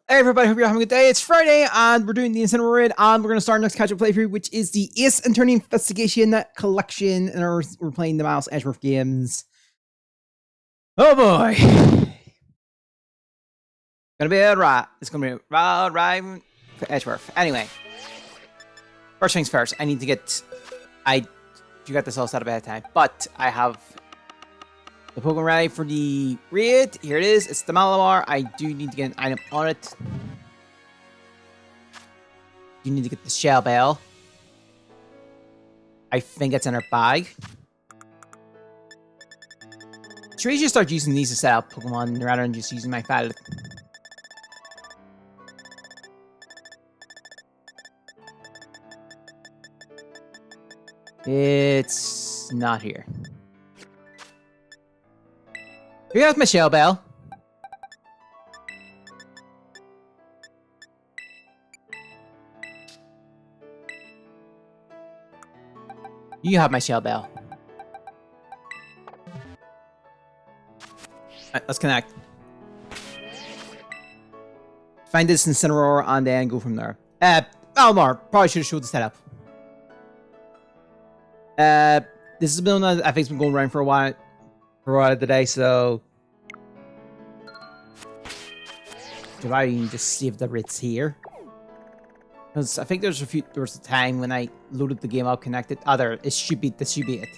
Hey everybody, hope you're having a good day. It's Friday, and we're doing the Incineroid, and we're going to start our next catch-up playthrough, which is the Ace Attorney Investigation Collection, and we're playing the Miles Edgeworth games. Oh boy! Gonna be alright. It's gonna be right for Edgeworth. Anyway, first things first, I need to get... You got this all set up ahead of time, but I have the Pokemon ready for the raid. Here it is. It's the Malamar. I do need to get an item on it. You need to get the Shell Bell. I think it's in her bag. Should we just start using these to set up Pokemon rather than just using my file? It's not here. Here goes my Shell Bell. You have my Shell Bell. Alright, let's connect. Find this Incineroar and then go from there. Almar, probably should have showed the setup. This has been I think it's been going around for a while today, so do I just save the writs here? Because I think there was a time when I loaded the game up, connected. This should be it.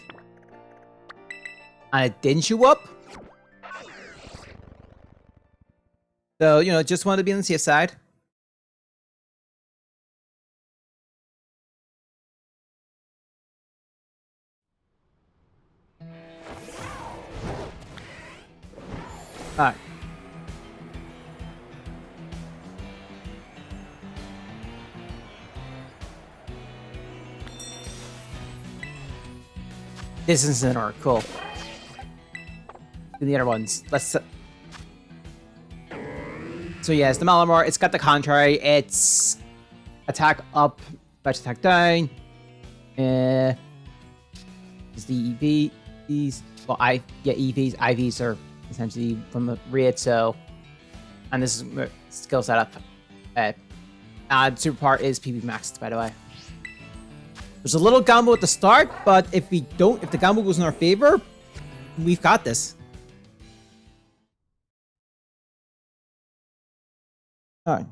And it didn't show up. So, just wanted to be on the safe side. Alright. This is an arc, cool. And the other ones. So yeah, it's the Malamar. It's got the contrary. It's attack up, special attack down. It's the EVs. Well, EVs. IVs are essentially from the raid. So, and this is skill setup. Super part is PB maxed, by the way. There's a little gamble at the start, but if the gamble goes in our favor, we've got this. All right.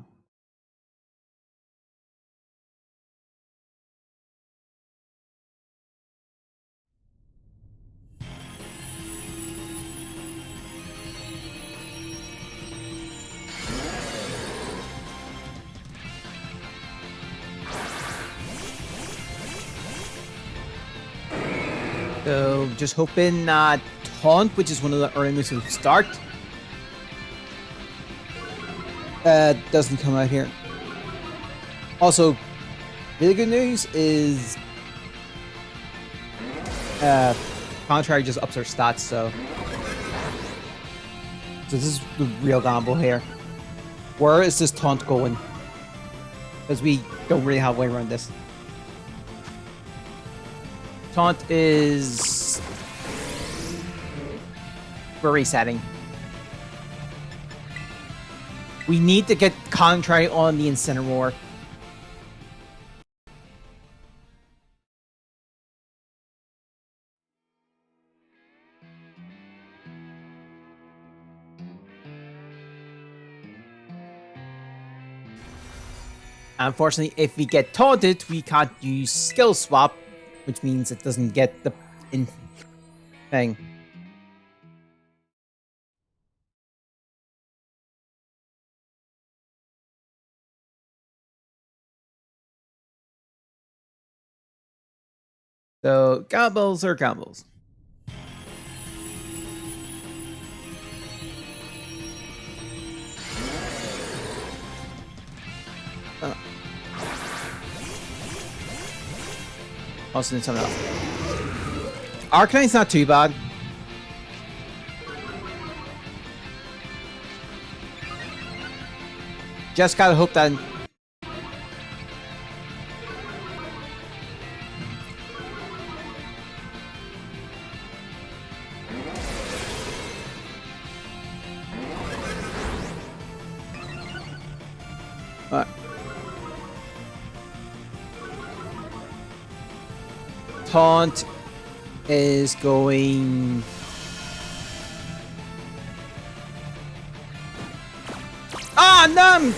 So, just hoping Taunt, which is one of the early moves to start, doesn't come out here. Also, really good news is Contrary just ups our stats, so this is the real gamble here. Where is this Taunt going? Because we don't really have a way around this. Taunt is... We're resetting. We need to get Contrary on the Incineroar. Unfortunately, if we get taunted, we can't use Skill Swap, which means it doesn't get the thing. So, gambles are gambles. Also, something else. Arcanine's not too bad. Just gotta hope that Taunt is going... Ah, numb!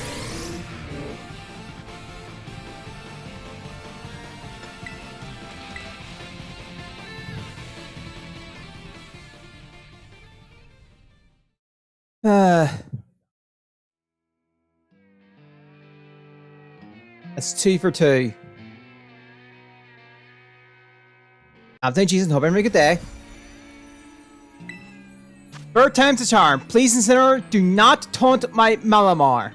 That's 2 for 2. Thank Jesus, hope everyone have a good day. Third time's a charm. Please consider, do not taunt my Malamar.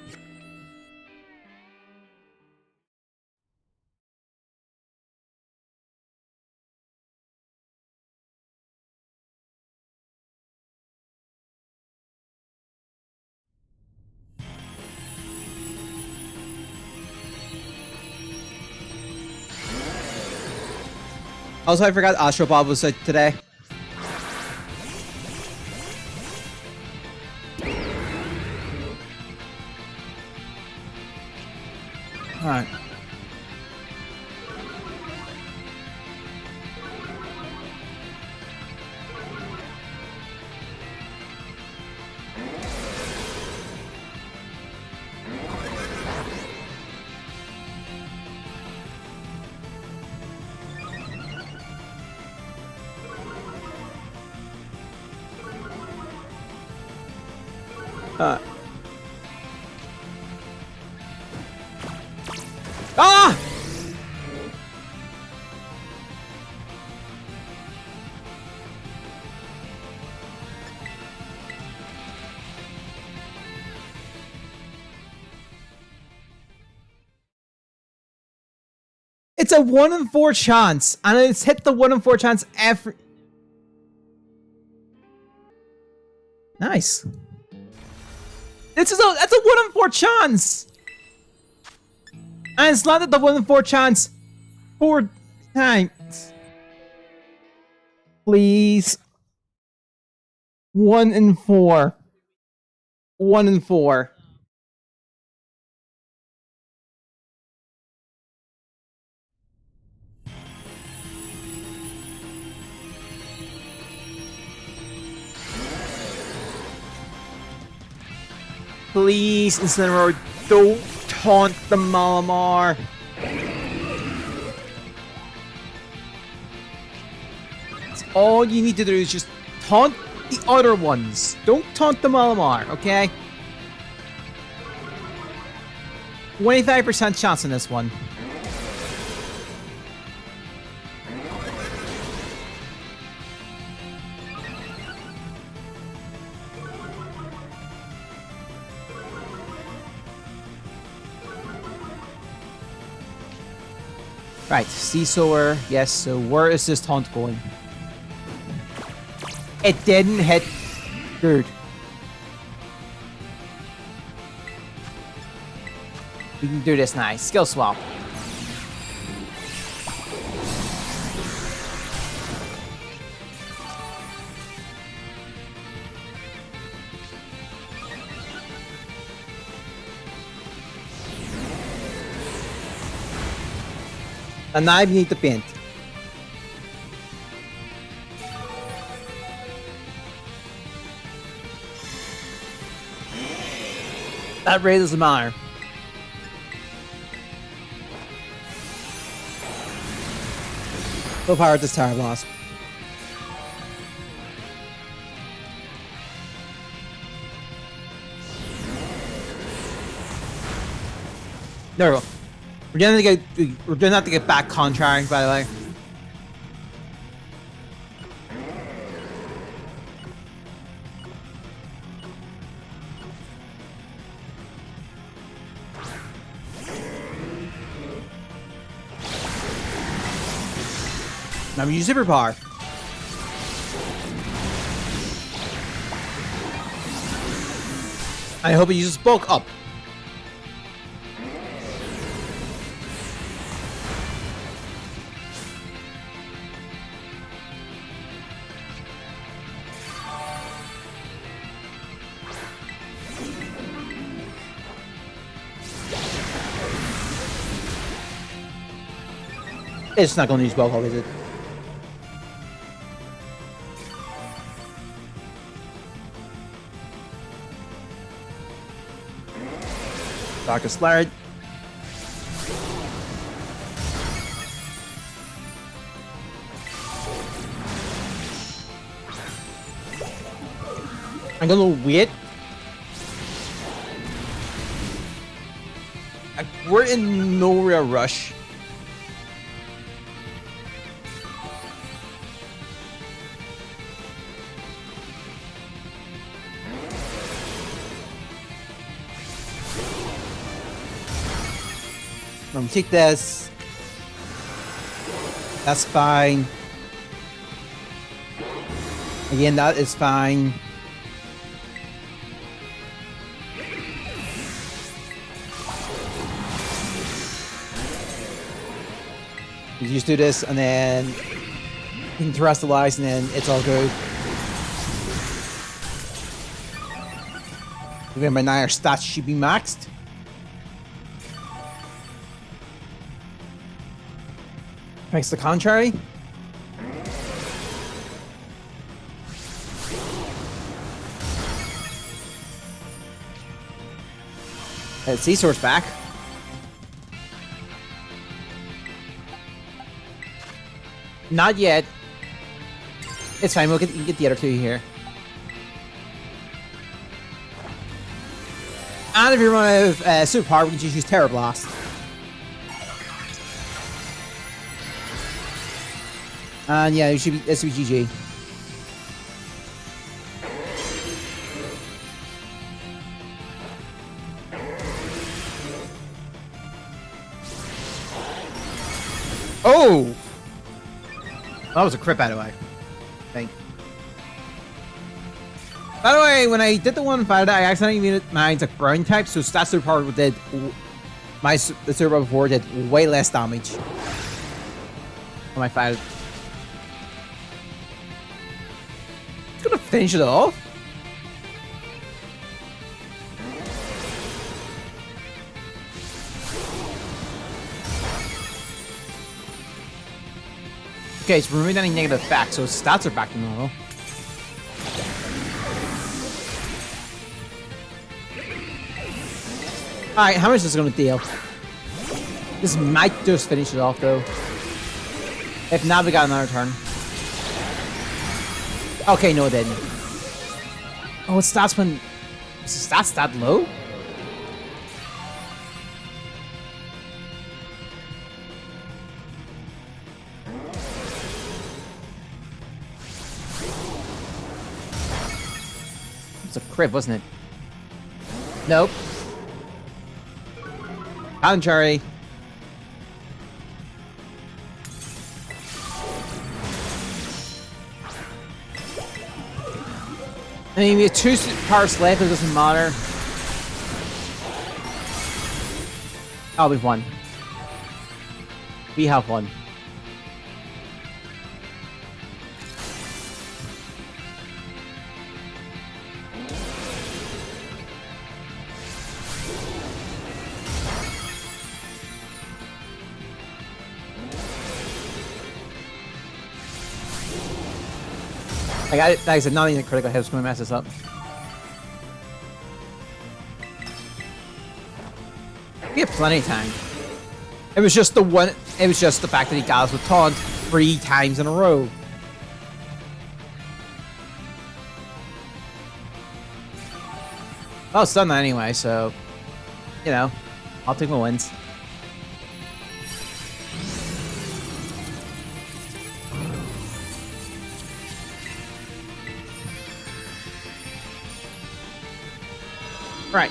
Also, I forgot Astro Bob was today. Alright. Ah! It's a 1 in 4 chance, and it's hit the 1 in 4 chance every... Nice. That's a 1 in 4 chance! And it's landed the 1 in 4 chance 4 times. Please. 1 in 4. 1 in 4. Please, Incineroar, don't taunt the Malamar. That's all you need to do is just taunt the other ones. Don't taunt the Malamar, okay? 25% chance on this one. Right, Seesawer. Yes, so where is this taunt going? It didn't hit. Good. We can do this now. Skill swap. And now we need to paint. That raises the matter. Go power this tower boss. There we go. We're gonna have to get back contrary, by the way. Now we use Zipper Power. I hope it uses bulk up. It's not going to use bulk up, is it? Dr. Scarlet. I'm gonna wait. We're in no real rush. Let me take this. That's fine. Again, that is fine. You just do this, and then you can terrestrialize, and then it's all good. Again, by now our stats should be maxed. Thanks to the contrary. Sea-Source back. Not yet. It's fine, we'll get the other two here. And if you run out of super power, we can just use Terror Blast. And yeah, it should be SVGG. Oh! That was a crit, by the way. Thank you. By the way, when I did the one fight, I accidentally made mine a ground type, so stat super power did the super power before did way less damage when I fight. It's gonna finish it off. Okay, so removing any negative effects, so stats are back to normal. Alright, how much is this gonna deal? This might just finish it off though. If not, we got another turn. Okay, no it didn't. Oh, it starts when... Is the stats that low? It's a crit, wasn't it? Nope. Contrary. I mean, we have two powers left, it doesn't matter. Oh, we've won. We have won. I got it. Like I said, not even a critical hit was going to mess this up. We have plenty of time. It was just the one. It was just the fact that he got us with taunt 3 times in a row. Well, it's done anyway, so you know, I'll take my wins. Right.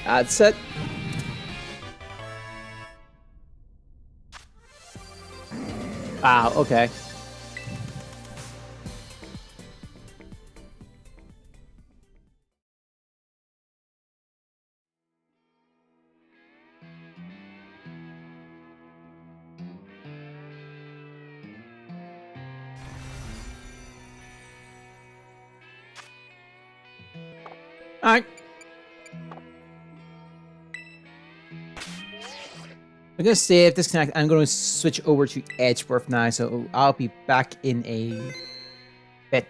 That's it. Wow, okay. Alright. I'm gonna save, disconnect. I'm gonna switch over to Edgeworth now, so I'll be back in a bit.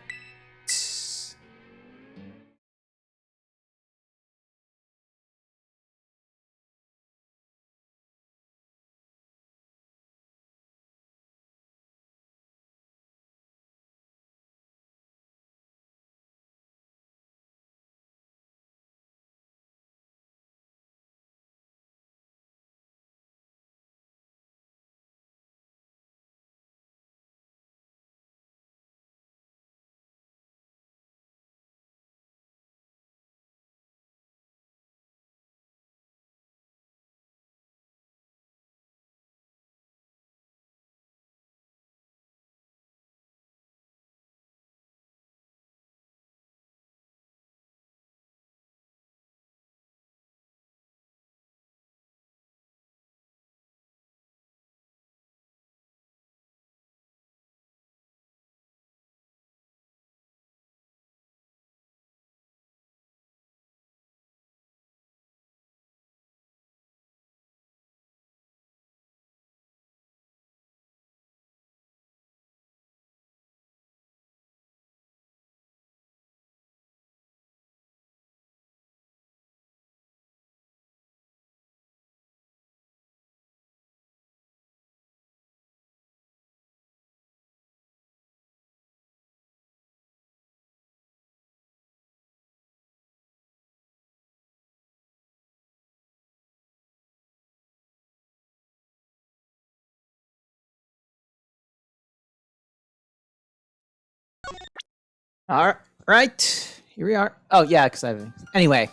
All right, here we are. Oh yeah, because I've anyway.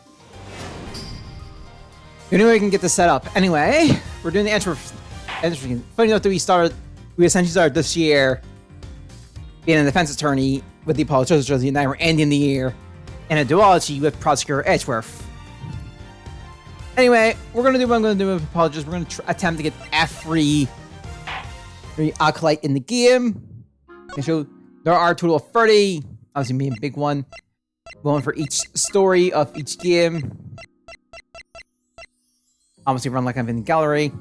The only way we can get this set up. Anyway, we're doing the entry. Funny enough that we essentially started this year being a defense attorney with the Apollo Trilogy, and now we're ending the year in a duology with Prosecutor Edgeworth. Anyway, we're gonna do what I'm gonna do with Apologist. We're gonna attempt to get every acolyte in the game. Okay, so there are a total of 30. Obviously, me a big one for each story of each game. Obviously, run like I'm in the gallery.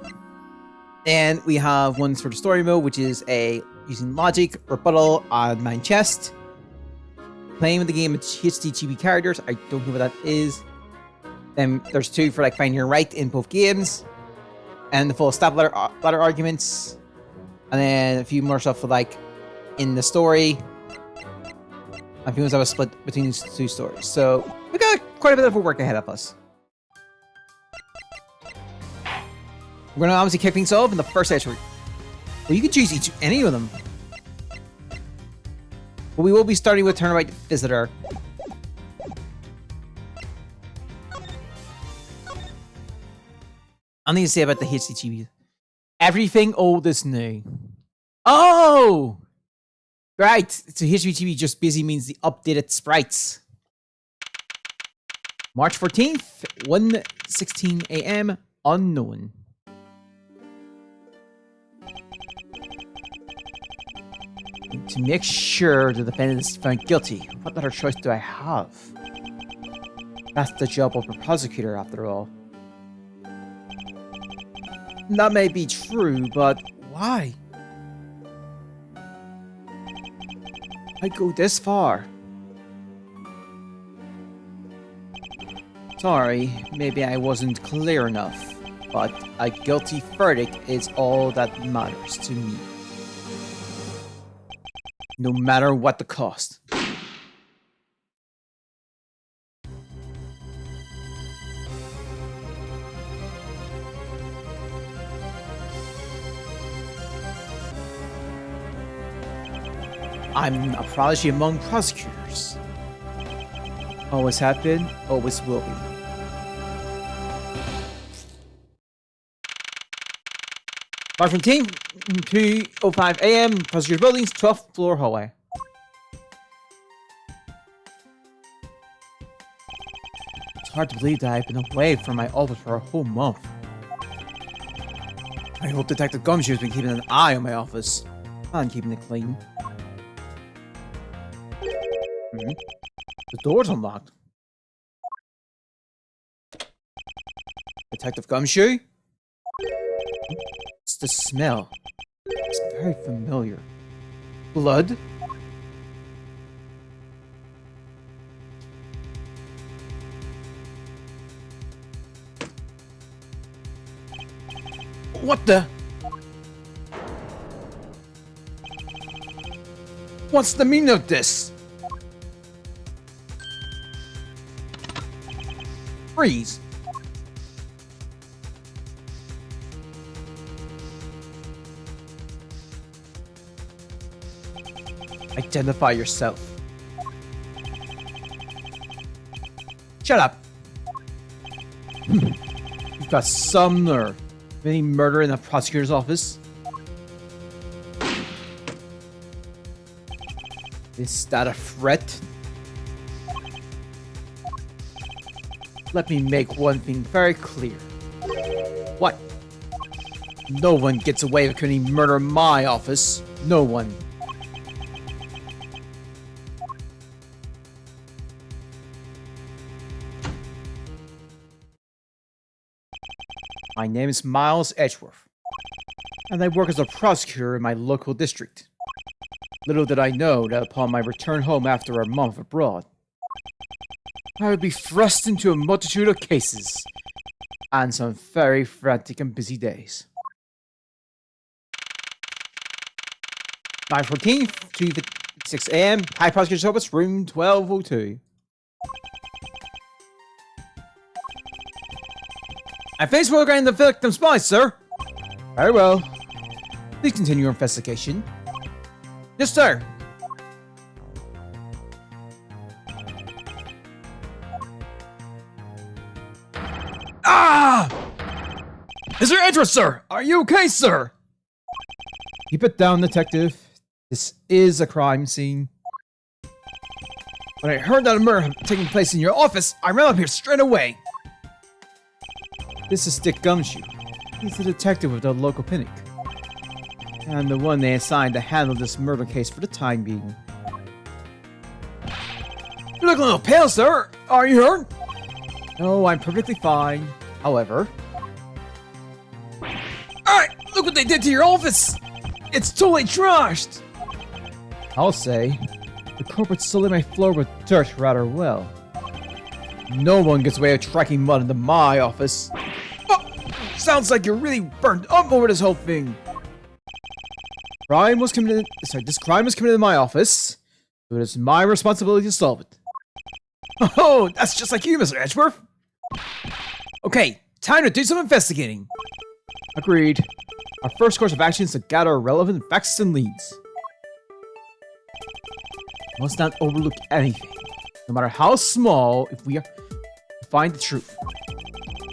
Then we have one for the story mode, which is using logic, rebuttal on mine chest. Playing with the game with HDGB characters. I don't know what that is. Then there's 2 for like finding your right in both games. And the full stab ladder arguments. And then a few more stuff for like in the story. A few ones that was split between these 2 stories. So we got quite a bit of work ahead of us. We're going to obviously kick things off in the first entry. Well, you can choose any of them. But we will be starting with Turnabout Visitor. I need to say about the HDGB. Everything old is new. Oh! Right. So HDGB just busy means the updated sprites. March 14th, 1:16 a.m. Unknown. To make sure the defendant is found guilty, what other choice do I have? That's the job of a prosecutor, after all. That may be true, but why? I go this far. Sorry, maybe I wasn't clear enough, but a guilty verdict is all that matters to me. No matter what the cost. I'm a prodigy among prosecutors. Always have been, always will be. March 15th, 2:05 a.m. Prosecutor Buildings, 12th floor hallway. It's hard to believe that I've been away from my office for a whole month. I hope Detective Gumshoe's been keeping an eye on my office and keeping it clean. The door's unlocked. Detective Gumshoe? It's the smell. It's very familiar. Blood? What the? What's the meaning of this? Freeze. Identify yourself. Shut up. You've got some nerve. Any murder in the prosecutor's office? Is that a threat? Let me make one thing very clear. What? No one gets away with committing murder in my office. No one. My name is Miles Edgeworth, and I work as a prosecutor in my local district. Little did I know that upon my return home after a month abroad, I would be thrust into a multitude of cases and some very frantic and busy days. 9:14, 2:56 a.m., High Prosecutor's Office, room 1202. I finished photographing the victim's body, sir. Very well. Please continue your investigation. Yes, sir. Ah! Mr. Edgeworth, sir! Are you okay, sir? Keep it down, detective. This is a crime scene. When I heard that a murder had taken place in your office, I ran up here straight away. This is Dick Gumshoe. He's the detective with the local clinic, and the one they assigned to handle this murder case for the time being. You look a little pale, sir. Are you hurt? No, I'm perfectly fine. However... Alright, look what they did to your office! It's totally trashed! I'll say, the culprits sullied my floor with dirt rather well. No one gets away with tracking mud into my office. Oh, sounds like you're really burned up over this whole thing. This crime was committed in my office, so it is my responsibility to solve it. Oh, that's just like you, Mr. Edgeworth. Okay, time to do some investigating. Agreed. Our first course of action is to gather relevant facts and leads. Must not overlook anything, no matter how small, if we are to find the truth.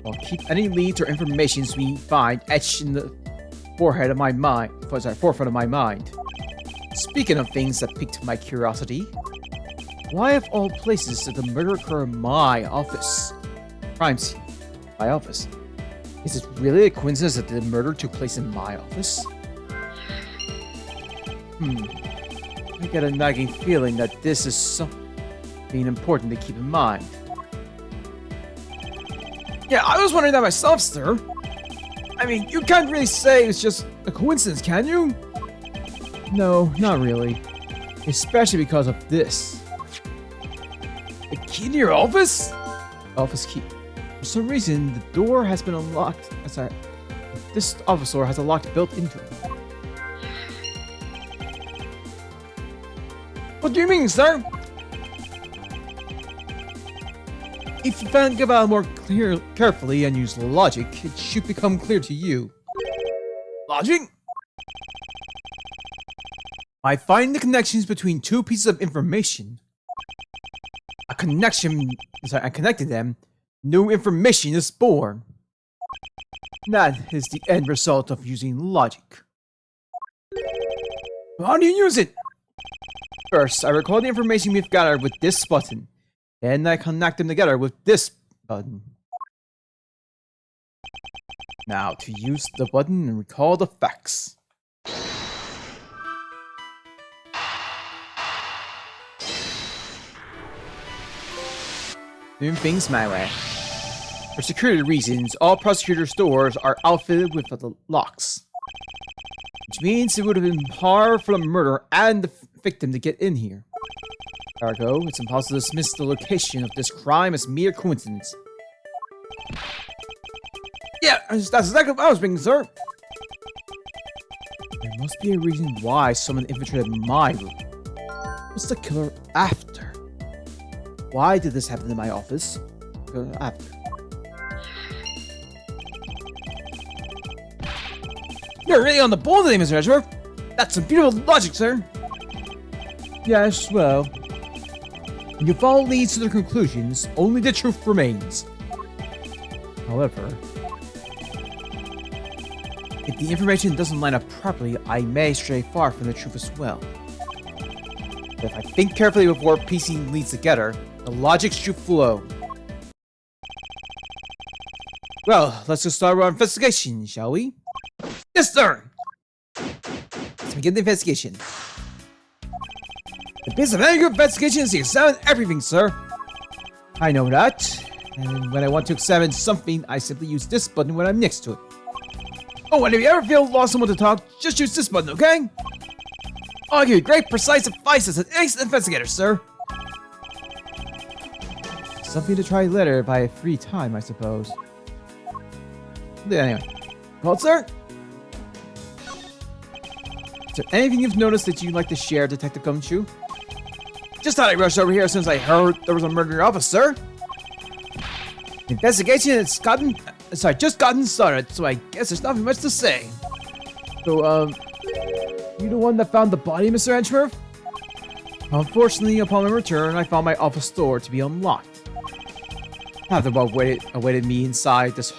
I'll keep any leads or information we find etched in the forefront of my mind. Speaking of things that piqued my curiosity, why of all places did the murder occur in my office? Crime scene. My office. Is it really a coincidence that the murder took place in my office? I get a nagging feeling that this is something important to keep in mind. Yeah, I was wondering that myself, sir. I mean, you can't really say it's just a coincidence, can you? No, not really. Especially because of this. A key to your office? Office key. For some reason, the door has been unlocked. This office door has a lock built into it. What do you mean, sir? If you think about it more carefully and use logic, it should become clear to you. Logic? By finding the connections between two pieces of information, and connecting them, new information is born. That is the end result of using logic. How do you use it? First, I record the information we've gathered with this button. Then I connect them together with this button. Now, to use the button and recall the facts. Doing things my way. For security reasons, all prosecutor's doors are outfitted with the locks. Which means it would have been hard for the murderer and the victim to get in here. Ergo, it's impossible to dismiss the location of this crime as mere coincidence. Yeah, that's exactly what I was thinking, sir. There must be a reason why someone infiltrated my room. What's the killer after? Why did this happen in my office? After. You're really on the ball today, Mr. Edgeworth. That's some beautiful logic, sir. Yes, well. When you follow leads to the conclusions, only the truth remains. However, if the information doesn't line up properly, I may stray far from the truth as well. But if I think carefully before piecing leads together, the logic should flow. Well, let's just start our investigation, shall we? Yes, sir! Let's begin the investigation. The business of any good investigation is to examine everything, sir. I know that. And when I want to examine something, I simply use this button when I'm next to it. Oh, and if you ever feel lost someone to talk, just use this button, okay? I'll give you great, precise advice as an excellent investigator, sir. Something to try later by a free time, I suppose. Anyway. Called, sir? Is there anything you've noticed that you'd like to share, Detective Gumshoe? Just thought I'd rush over here since I heard there was a murder in your office, sir. The investigation has just gotten started, so I guess there's nothing much to say. So, you the one that found the body, Mr. Edgeworth? Unfortunately, upon my return, I found my office door to be unlocked. After what awaited me inside this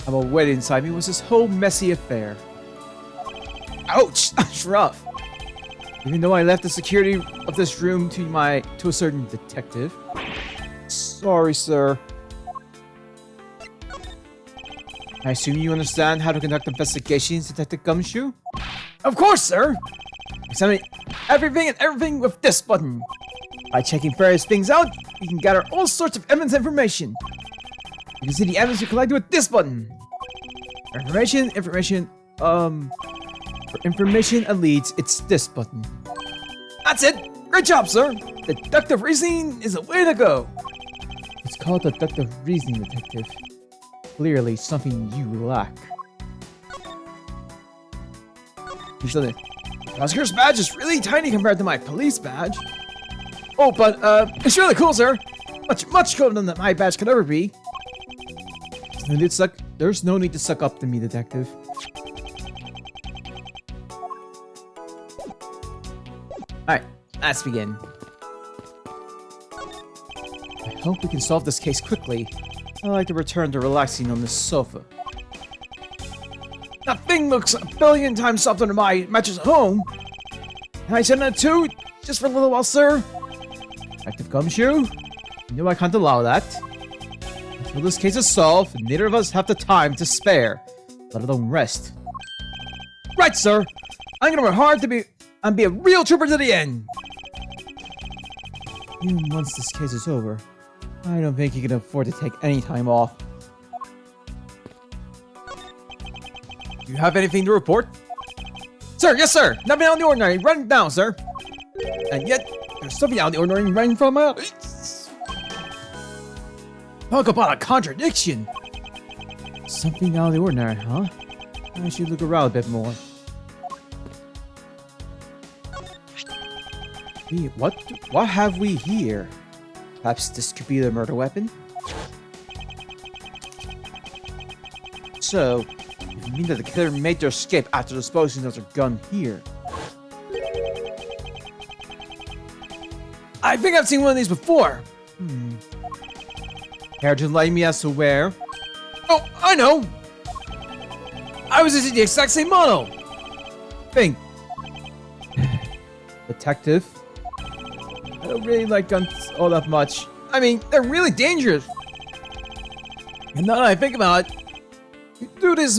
awaited inside me was this whole messy affair. Ouch! That's rough. Even though I left the security of this room to a certain detective. Sorry, sir. I assume you understand how to conduct investigations, Detective Gumshoe? Of course, sir! Examine everything with this button. By checking various things out, you can gather all sorts of evidence information. You can see the evidence you collected with this button. For information and leads, it's this button. That's it! Great job, sir! Deductive reasoning is the way to go! It's called deductive reasoning, Detective. Clearly something you lack. The prosecutor's badge is really tiny compared to my police badge. Oh, but it's really cool, sir. Much cooler than my badge could ever be. There's no need to suck up to me, Detective. Alright, let's begin. I hope we can solve this case quickly. I like to return to relaxing on this sofa. That thing looks a billion times softer than my mattress at home. Can I send that too? Just for a little while, sir? Detective Gumshoe? You know I can't allow that. Until this case is solved, neither of us have the time to spare, let alone rest. Right, sir! I'm gonna work hard to be a real trooper to the end! Even once this case is over, I don't think you can afford to take any time off. Do you have anything to report? Sir, yes sir! Nothing out of the ordinary, run down, sir! And yet, there's something out of the ordinary running from my office. Talk about a contradiction! Something out of the ordinary, huh? I should look around a bit more. What have we here? Perhaps this could be the murder weapon? So, you mean that the killer made their escape after disposing of their gun here? I think I've seen one of these before! Care to enlighten me as to where? Oh, I know! I was using the exact same model! Think. Detective? I don't really like guns all that much. I mean, they're really dangerous. And now that I think about it, you do this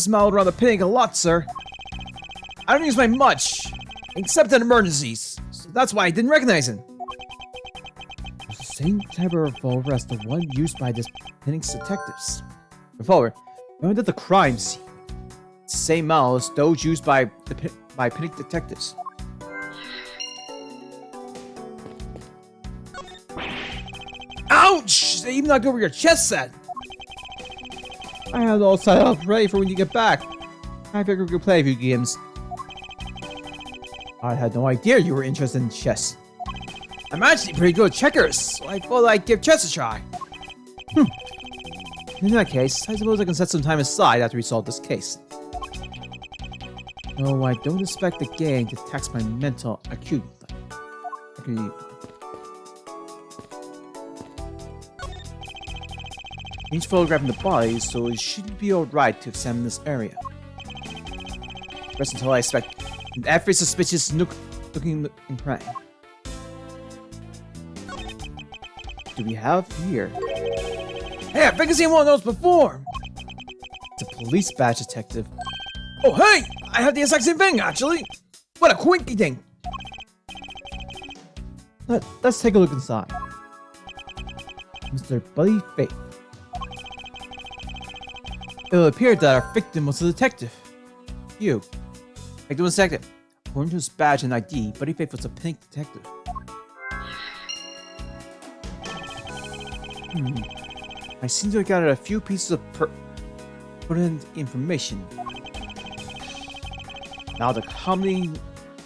model around the pig a lot, sir. I don't use mine much, except in emergencies. So that's why I didn't recognize him. It's the same type of revolver as the one used by this Phoenix detectives. Revolver, going to the crime scene. Same model as those used by Pinnick detectives. Ouch! They even knocked over your chess set! I had it all set up ready for when you get back. I figured we could play a few games. I had no idea you were interested in chess. I'm actually pretty good at checkers, so I thought I'd give chess a try. In that case, I suppose I can set some time aside after we solve this case. No, I don't expect the game to tax my mental acuity. He's photographing the body, so it should be alright to examine this area. Rest until I expect every suspicious nook looking and crying. Do we have here? Hey, I think I've seen one of those before! It's a police badge detective. Oh, hey! I have the exact same thing, actually! What a quinky thing! Let's take a look inside. Mr. Buddy Faith. It will appear that our victim was a detective. You. Victim was detective. According to his badge and ID, Buddy Faith was a pink detective. I seem to have gathered a few pieces of pertinent information. Now to calmly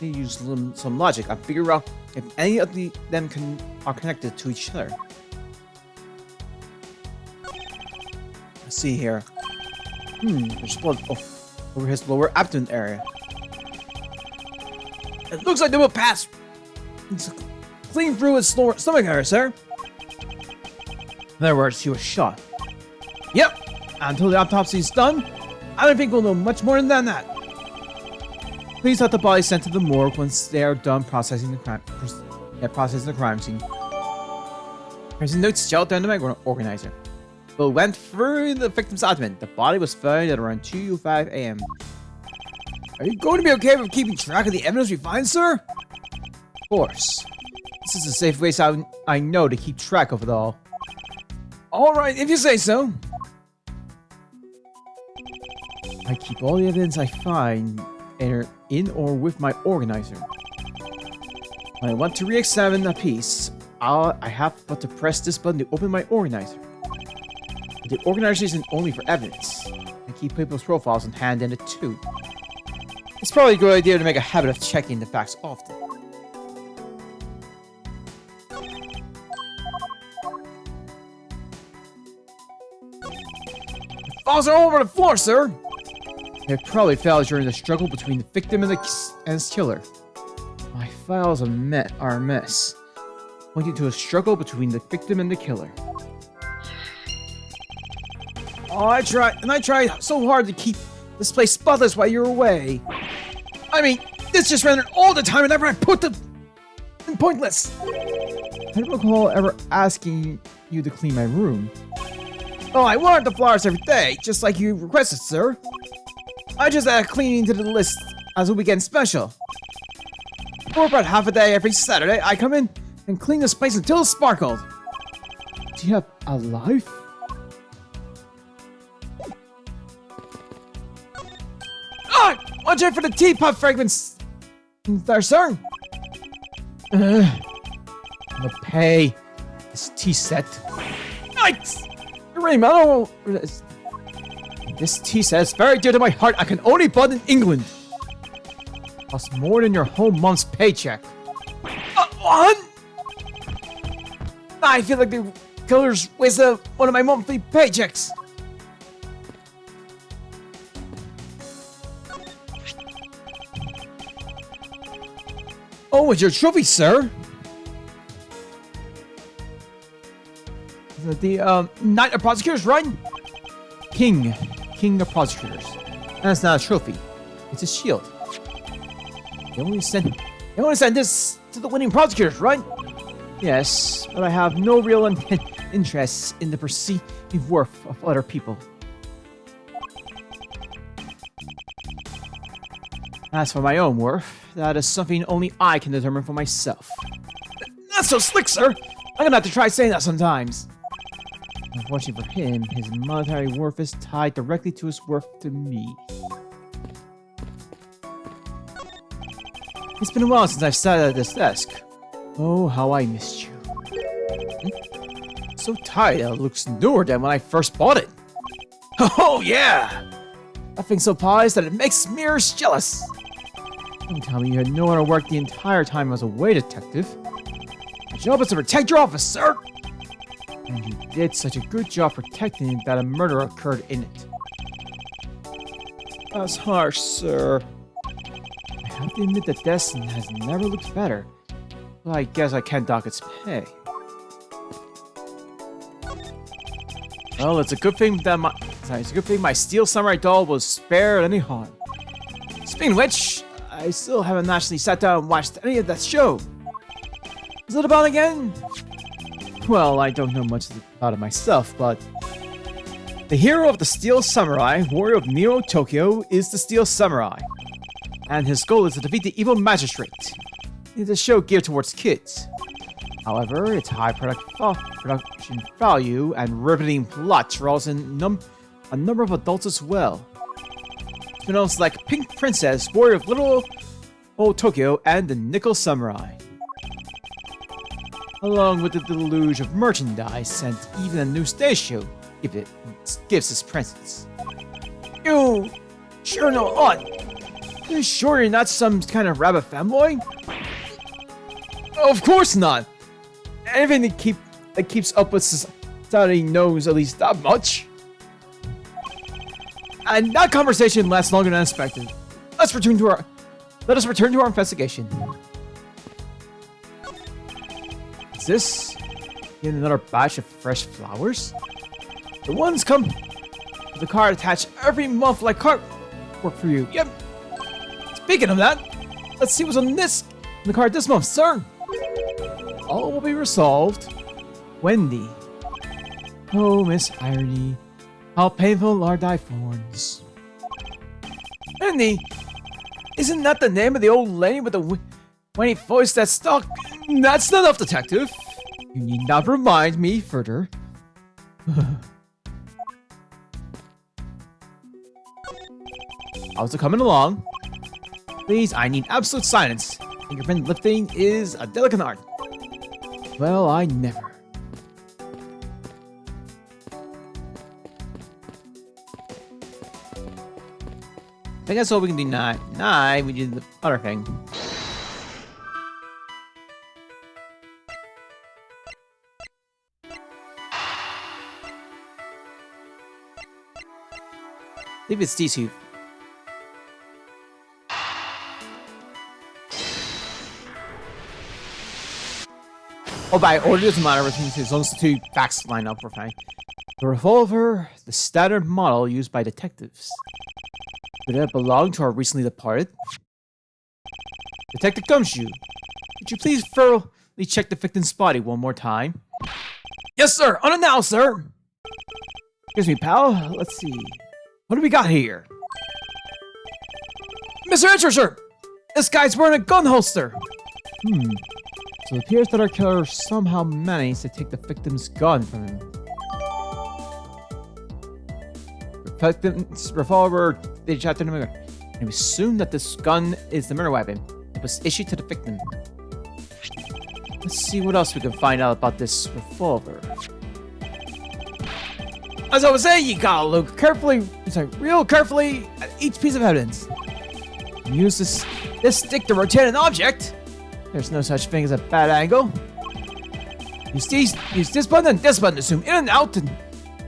use some logic, I figure out if any of them are connected to each other. Let's see here. There's blood over his lower abdomen area. It looks like they will pass clean through his stomach area, sir. In other words, he was shot. Yep. Until the autopsy is done, I don't think we'll know much more than that. Please have the body sent to the morgue once they are done processing the crime scene. There's a note shelled down to my organizer. But went through the victim's abdomen. The body was found at around 2:05 a.m. Are you going to be okay with keeping track of the evidence we find, sir? Of course. This is the safe way I know to keep track of it all. Alright, if you say so. I keep all the evidence I find in or with my organizer. When I want to re-examine a piece, I have but to press this button to open my organizer. But the organizer isn't only for evidence. I keep people's profiles on hand in it too. It's probably a good idea to make a habit of checking the facts often. The files are all over the floor, sir! They probably fell during the struggle between the victim and his killer. My files are a mess, pointing to a struggle between the victim and the killer. Oh, I tried so hard to keep this place spotless while you were away. I mean, this just ran all the time whenever I put them in pointless. I don't recall ever asking you to clean my room. Oh, I wanted the flowers every day, just like you requested, sir. I just add cleaning to the list as a weekend special. For about half a day every Saturday, I come in and clean this place until it sparkled. Do you have a life? Ah! Watch out for the teapot fragments there, sir. I'm gonna pay this tea set. Nice! Raymond, this tea set is very dear to my heart. I can only buy it in England. Costs more than your whole month's paycheck. What? I feel like the killers wasted one of my monthly paychecks. Oh, it's your trophy, sir. The Knight of Prosecutors, right? King of Prosecutors. That's not a trophy. It's a shield. They only sent this to the winning prosecutors, right? Yes, but I have no real interest in the perceived worth of other people. As for my own worth, that is something only I can determine for myself. Not so slick, sir! I'm gonna have to try saying that sometimes. Unfortunately for him, his monetary worth is tied directly to his worth to me. It's been a while since I've sat at this desk. Oh, how I missed you. So tight, it looks newer than when I first bought it. Oh, yeah! That thing's so polished that it makes mirrors jealous. Don't tell me you had nowhere to work the entire time I was away, detective. My job is to protect your office, sir! And you did such a good job protecting it that a murder occurred in it. That's harsh, sir. I have to admit that Destin has never looked better. Well, I guess I can't dock its pay. Well, it's a good thing that my steel samurai doll was spared any harm. Speaking of which, I still haven't actually sat down and watched any of that show. What's it about again? Well, I don't know much about it myself, but the hero of the Steel Samurai, warrior of Neo Tokyo, is the Steel Samurai, and his goal is to defeat the evil magistrate. It's a show geared towards kids. However, its high production value and riveting plot draws in a number of adults as well. Spin-offs like Pink Princess, Warrior of Little Old Tokyo, and the Nickel Samurai. Along with the deluge of merchandise and even a new stage show gives its presence. You sure know odd. You sure you're not some kind of rabbit fanboy? Of course not. Anything that keeps up with society knows at least that much. And that conversation lasts longer than expected. Let us return to our investigation. Is this yet another batch of fresh flowers? The ones come with the card attached every month like cardwork for you. Yep. Speaking of that, let's see what's on the card this month, sir. All will be resolved. Wendy. Oh, Miss Irony. How painful are thy thorns. Wendy? Isn't that the name of the old lady with the whiny voice that stuck? That's not enough, detective. You need not remind me further. How's it coming along? Please, I need absolute silence. Fingerprint lifting is a delicate art. Well, I never. I think that's all we can do now. Nah, we did the other thing. I believe it's these two. Oh, by order doesn't matter as long as the two facts line up, we're fine. The revolver, the standard model used by detectives. Did it belong to our recently departed? Detective Gumshoe, would you please thoroughly check the victim's body one more time? Yes, sir! On it now, sir! Excuse me, pal. Let's see. What do we got here? Mr. Interesher! This guy's wearing a gun holster! So it appears that our killer somehow managed to take the victim's gun from him. The victim's revolver, they shot to the mirror. And we assume that this gun is the murder weapon. It was issued to the victim. Let's see what else we can find out about this revolver. As I was saying, you gotta look real carefully at each piece of evidence. Use this stick to rotate an object. There's no such thing as a bad angle. Use this button and this button to zoom in and out, and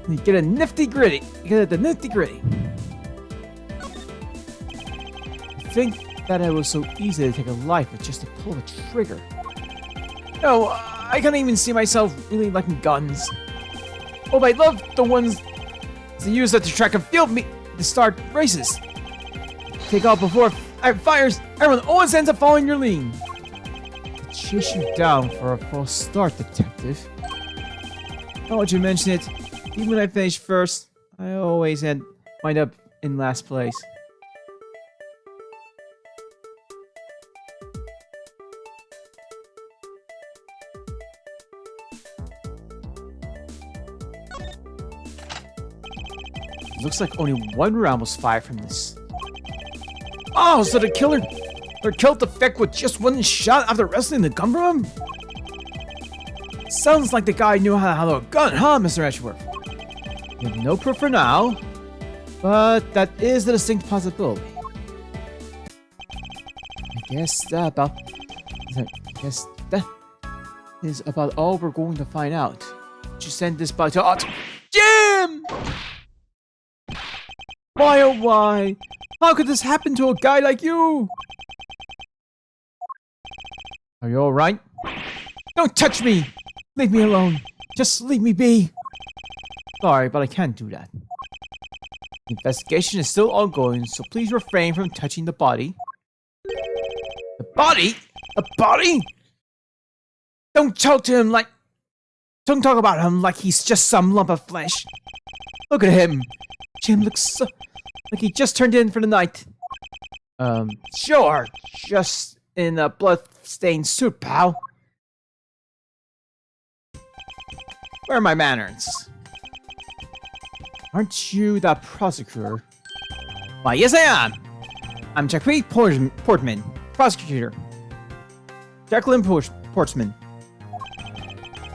you get a nifty gritty. You get the nifty gritty. I think that it was so easy to take a life with just to pull the trigger. No, I can't even see myself really liking guns. Oh, I love the ones to use that to track and field me to start races. Take off before it fires. Everyone always ends up following your lead. Chase you down for a false start, detective. Now that you mention it, even when I finish first, I always wind up in last place. It looks like only one round was fired from this. Oh, so the killer Or killed the Vic with just one shot after wrestling the gun from him? Sounds like the guy knew how to handle a gun, huh, Mr. Edgeworth? We have no proof for now, but that is a distinct possibility. I guess that is about all we're going to find out. You send this by to Jim! Why oh why? How could this happen to a guy like you? Are you alright? Don't touch me! Leave me alone. Just leave me be. Sorry, but I can't do that. The investigation is still ongoing, so please refrain from touching the body. The body? The body? Don't talk to him like... Don't talk about him like he's just some lump of flesh. Look at him. Jim looks so... like he just turned in for the night. Sure. Just in a blood-stained suit, pal. Where are my manners? Aren't you that prosecutor? Why, yes I am! I'm Jacqueline Portman, prosecutor. Jacqueline Portman.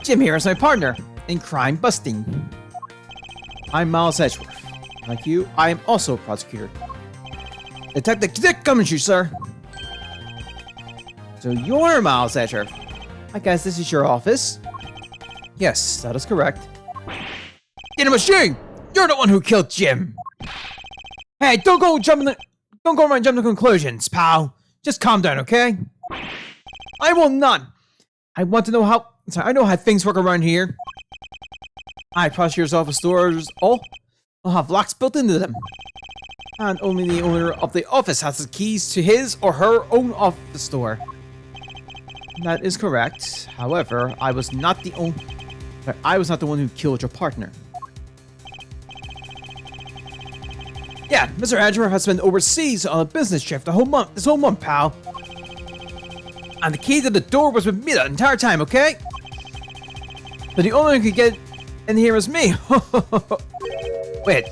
Jim here is my partner in crime busting. I'm Miles Edgeworth. Like you, I am also a prosecutor. Detective Dick Gumshoe, sir. So you're Miles Edgeworth. I guess this is your office? Yes, that is correct. Get a machine! You're the one who killed Jim! Hey, don't go around jumping to conclusions, pal. Just calm down, okay? I will not. I want to know how... Sorry, I know how things work around here. Prosecutor's office doors all have locks built into them. And only the owner of the office has the keys to his or her own office door. That is correct. However, I was not the one who killed your partner. Yeah, Mr. Edgeworth has been overseas on a business trip this whole month, pal. And the key to the door was with me the entire time, okay? But the only one who could get in here was me. Wait,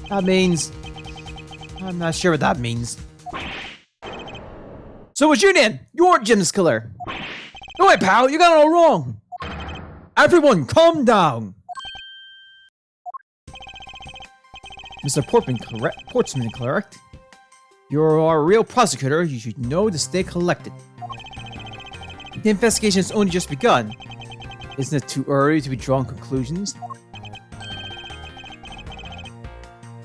that means... I'm not sure what that means. So what's your name? You're Jim's killer. No way, pal, you got it all wrong. Everyone, calm down. Mr. Portsman, correct? You're a real prosecutor. You should know to stay collected. The investigation has only just begun. Isn't it too early to be drawing conclusions?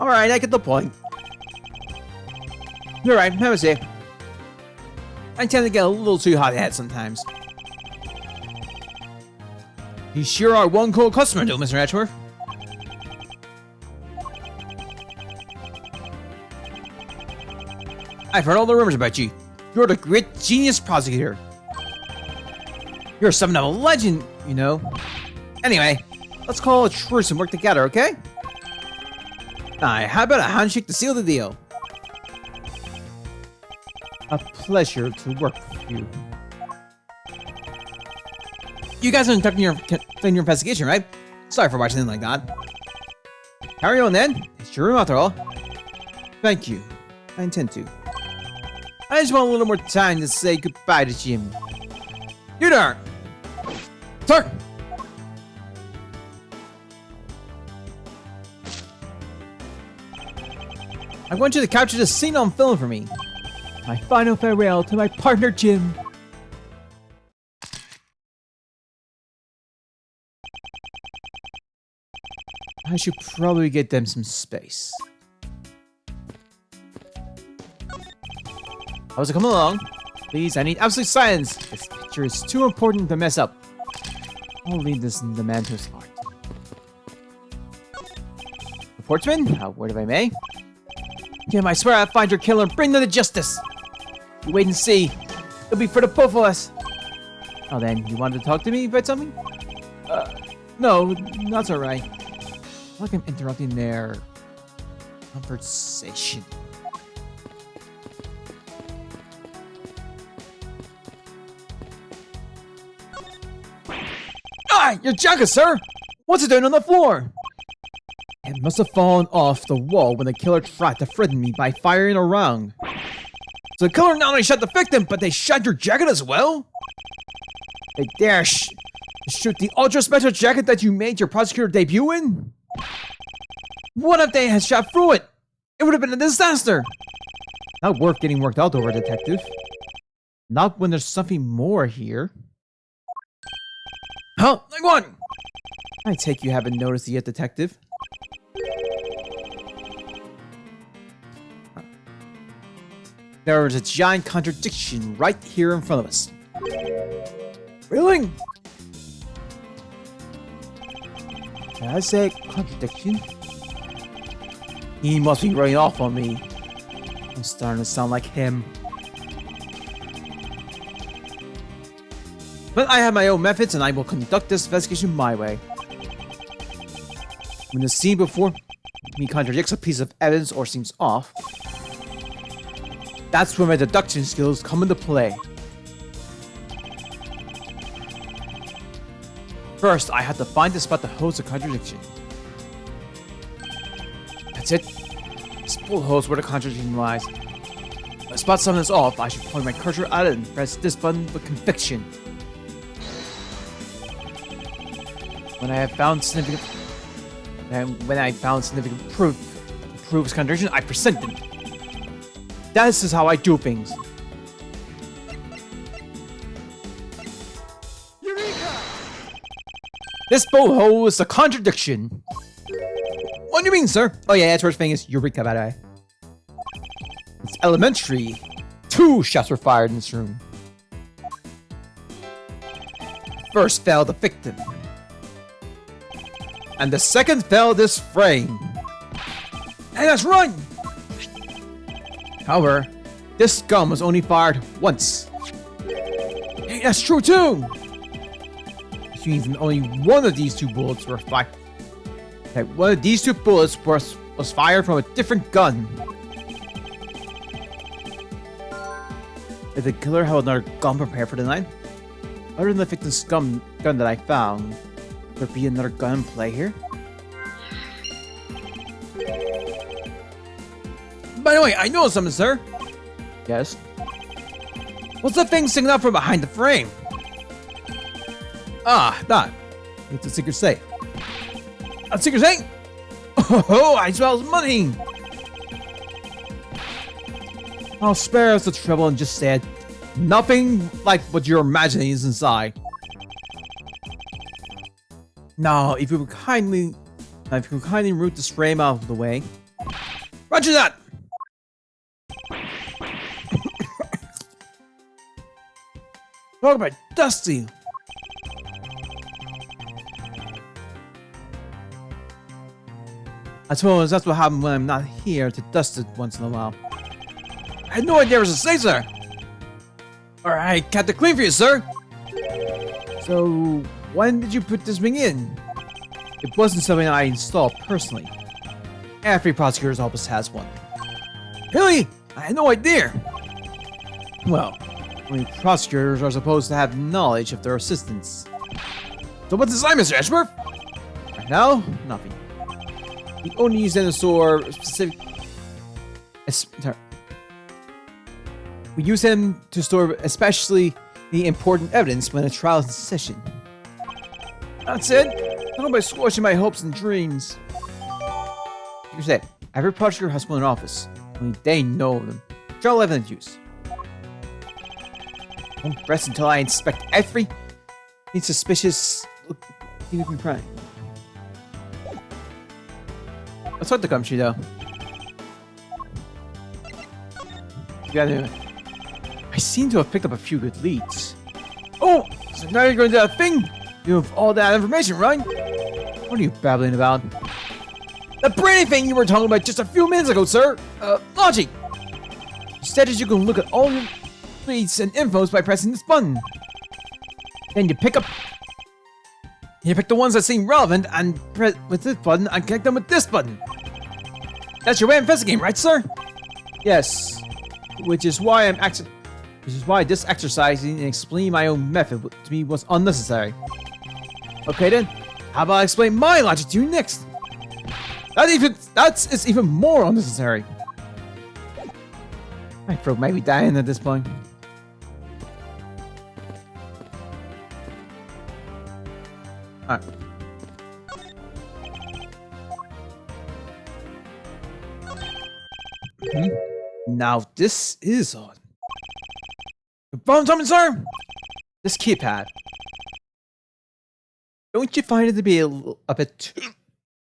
Alright, I get the point. You're right, have a say. I tend to get a little too hot-headed sometimes. You sure are one cool customer, though, Mr. Edgeworth. I've heard all the rumors about you. You're the great genius prosecutor. You're something of a legend, you know. Anyway, let's call a truce and work together, okay? Aye, how about a handshake to seal the deal? A pleasure to work with you. You guys are conducting your investigation, right? Sorry for watching anything like that. Carry on then. It's your room after all. Thank you. I intend to. I just want a little more time to say goodbye to Jim. You there! Sir! I want you to capture this scene on film for me. My final farewell to my partner Jim. I should probably get them some space. How's it coming along? Please, I need absolute silence. This picture is too important to mess up. I'll leave this in the man to his heart. The Portsman, word if I may. Jim, I swear I'll find your killer and bring them to justice. You wait and see. It'll be for the both of us. Oh, then, you wanted to talk to me about something? No, that's alright. Like I'm interrupting their conversation. Ah, your jacket, sir! What's it doing on the floor? It must have fallen off the wall when the killer tried to threaten me by firing a round. So the killer not only shot the victim, but they shot your jacket as well? They dare shoot the ultra special jacket that you made your prosecutor debut in? What if they had shot through it? It would have been a disaster! Not worth getting worked out over, detective. Not when there's something more here. Huh? Like what? I take you haven't noticed it yet, detective. There is a giant contradiction right here in front of us. Really? Did I say contradiction? He must be running off on me. I'm starting to sound like him. But I have my own methods and I will conduct this investigation my way. When the scene before me contradicts a piece of evidence or seems off, that's where my deduction skills come into play. First, I have to find the spot that holds the contradiction. That's it. This bullet holds where the contradiction lies. If I spot something is off, I should point my cursor at it and press this button with conviction. When I found significant proof that proves contradiction, I present them. This is how I do things. Eureka! This boho is a contradiction. What do you mean, sir? Oh yeah, that's first thing is Eureka, by the way. It's elementary. 2 shots were fired in this room. First fell the victim. And the second fell this frame. Hey, let's run! However, this gun was only fired once. Hey, that's true too! Which means that only one of these 2 bullets were fired. Okay, one of these 2 bullets was fired from a different gun. Did the killer have another gun prepared for the night? Other than the victim's gun that I found, would there be another gun in play here? By the way, I know something, sir. Yes? What's that thing sticking out from behind the frame? Ah, that. It's a secret safe. A secret safe? Oh, I smell money! I'll spare us the trouble and just said nothing like what you're imagining is inside. Now, if you would kindly root this frame out of the way. Roger that! Talk about dusty. I suppose that's what happens when I'm not here to dust it once in a while. I had no idea there was a safe, sir. Alright, kept it clean for you, sir. So, when did you put this thing in? It wasn't something I installed personally. Every prosecutor's office has one. Really? I had no idea. Well, only prosecutors are supposed to have knowledge of their assistants. So what's this line, Mr. Ashworth? Right now, nothing. We only use them to store specific... We use them to store especially the important evidence when a trial is in session. That's it. I hope by squashing my hopes and dreams. You said, every prosecutor has one in office. Only they know them. Trial evidence use. Won't rest until I inspect every suspicious looking crime. Let's talk to Gumshoe though. I seem to have picked up a few good leads. Oh, so now you're going to do that thing? You have all that information, right? What are you babbling about? The brainy thing you were talking about just a few minutes ago, sir. Logic. You said that you can look at all your leads and infos by pressing this button. Then you pick the ones that seem relevant and press with this button and connect them with this button. That's your way of investigating, right, sir? Yes. Which is why this exercising and explaining my own method to me was unnecessary. Okay then, how about I explain my logic to you next? It's even more unnecessary. My throat might be dying at this point. Alright. Now this is odd. You found something, sir? This keypad. Don't you find it to be a bit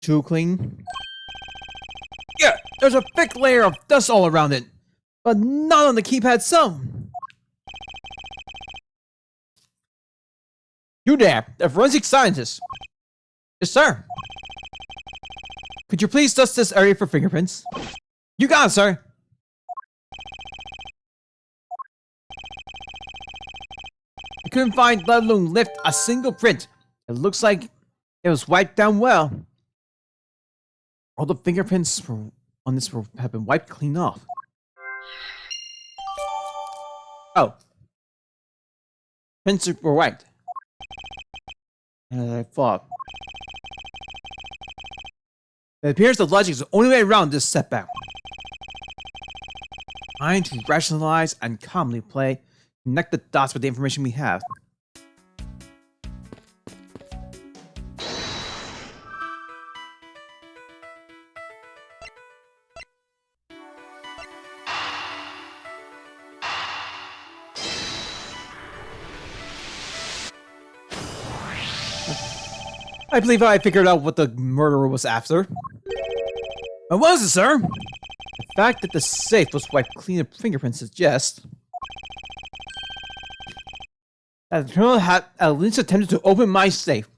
too clean? Yeah, there's a thick layer of dust all around it, but not on the keypad itself. You there, the forensic scientist. Yes, sir. Could you please dust this area for fingerprints? You got it, sir. I couldn't find, let alone lift, a single print. It looks like it was wiped down well. All the fingerprints on this have been wiped clean off. Oh. Prints were wiped. And I thought. It appears the logic is the only way around this setback. Trying to rationalize and calmly connect the dots with the information we have. I believe I figured out what the murderer was after. What was it, sir? The fact that the safe was wiped clean of fingerprints suggests that the criminal had at least attempted to open my safe,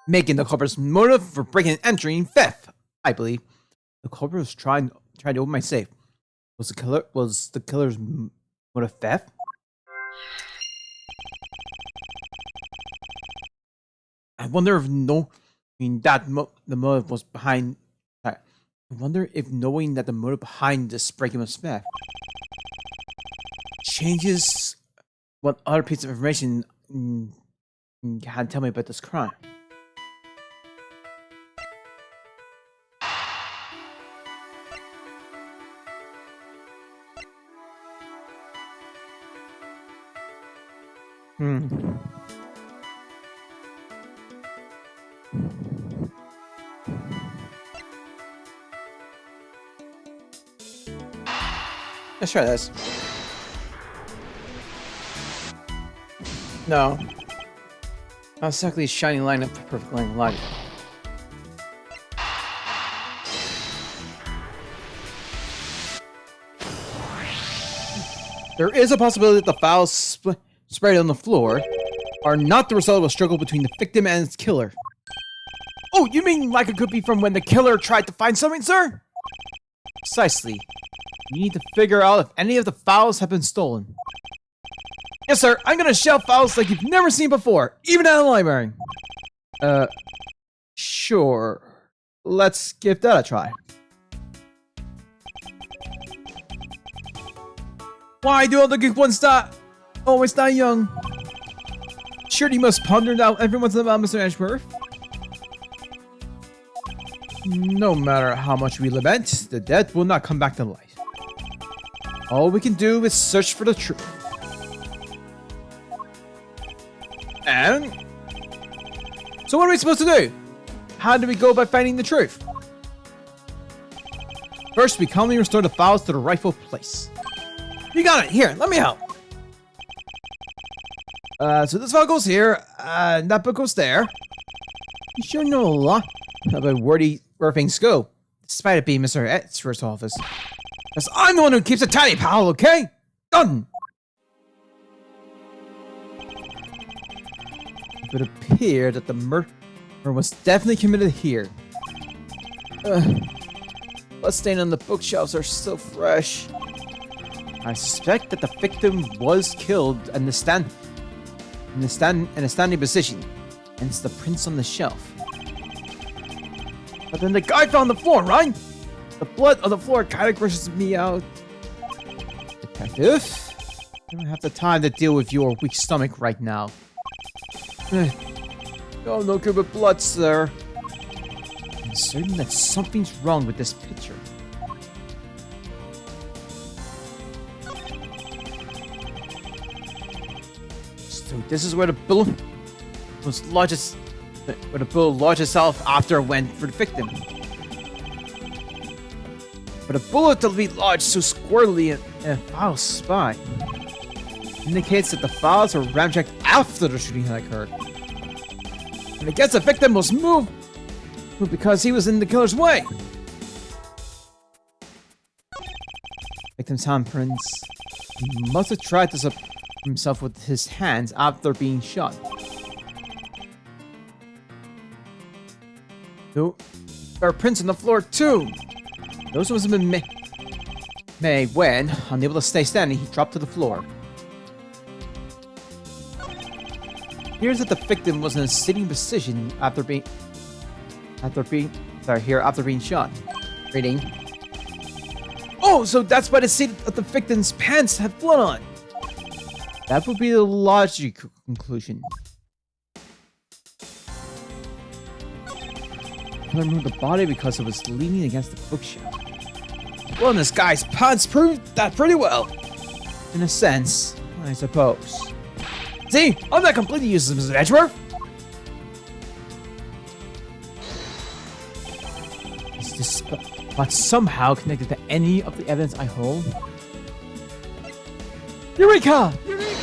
making the culprit's motive for breaking and entering theft. I believe the culprit was trying to open my safe. Was the killer's motive theft? I wonder if the motive was behind. I wonder if knowing that the motive behind this breaking was theft changes what other piece of information had to tell me about this crime. Let's try this. No. Not exactly a shiny line up for perfect line of logic. There is a possibility that the files sprayed on the floor are not the result of a struggle between the victim and its killer. Oh, you mean like it could be from when the killer tried to find something, sir? Precisely. We need to figure out if any of the files have been stolen. Yes, sir. I'm gonna shelf files like you've never seen before, even at a library. Sure. Let's give that a try. Why do all the good ones always die young? Surely you must ponder now everyone's about Mr. Edgeworth. No matter how much we lament, the dead will not come back to life. All we can do is search for the truth. And? So what are we supposed to do? How do we go about finding the truth? First, we calmly restore the files to the rightful place. You got it! Here, let me help! So this file goes here, and that book goes there. You sure know a lot about where things go, despite it being Mr. Edgeworth's office. Because I'm the one who keeps a tidy, pal, okay? Done! It would appear that the murder was definitely committed here. Blood stain on the bookshelves are still fresh. I suspect that the victim was killed in a standing position, hence the prints on the shelf. But then the guy found the floor, right? The blood on the floor kind of grosses me out. Detective, I don't have the time to deal with your weak stomach right now. No good with blood, sir. certain that something's wrong with this picture. So this is where the bullet was lodged, where the bullet lodged itself after it went for the victim. But a bullet to be lodged so squarely in a file's spine indicates that the files were ramjacked after the shooting had occurred. And I guess the victim was moved because he was in the killer's way. Victim's handprints. He must have tried to support himself with his hands after being shot. No, there are prints on the floor too. Those must have been made when, unable to stay standing, he dropped to the floor. Here's that the victim was in a sitting position after being shot. Reading. Oh, so that's why the seat of the victim's pants have blood on. That would be the logical conclusion. Killer moved the body because it was leaning against the bookshelf. Well, this guy's pants proved that pretty well. In a sense, I suppose. See, I'm not completely useless, Mr. Edgeworth. Is this spot somehow connected to any of the evidence I hold? Eureka! Eureka!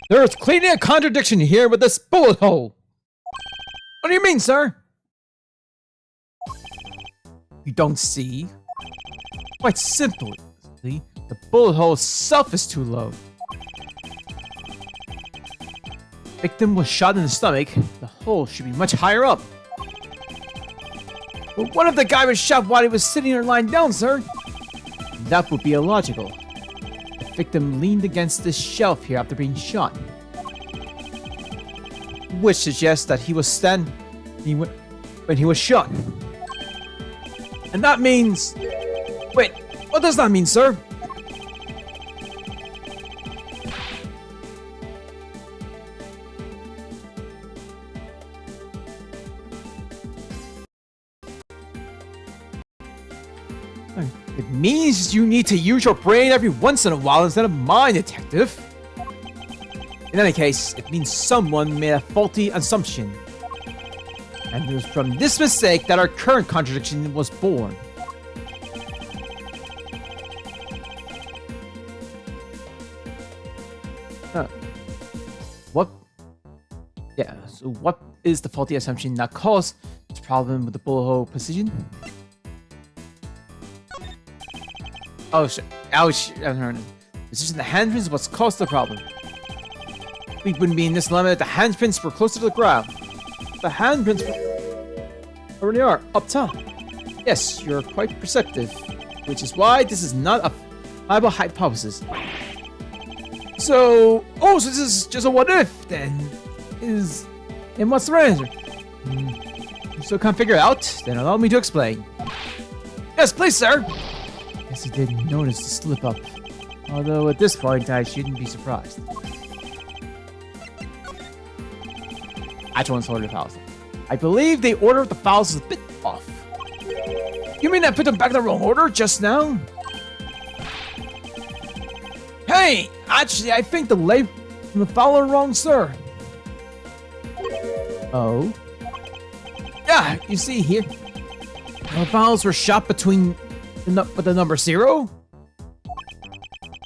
There's clearly a contradiction here with this bullet hole. What do you mean, sir? You don't see? Quite simply, the bullet hole itself is too low. Victim was shot in the stomach. The hole should be much higher up. But what if the guy was shot while he was sitting or lying down, sir? That would be illogical. The victim leaned against this shelf here after being shot, which suggests that he was standing when he was shot. And that means... Wait, what does that mean, sir? It means you need to use your brain every once in a while instead of mine, detective. In any case, it means someone made a faulty assumption. And it was from this mistake that our current contradiction was born. What? Yeah, so what is the faulty assumption that caused this problem with the bullet hole precision? Oh, shit. Ouch. Precision the handprints is what's caused the problem. We wouldn't be in this dilemma if the handprints were closer to the ground. The handprints already are, up top. Yes, you're quite perceptive, which is why this is not a viable hypothesis. So this is just a what if, then? And what's the answer? You still can't figure it out? Then allow me to explain. Yes, please, sir. Guess he didn't notice the slip up. Although at this point, I shouldn't be surprised. Actual unsort of files. I believe the order of the files is a bit off. You mean I put them back in the wrong order just now? Hey! Actually, I think the label from the file are wrong, sir. Oh? Yeah, you see here. The files were shot between with the number 0.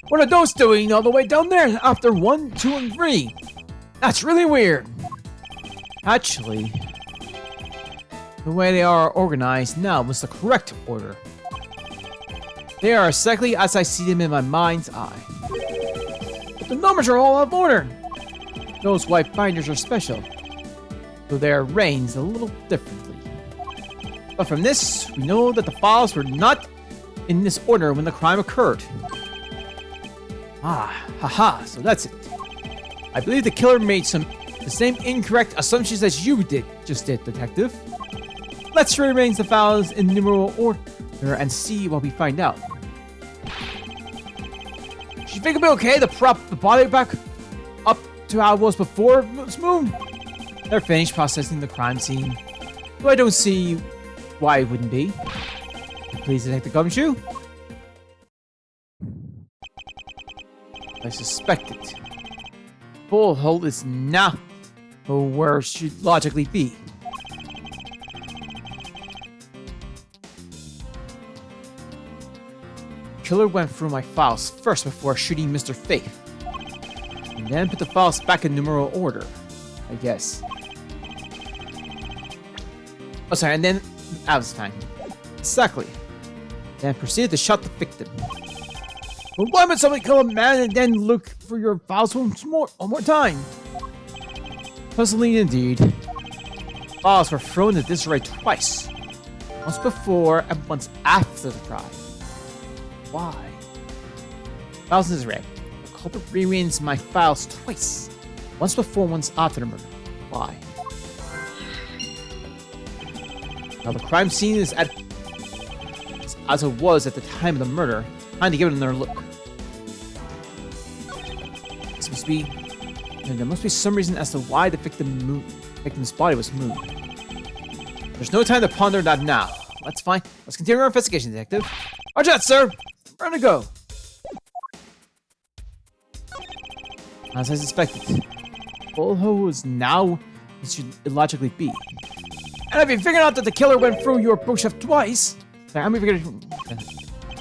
What are those doing all the way down there after 1, 2, and 3? That's really weird. Actually, the way they are organized now was the correct order. They are exactly as I see them in my mind's eye. But the numbers are all out of order. Those white binders are special, so they are arranged a little differently. But from this, we know that the files were not in this order when the crime occurred. Haha, so that's it. I believe the killer made the same incorrect assumptions as you just did, detective. Let's rearrange the files in numeral order and see what we find out. Do you think it'll be okay to prop the body back up to how it was before it was moved? They're finished processing the crime scene. So I don't see why it wouldn't be. Please detect the gumshoe. I suspect it. Full hole is not where it should logically be. Killer went through my files first before shooting Mr. Faith. And then put the files back in numeral order, I guess. Oh, sorry, and then... that was fine. Exactly. Then proceeded to shot the victim. But why would somebody kill a man and then look for your files one more time? Puzzling indeed. Files were thrown into disarray twice. Once before and once after the crime. Why? Files in disarray. The culprit rearranged my files twice. Once before, once after the murder. Why? Now the crime scene is as it was at the time of the murder. Time to give it another look. This must be... there must be some reason as to why the victim's body was moved. There's no time to ponder that now. That's fine. Let's continue our investigation, detective. Roger that, sir. We're gonna go. As I suspected, Bolho is now it should illogically be. And I've been figuring out that the killer went through your bookshelf twice. Sorry, I'm figuring.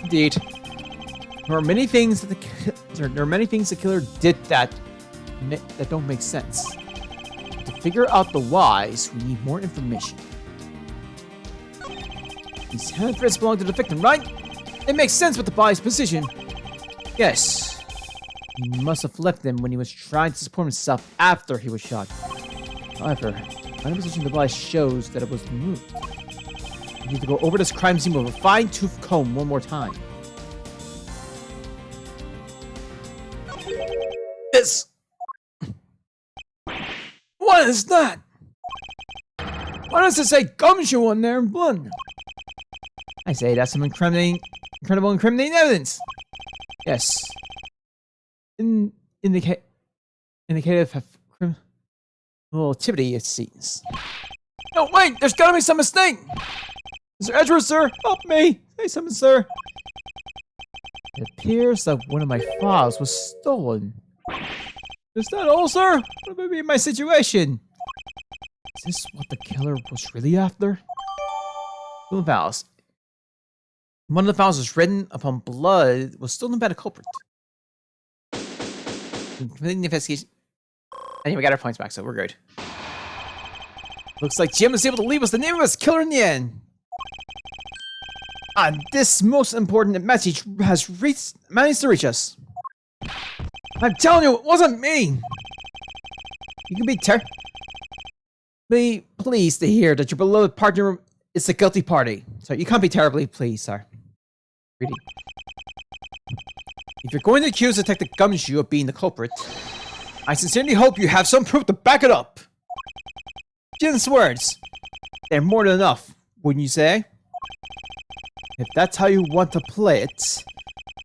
Indeed, there are many things that the killer did that don't make sense. To figure out the whys, we need more information. These handprints belong to the victim, right? It makes sense with the body's position. Yes. He must have left them when he was trying to support himself after he was shot. However, the position of the body shows that it was moved. We need to go over this crime scene with a fine-tooth comb one more time. This... what is that? Why does it say gumshoe on there in blood? I say that's some incredible incriminating evidence. Yes. Indicative of criminal activity, it seems. No, wait! There's gotta be some mistake! Mr. Edgeworth, sir! Help me! Say something, sir! It appears that one of my files was stolen. Is that all, sir? What would be my situation? Is this what the killer was really after? Stolen files. One of the files was written upon blood was stolen by the culprit. Completing the investigation. Anyway, we got our points back, so we're good. Looks like Jim was able to leave us the name of his killer in the end. And this most important message has managed to reach us. I'm telling you, it wasn't me! You can be pleased to hear that your beloved partner is the guilty party. So you can't be terribly pleased, sir. Really. If you're going to accuse Detective Gumshoe of being the culprit, I sincerely hope you have some proof to back it up. Jim's words. They're more than enough, wouldn't you say? If that's how you want to play it,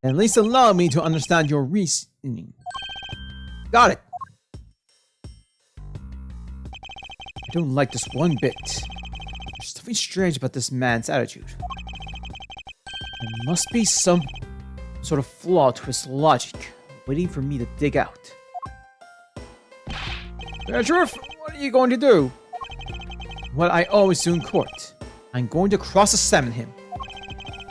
then at least allow me to understand your reasoning. Got it. I don't like this one bit. There's something strange about this man's attitude. There must be some sort of flaw to his logic, waiting for me to dig out. Edgeworth, what are you going to do? What I always do in court. I'm going to cross-examine him.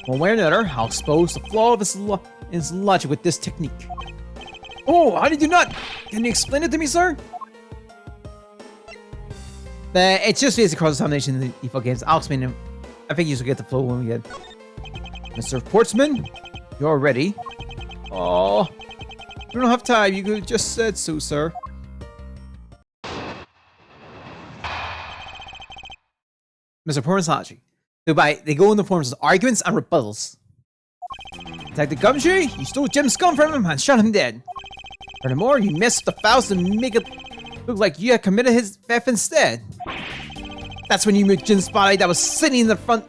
One way or another, I'll expose the flaw of his logic with this technique. Oh, how did you not? Can you explain it to me, sir? It's just basic cross-examination in the default games. I'll explain it. I think you should get the flow when we get. Mr. Portsman, you're ready. Oh, we don't have time. You just said so, sir. Mr. Portsman's logic. So they go in the forms of arguments and rebuttals. Detective Gumshoe, you stole Jim's gun from him and shot him dead. Furthermore, you messed with the files to make it look like you had committed his theft instead. That's when you moved Jim's body that was sitting in front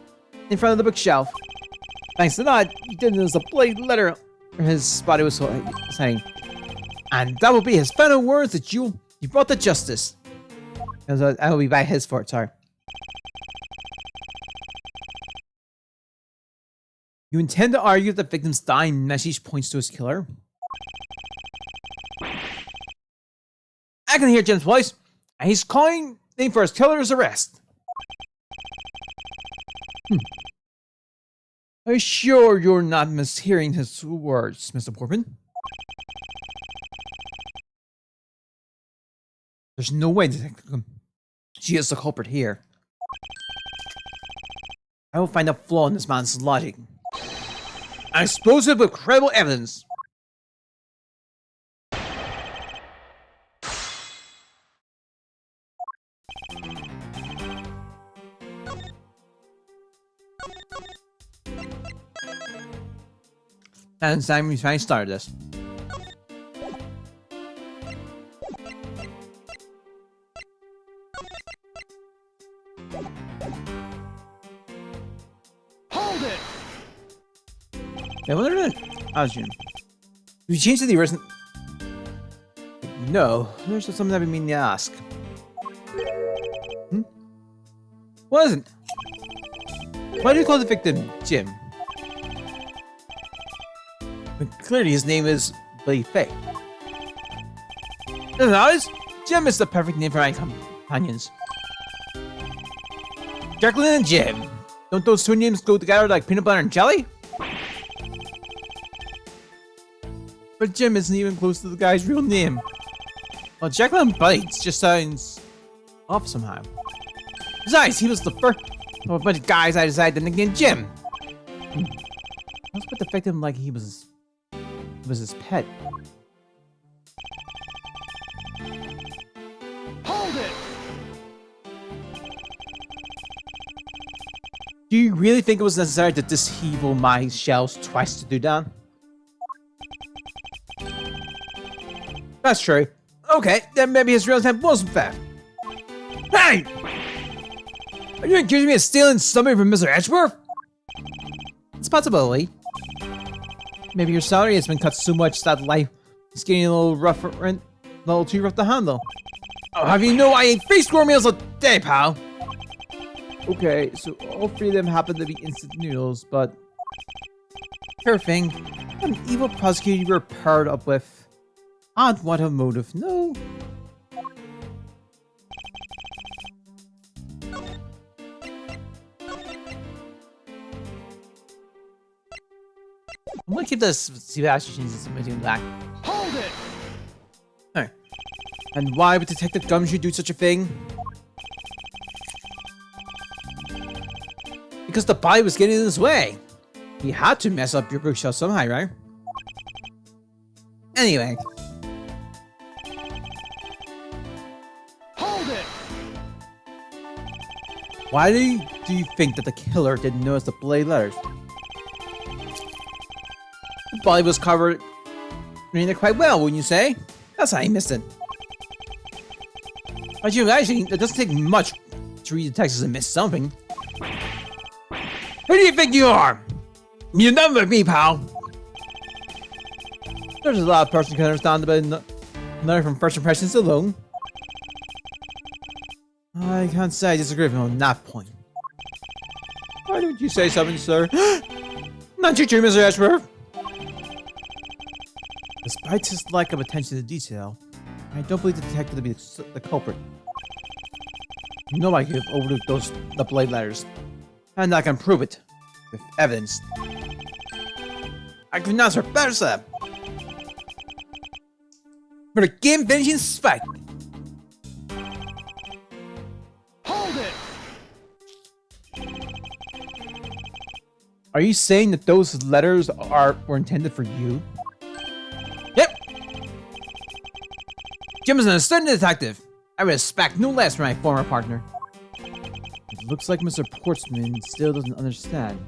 of the bookshelf. Thanks to that, you did notice a bloody letter his body was saying. And that will be his final words that you brought to justice. That will be by his fault, sorry. You intend to argue that the victim's dying message points to his killer? I can hear Jim's voice, and he's calling for his killer's arrest. Are you sure you're not mishearing his words, Mr. Portman? There's no way she is the culprit here. I will find a flaw in this man's logic. I expose it with credible evidence. And it's time we finally started this. Hold it! Yeah, what are they? How's Jim? Did we change to the original? No, there's something I've been meaning to ask. What is it? Why do you call the victim Jim? But clearly his name is Billy Faye. Isn't it obvious? Jim is the perfect name for my companions. Jacqueline and Jim. Don't those two names go together like peanut butter and jelly? But Jim isn't even close to the guy's real name. Well, Jacqueline Bites just sounds off somehow. Besides, he was the first of a bunch of guys I decided to nickname Jim. Let's put the victim like he was his pet. Hold it! Do you really think it was necessary to dishevel my shells twice to do that? That's true. Okay, then maybe his real intent wasn't theft. Hey! Are you accusing me of stealing something from Mr. Edgeworth? It's a possibility. Maybe your salary has been cut so much that life is getting a little rough, a little too rough to handle. Oh, have you know I eat 3 square meals a day, pal? Okay, so all 3 of them happen to be instant noodles, but... Fair thing. What an evil prosecutor you were paired up with. Odd, what a motive, no. I'm gonna keep this Sebastian doing that. Hold it! Alright. And why would Detective Gumshoe do such a thing? Because the body was getting in his way. He had to mess up your bookshelf somehow, right? Anyway. Hold it! Why do you think that the killer didn't notice the bloody letters? The body was covered in it quite well, wouldn't you say? That's how he missed it. But you imagine, it doesn't take much to read the text and miss something. Who do you think you are? You're nothing like me, pal. There's a lot of person can understand about another from first impressions alone. I can't say I disagree with him on that point. Why don't you say something, sir? Not you too, Mr. Ashworth. Despite his lack of attention to detail, I don't believe the detective to be the culprit. No, I could have overlooked the blade letters, and I can prove it with evidence. I could not have better said. For the game finishing spike. Hold it! Are you saying that those letters were intended for you? Yep. Jim is an astute detective. I would expect no less from my former partner. It looks like Mr. Portsman still doesn't understand.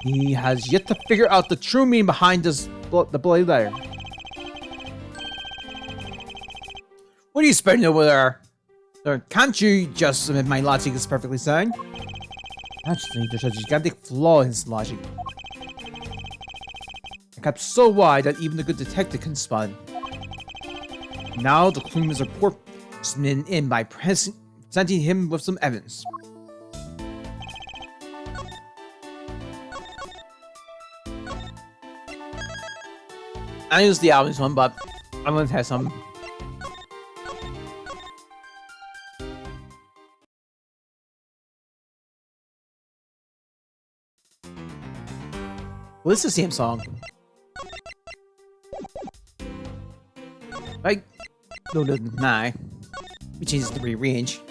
He has yet to figure out the true meaning behind the bloody letter. What are you spouting over there? Sir, can't you just admit my logic is perfectly sound? Actually, there's a gigantic flaw in his logic. It cut so wide that even a good detective can spot it. Now the clue Mr. Portsman in by presenting him with some evidence. I use the obvious one, but I'm gonna test some. Well, it's the same song. Right? No, nah. We changed the rearrange.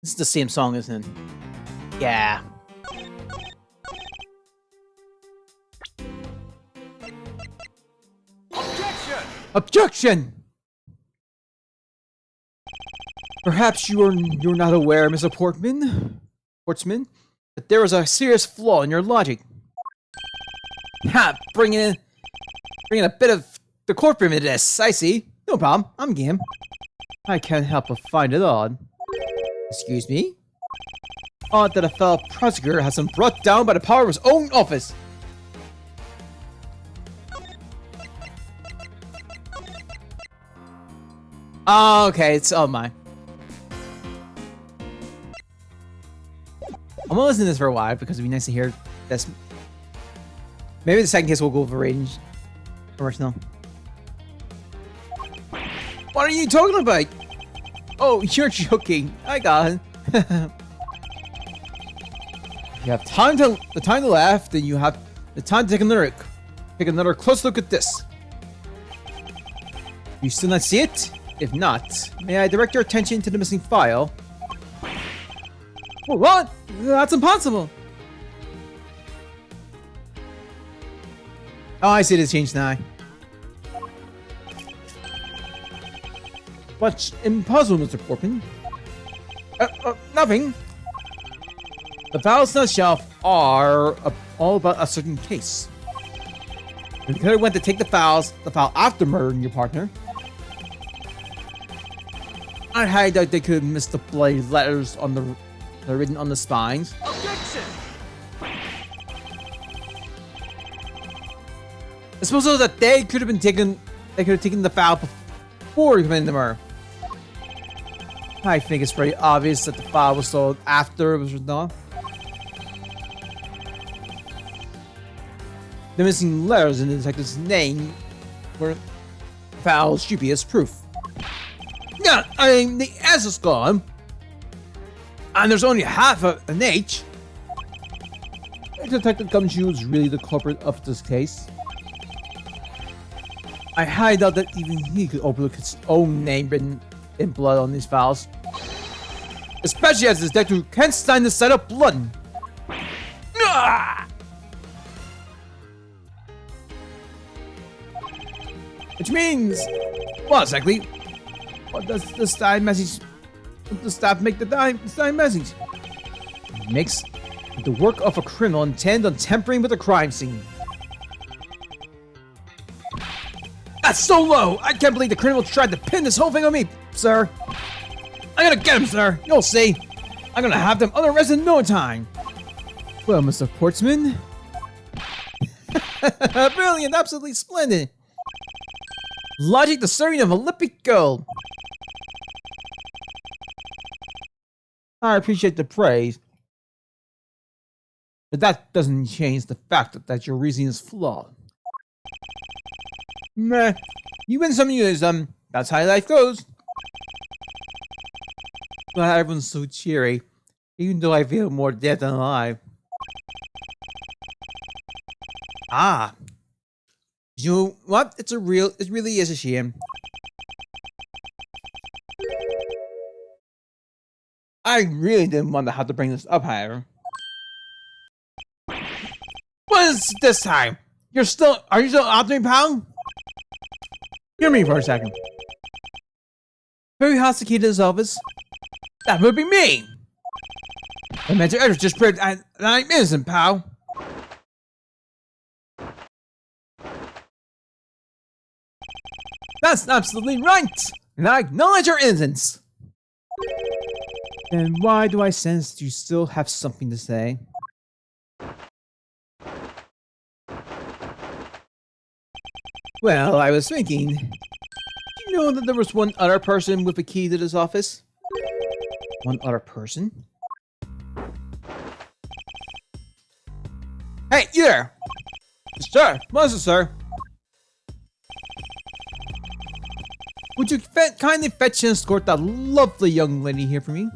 This is the same song, isn't it? Yeah. Objection! Objection! Perhaps you're not aware, Mr. Portsman, that there is a serious flaw in your logic. Ha! Bringing a bit of the courtroom into this. I see. No problem. I'm game. I can't help but find it odd. Excuse me? Odd that a fellow prosecutor has been brought down by the power of his own office. Oh, okay, it's all mine. I'm gonna listen to this for a while because it'd be nice to hear this. Maybe the second case will go over range. Original. What are you talking about? Oh, you're joking. I got it. You have the time to laugh, then you have the time to take another close look at this. You still not see it? If not, may I direct your attention to the missing file? What? That's impossible. Oh, I see this change now. What's impossible, Mr. Portman? Nothing. The files on the shelf are all about a certain case. If you could have went to take the file after murdering your partner, I highly doubt they could have missed the bloody letters on the written on the spines. Objection! I suppose so that they could have taken the file before committing the murder. I think it's pretty obvious that the file was sold after it was written off. The missing letters in the detective's name were foul dubious proof. Yeah, I mean, the S is gone. And there's only half an H. Detective Gumshoe is really the culprit of this case. I highly doubt that even he could overlook his own name written in blood on these files. Especially as the detective can't stand the sight of blood. Ah! Which means, what exactly? What does the style message? What does that make the style message? It makes the work of a criminal intent on tampering with a crime scene. That's so low! I can't believe the criminal tried to pin this whole thing on me, sir. I'm gonna get him, sir. You'll see. I'm gonna have them arrested in no time. Well, Mr. Portsman. Brilliant, absolutely splendid. Logic deserving of Olympic gold. I appreciate the praise, but that doesn't change the fact that your reasoning is flawed. Meh. You win some, you lose some. That's how life goes. But everyone's so cheery, even though I feel more dead than alive. Ah. You know what? It really is a shame. I really didn't want to have to bring this up, however. What is this time? Are you still after me, pal? Hear me for a second. Who has the key to this office? That would be me! The Major Edwards just proved that I'm innocent, pal. That's absolutely right! And I acknowledge your innocence! Then why do I sense you still have something to say? Well, I was thinking... Do you know that there was one other person with a key to this office? One other person? Hey, you there! Sir, what is it, sir? Would you kindly fetch and escort that lovely young lady here for me?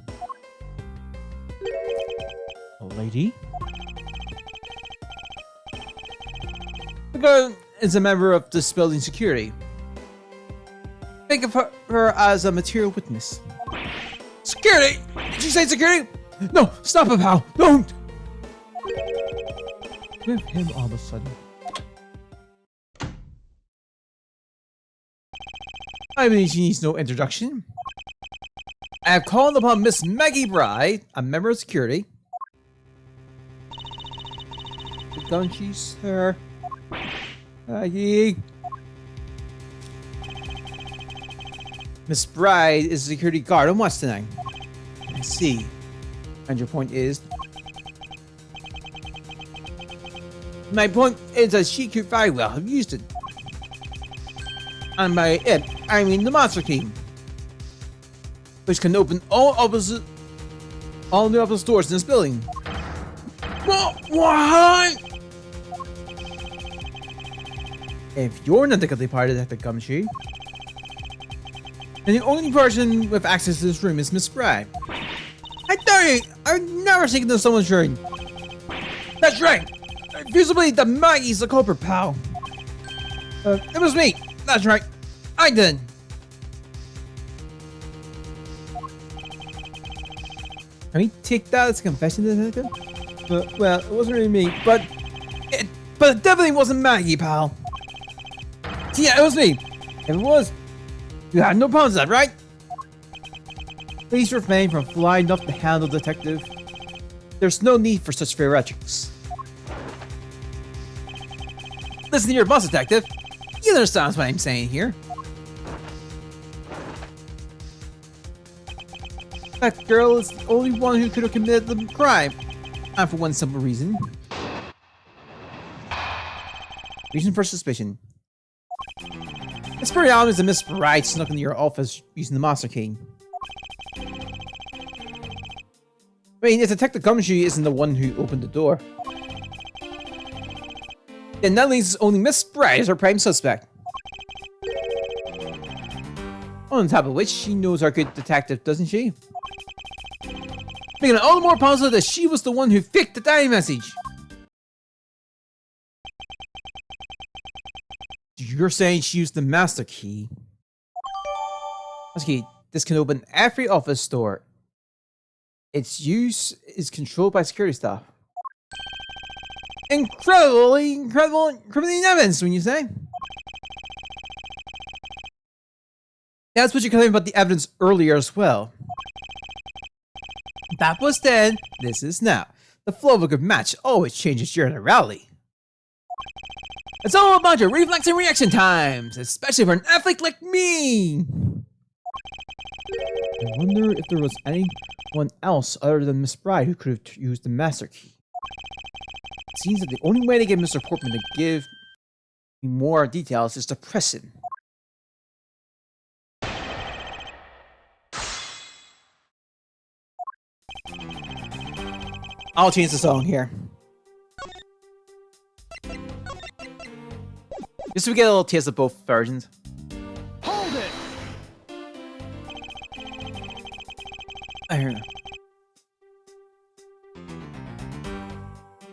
A lady? The girl is a member of this building's security. Think of her as a material witness. Security! Did you say security? No, stop it, pal. Don't! With him all of a sudden. I believe she needs no introduction. I have called upon Miss Maggie Bride, a member of security. Don't she, sir? Maggie. Miss Bride is a security guard on watch tonight. I see. And your point is? My point is that she could very well have used it. And by it, I mean the Monster Key, which can open all the opposite doors in this building. What? If you're not the guilty party, Detective Gumshoe, then the only person with access to this room is Miss Bride. I tell you, I've never seen this someone's room. That's right. I refuse to believe that Maggie's the culprit, pal. It was me. That's right. I did. Can we take that as a confession, Detective? Well, it wasn't really me, But it definitely wasn't Maggie, pal. Yeah, it was me. If it was, you had no problems with that, right? Please refrain from flying off the handle, Detective. There's no need for such theatrics. Listen to your boss, Detective. You understand what I'm saying here. That girl is the only one who could have committed the crime. And for one simple reason. Reason for suspicion. It's pretty obvious that Miss Bride snuck into your office using the Monster Key. I mean, if Detective Gumshoe isn't the one who opened the door, then that leaves only Miss Bride as our prime suspect. On top of which, she knows our good detective, doesn't she? Making it all the more possible that she was the one who faked the dying message. You're saying she used the Master Key? Master Key, this can open every office door. Its use is controlled by security staff. Incredible incriminating evidence, when you say? That's what you claimed about the evidence earlier as well. That was then, this is now. The flow of a good match always changes during a rally. It's all about your reflex and reaction times, especially for an athlete like me. I wonder if there was anyone else other than Miss Bride who could have used the Master Key. It seems that the only way to get Mr. Portman to give me more details is to press him. I'll change the song here. Just so we get a little taste of both versions. Hold it! I hear you.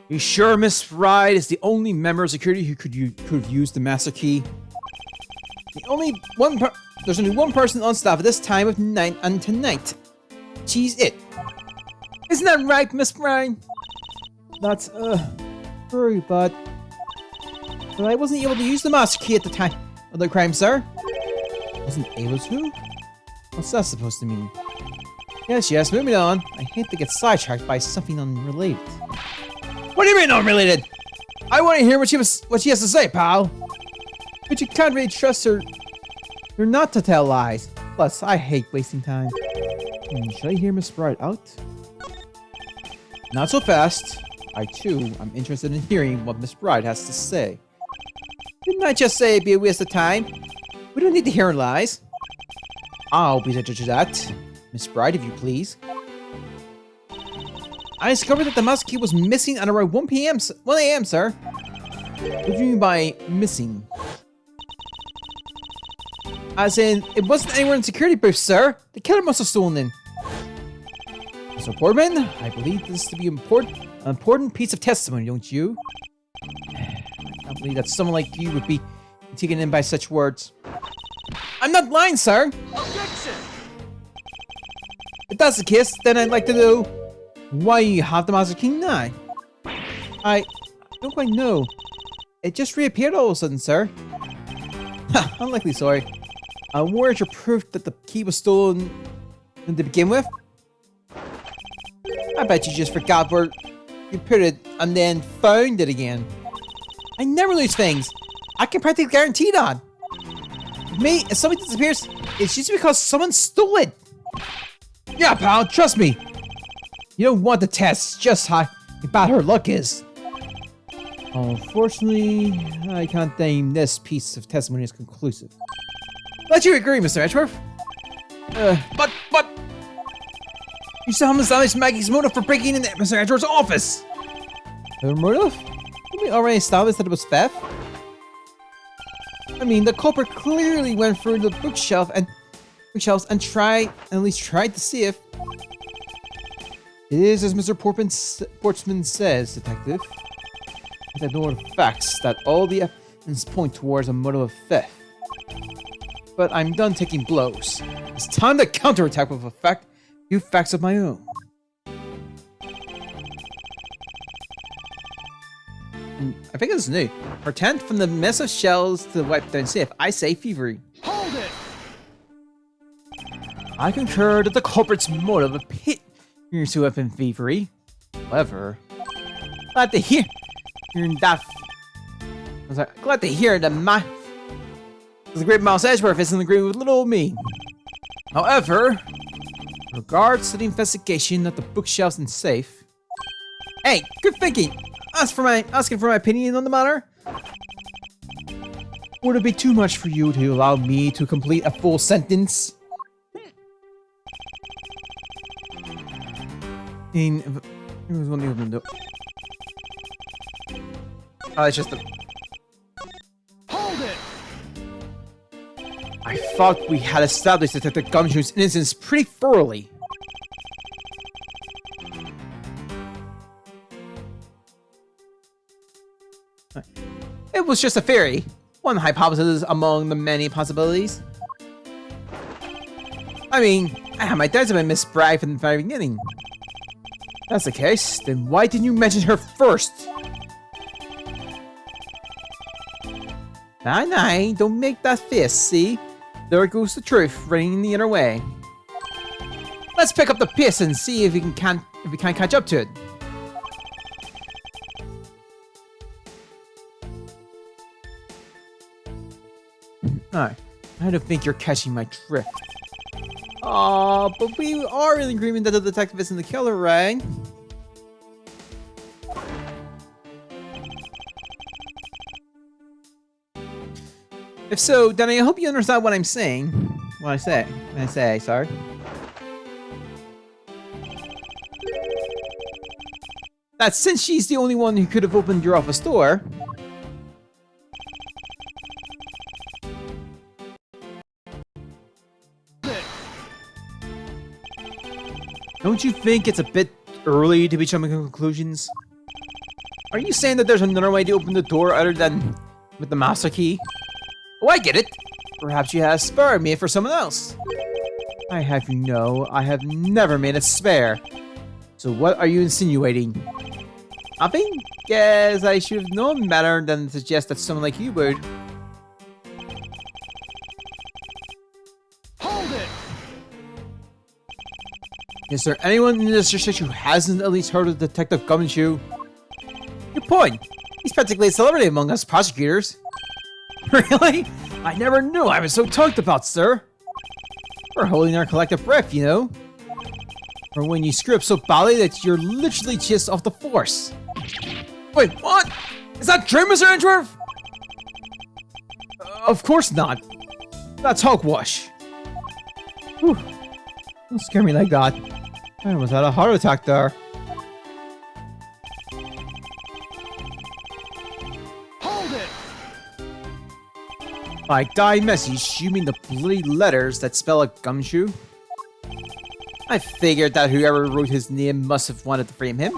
You sure Miss Bride is the only member of security who could have used the Master Key? There's only one person on staff at this time of night and tonight. She's it. Isn't that right, Miss Bride? That's, true, but I wasn't able to use the Master Key at the time of the crime, sir. wasn't able to? What's that supposed to mean? Yes, moving on. I hate to get sidetracked by something unrelated. What do you mean unrelated? I want to hear what she has to say, pal. But you can't really trust her. You're not to tell lies. Plus, I hate wasting time. Should I hear Miss Bride out? Not so fast. I, too, am interested in hearing what Miss Bride has to say. Didn't I just say it'd be a waste of time? We don't need to hear her lies. I'll be the judge of that. Miss Bride, if you please. I discovered that the mouse key was missing at around 1 a.m., sir. What do you mean by missing? As in, it wasn't anywhere in security booth, sir. The killer must have stolen it. Mr. Portman, I believe this to be an important piece of testimony, don't you? I can't believe that someone like you would be taken in by such words. I'm not lying, sir. Objection! If that's the case, then I'd like to know why you have the Master King now. I don't quite know. It just reappeared all of a sudden, sir. Ha, unlikely, sorry. Where's your proof that the key was stolen to begin with? I bet you just forgot where you put it and then found it again. I never lose things. I can practically guarantee that. With me, if something disappears, it's just because someone stole it. Yeah, pal, trust me. You don't want to test just how bad her luck is. Unfortunately, I can't deem this piece of testimony as conclusive. Let you agree, Mr. Edgeworth. But... You still haven't established Maggie's motive for breaking into Mr. Edgeworth's office! Her motive? Didn't we already establish that it was theft? I mean, the culprit clearly went through the bookshelves and tried to see if it is as Mr. Portsman says, Detective. I know the facts that all the evidence point towards a motive of theft. But I'm done taking blows. It's time to counterattack with a few facts of my own. I think it's new. Pretend from the mess of shells to the wiped down safe. I say thievery. Hold it! I concur that the culprit's motive appears to have been thievery. However, glad to hear that. Glad to hear that the great Miles Edgeworth isn't agreeing with little old me. However, in regards to the investigation of the bookshelves and safe. Hey, good thinking. Asking for my opinion on the matter. Would it be too much for you to allow me to complete a full sentence? It's just the. Hold it! I thought we had established Detective Gumshoe's innocence pretty thoroughly. It was just a theory. One hypothesis among the many possibilities. I mean, I had my doubts about Miss Bragg from the very beginning. If that's the case, then why didn't you mention her first? Nah, don't make that face, see? There goes the truth, running the other way. Let's pick up the pace and see if we can catch up to it. Alright, I don't think you're catching my drift. But we are in agreement that the detective isn't the killer, right? If so, then I hope you understand what I'm saying. What I say, sorry. That since she's the only one who could have opened your office door. Don't you think it's a bit early to be jumping to conclusions? Are you saying that there's another way to open the door other than with the master key? Oh, I get it. Perhaps you have spared me for someone else. I have you know, I have never made a spare. So what are you insinuating? Nothing? Guess I should have known better than to suggest that someone like you would. Hold it! Is there anyone in this district who hasn't at least heard of Detective Gumshoe? Good point. He's practically a celebrity among us prosecutors. Really? I never knew I was so talked about, sir. We're holding our collective breath, you know? Or when you screw up so badly that you're literally just off the force. Wait, what? Is that true, Mr. Edgeworth? Of course not. That's hogwash. Whew. Don't scare me like that. I almost had a heart attack there. By die message, you mean the bloody letters that spell a gumshoe? I figured that whoever wrote his name must have wanted to frame him.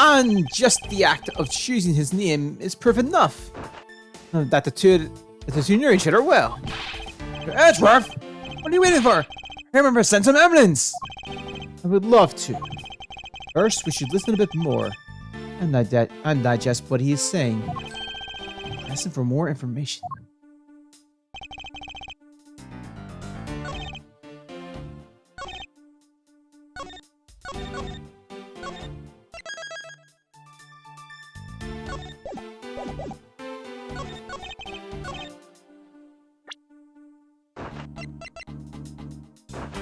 And just the act of choosing his name is proof enough that the two knew each other well. Edgeworth, what are you waiting for? I remember send some evidence. I would love to. First, we should listen a bit more and digest what he is saying. Listen for more information.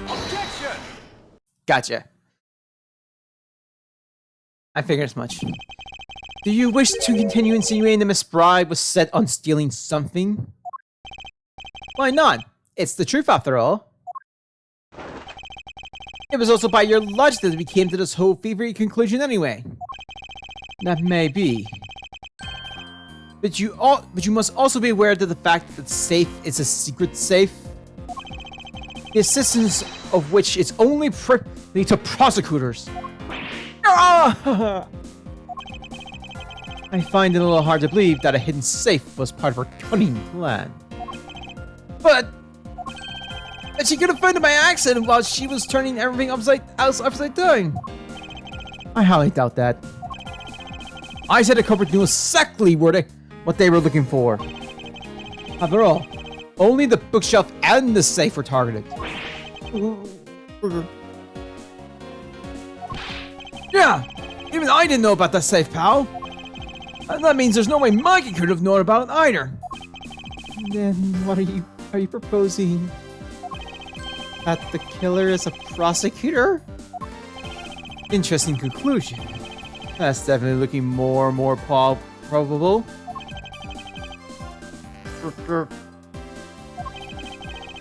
Objection! Gotcha. I figured as much. Do you wish to continue insinuating that Miss Bride was set on stealing something? Why not? It's the truth after all. It was also by your logic that we came to this whole fevery conclusion anyway. That may be. But you must also be aware that the fact that the safe is a secret safe, the assistance of which is only privy to prosecutors. Ah! I find it a little hard to believe that a hidden safe was part of her cunning plan. But that she could have found it by accident while she was turning everything upside down. I highly doubt that. I said the culprit knew exactly what they were looking for. After all, only the bookshelf and the safe were targeted. Yeah, even I didn't know about that safe, pal. And that means there's no way Maggie could have known about it either. Then what are you proposing? That the killer is a prosecutor? Interesting conclusion. That's definitely looking more and more probable.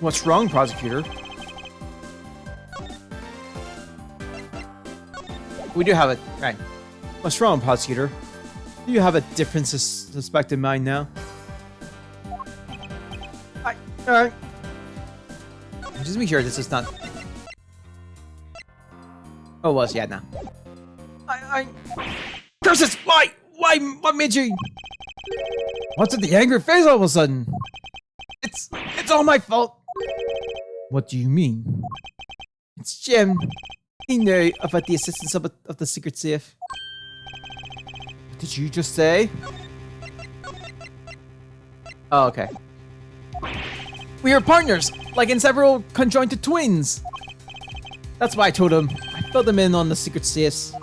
What's wrong, prosecutor? We do have it. Right. What's wrong, prosecutor? Do you have a different suspect in mind now? Alright. Just make sure this is not... Oh, it was, yeah, no. Curses! Why? What made you... What's with the angry face all of a sudden? It's all my fault. What do you mean? It's Jim. He knew about the assistance of the secret safe. What did you just say? Oh, okay. We are partners, like inseparable conjoined twins. That's why I told him. I filled him in on the secret safes.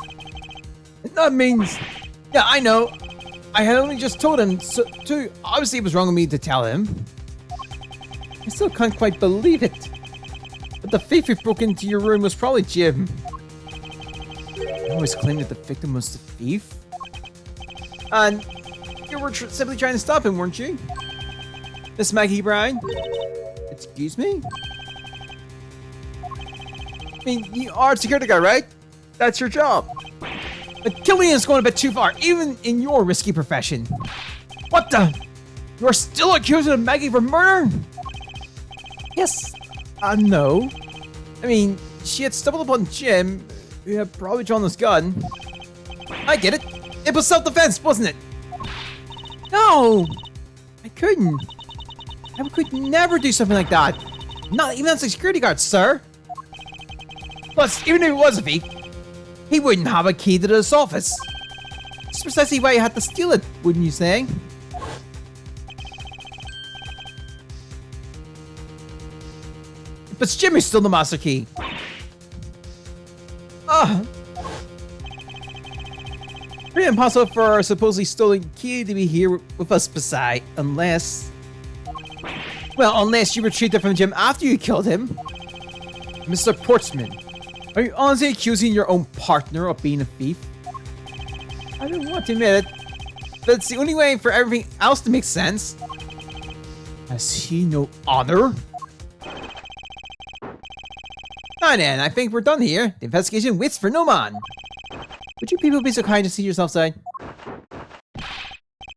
And that means... Yeah, I know. I had only just told him, so too. Obviously, it was wrong of me to tell him. I still can't quite believe it. But the thief who broke into your room was probably Jim. You always claimed that the victim was the thief? And you were simply trying to stop him, weren't you? Miss Maggie Bride? Excuse me? I mean, you are a security guard, right? That's your job. But killing is going a bit too far, even in your risky profession. What the? You're still accusing Maggie for murder? Yes. No. I mean, she had stumbled upon Jim, who had probably drawn his gun. I get it. It was self-defense, wasn't it? No! I couldn't. I could never do something like that. Not even as a security guard, sir. Plus, even if it was a thief, he wouldn't have a key to this office. That's precisely why he had to steal it, wouldn't you say? But Jim is still the master key. Pretty impossible for our supposedly stolen key to be here with us beside, unless... Well, unless you retrieved it from Jim after you killed him. Mr. Portsman, are you honestly accusing your own partner of being a thief? I don't want to admit it, but it's the only way for everything else to make sense. Has he no honor? Now then, I think we're done here. The investigation waits for no man. Would you people be so kind to see yourself outside?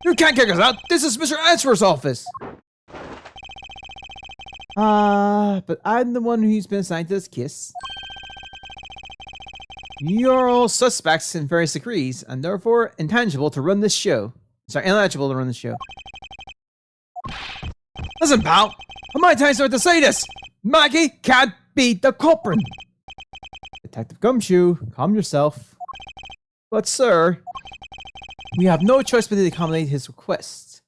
You can't kick us out! This is Mr. Edgeworth's office! But I'm the one who's been assigned to this kiss. You're all suspects in various degrees, and therefore intangible to run this show. Sorry, ineligible to run this show. Listen, pal! How many times do I have to say this? Maggie can't be the culprit! Detective Gumshoe, calm yourself. But, sir, we have no choice but to accommodate his request.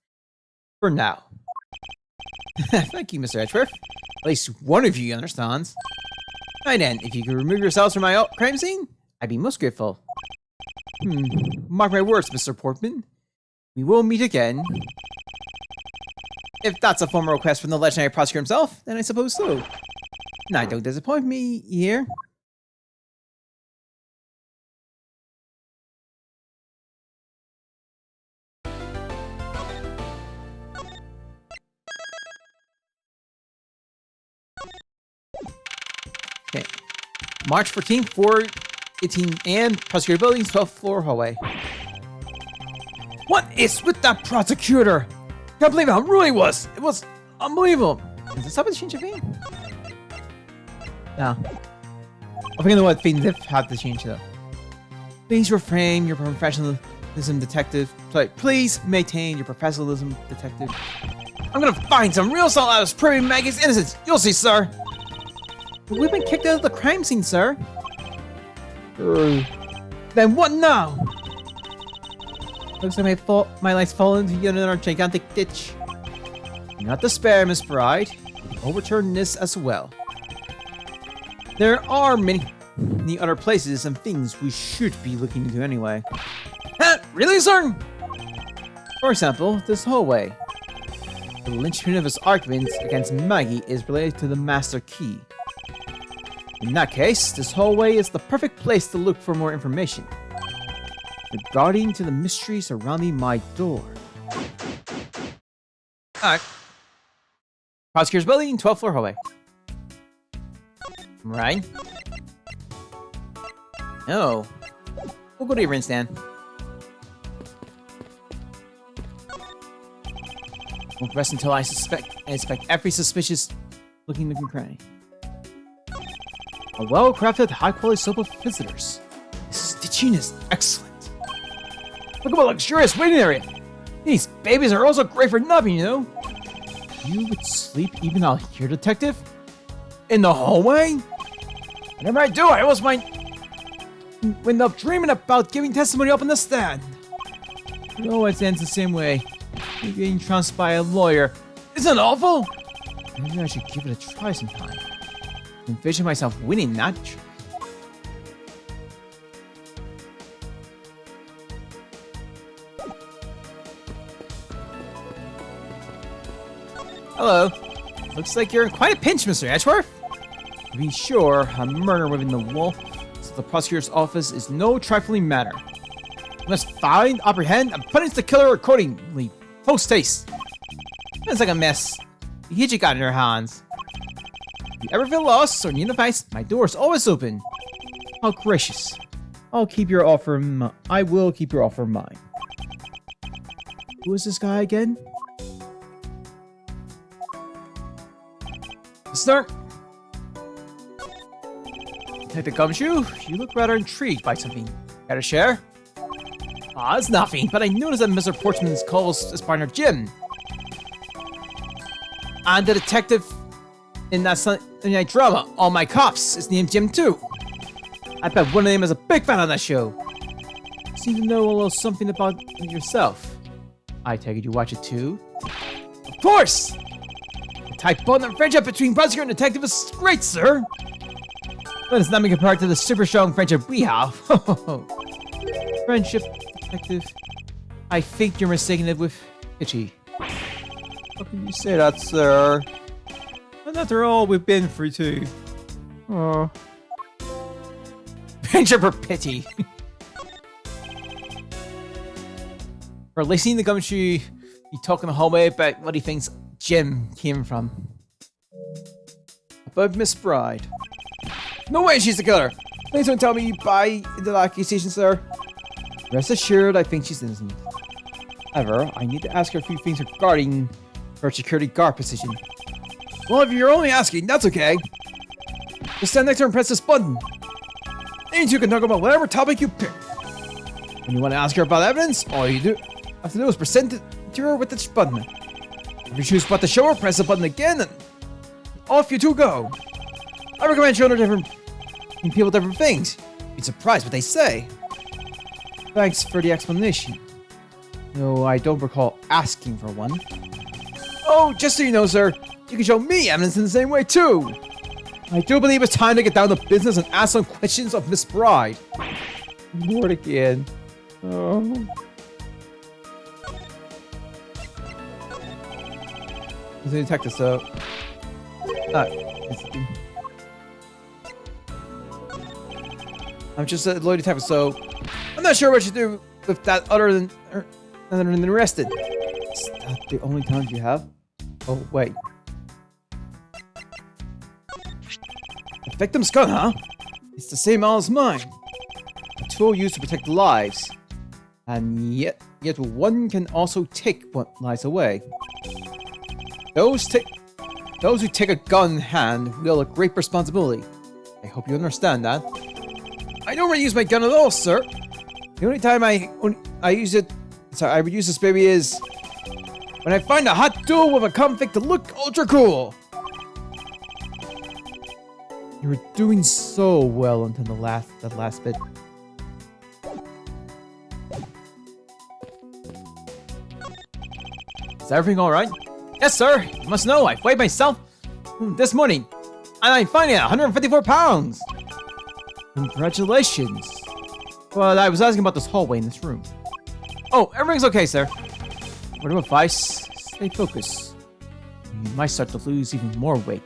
For now. Thank you, Mr. Edgeworth. At least one of you understands. Right then, if you could remove yourselves from my crime scene, I'd be most grateful. Mark my words, Mr. Portman. We will meet again. If that's a formal request from the legendary prosecutor himself, then I suppose so. Now, don't disappoint me here. Okay. March 14th, 4:18 a.m. Prosecutor Building, 12th floor hallway. What is with that prosecutor? Can't believe how rude he was. It was unbelievable. Is this how to change your name? No. I think what things have to change though. Please refrain your professionalism, detective. Sorry, please maintain your professionalism, detective. I'm gonna find some real salt out of proving Maggie's innocence. You'll see, sir. But we've been kicked out of the crime scene, sir. Then what now? Looks like my life's fallen into yet another gigantic ditch. Do not despair, Miss Bride. We can overturn this as well. There are many other places and things we should be looking into anyway. Huh? Really, sir? For example, this hallway. The linchpin of his arguments against Maggie is related to the master key. In that case, this hallway is the perfect place to look for more information regarding to the mystery surrounding my door. Alright. Prosecutor's Building, 12th floor hallway. Right. No. We'll go to your ring stand. Won't rest until I inspect every suspicious looking cranny. A well-crafted, high-quality soap of visitors. The stitching is excellent. Look at what luxurious waiting area. These babies are also great for napping, you know. You would sleep even out here, detective? In the hallway? Whenever I do, I always might end up dreaming about giving testimony up in the stand. It always ends the same way. You're getting trounced by a lawyer. Isn't it awful? Maybe I should give it a try sometime. Envision myself winning that. Hello. Looks like you're in quite a pinch, Mr. Edgeworth. To be sure, a murder within the wall, so the prosecutor's office is no trifling matter. You must find, apprehend, and punish the killer accordingly. Post haste. Sounds like a mess. You hit you got in your hands. If you ever feel lost or need advice, my door is always open. How gracious. I'll keep your offer. I will keep your offer in mind. Who is this guy again? Start. Detective Gumshoe, you look rather intrigued by something. Got a share? Ah, it's nothing, but I noticed that Mr. Portsman calls his partner Jim. And the detective in that Sunday night drama, All My Cops, is named Jim too. I bet one of them is a big fan of that show. You seem to know a little something about it yourself. I take it you watch it too? Of course! The tight bond and friendship between prosecutor and detective is great, sir! But it's not compared to the super strong friendship we have. Friendship, detective. I think you're mistaking it with Itchy. How can you say that, sir? And after all, we've been through too. Oh. Friendship or pity? For listening to Gumshoe, he talk in the hallway about what he thinks Jim came from. About Miss Bride. No way she's the killer! Please don't tell me you buy into the accusation, sir. Rest assured, I think she's innocent. However, I need to ask her a few things regarding her security guard position. Well, if you're only asking, that's okay. Just stand next to her and press this button. And you can talk about whatever topic you pick. When you want to ask her about evidence, all you have to do is present it to her with this button. If you choose what to show her, press the button again, and off you two go. I recommend showing her different people different things. You'd be surprised what they say. Thanks for the explanation. No, I don't recall asking for one. Oh, just so you know, sir, you can show me evidence in the same way, too. I do believe it's time to get down to business and ask some questions of Miss Bride. Bored again. Oh. There's a detective, so... I'm just a lawyer detective, so... I'm not sure what you do with that other than arrested. Is that the only time you have? Oh, wait. The victim's gun, huh? It's the same as mine. A tool used to protect lives. And yet one can also take what lies away. Those who take a gun in hand wield a great responsibility. I hope you understand that. I don't really use my gun at all, sir. The only time I would use this baby is when I find a hot duel with a convict to look ultra cool. You were doing so well until that last bit. Is everything all right? Yes, sir. You must know I weighed myself this morning, and I'm finding 154 pounds. Congratulations. Well, I was asking about this hallway in this room. Oh, everything's okay, sir. Word of advice, stay focused. You might start to lose even more weight.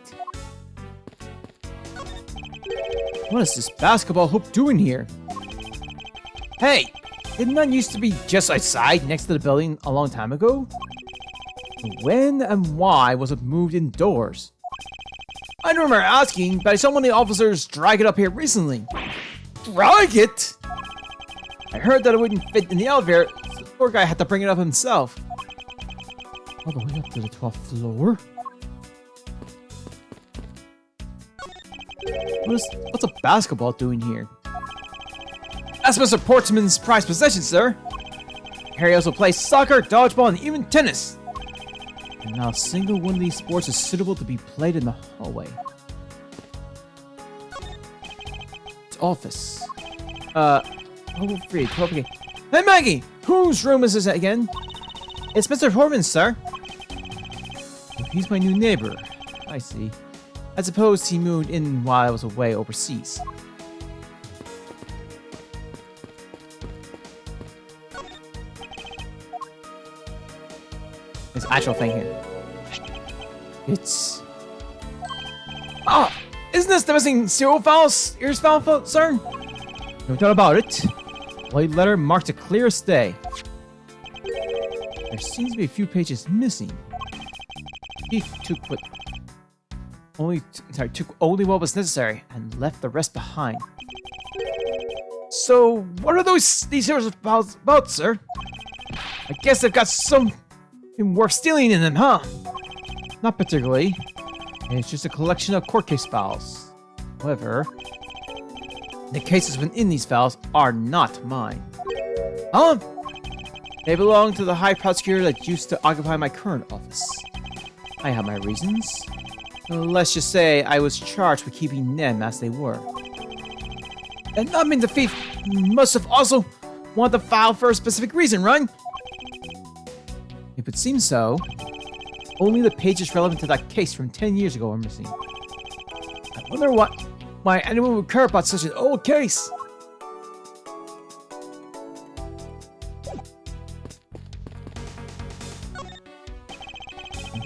What is this basketball hoop doing here? Hey, didn't that used to be just outside next to the building a long time ago? When and why was it moved indoors? I don't remember asking, but I saw one of the officers drag it up here recently. Drag it? I heard that it wouldn't fit in the elevator, so the poor guy had to bring it up himself. All the way up to the 12th floor? What's a basketball doing here? That's Mr. Portsman's prized possession, sir. Harry also plays soccer, dodgeball, and even tennis. And not a single one of these sports is suitable to be played in the hallway. It's office. Level 3, 12 again. Hey Maggie! Whose room is this again? It's Mr. Portman's, sir. Oh, he's my new neighbor. I see. I suppose he moved in while I was away overseas. It's an actual thing here. It's... Ah! Isn't this the missing serial files? Ears file, sir? No doubt about it. White letter marked a clear stay. There seems to be a few pages missing. Thief took only what was necessary and left the rest behind. So, what are these heroes about, sir? I guess they've got something worth stealing in them, huh? Not particularly. It's just a collection of court case files. However, the cases within these files are not mine. Huh? They belong to the high prosecutor that used to occupy my current office. I have my reasons. Let's just say I was charged with keeping them as they were. And I mean the thief must have also wanted the file for a specific reason, right? If it seems so, only the pages relevant to that case from 10 years ago are missing. I wonder why anyone would care about such an old case.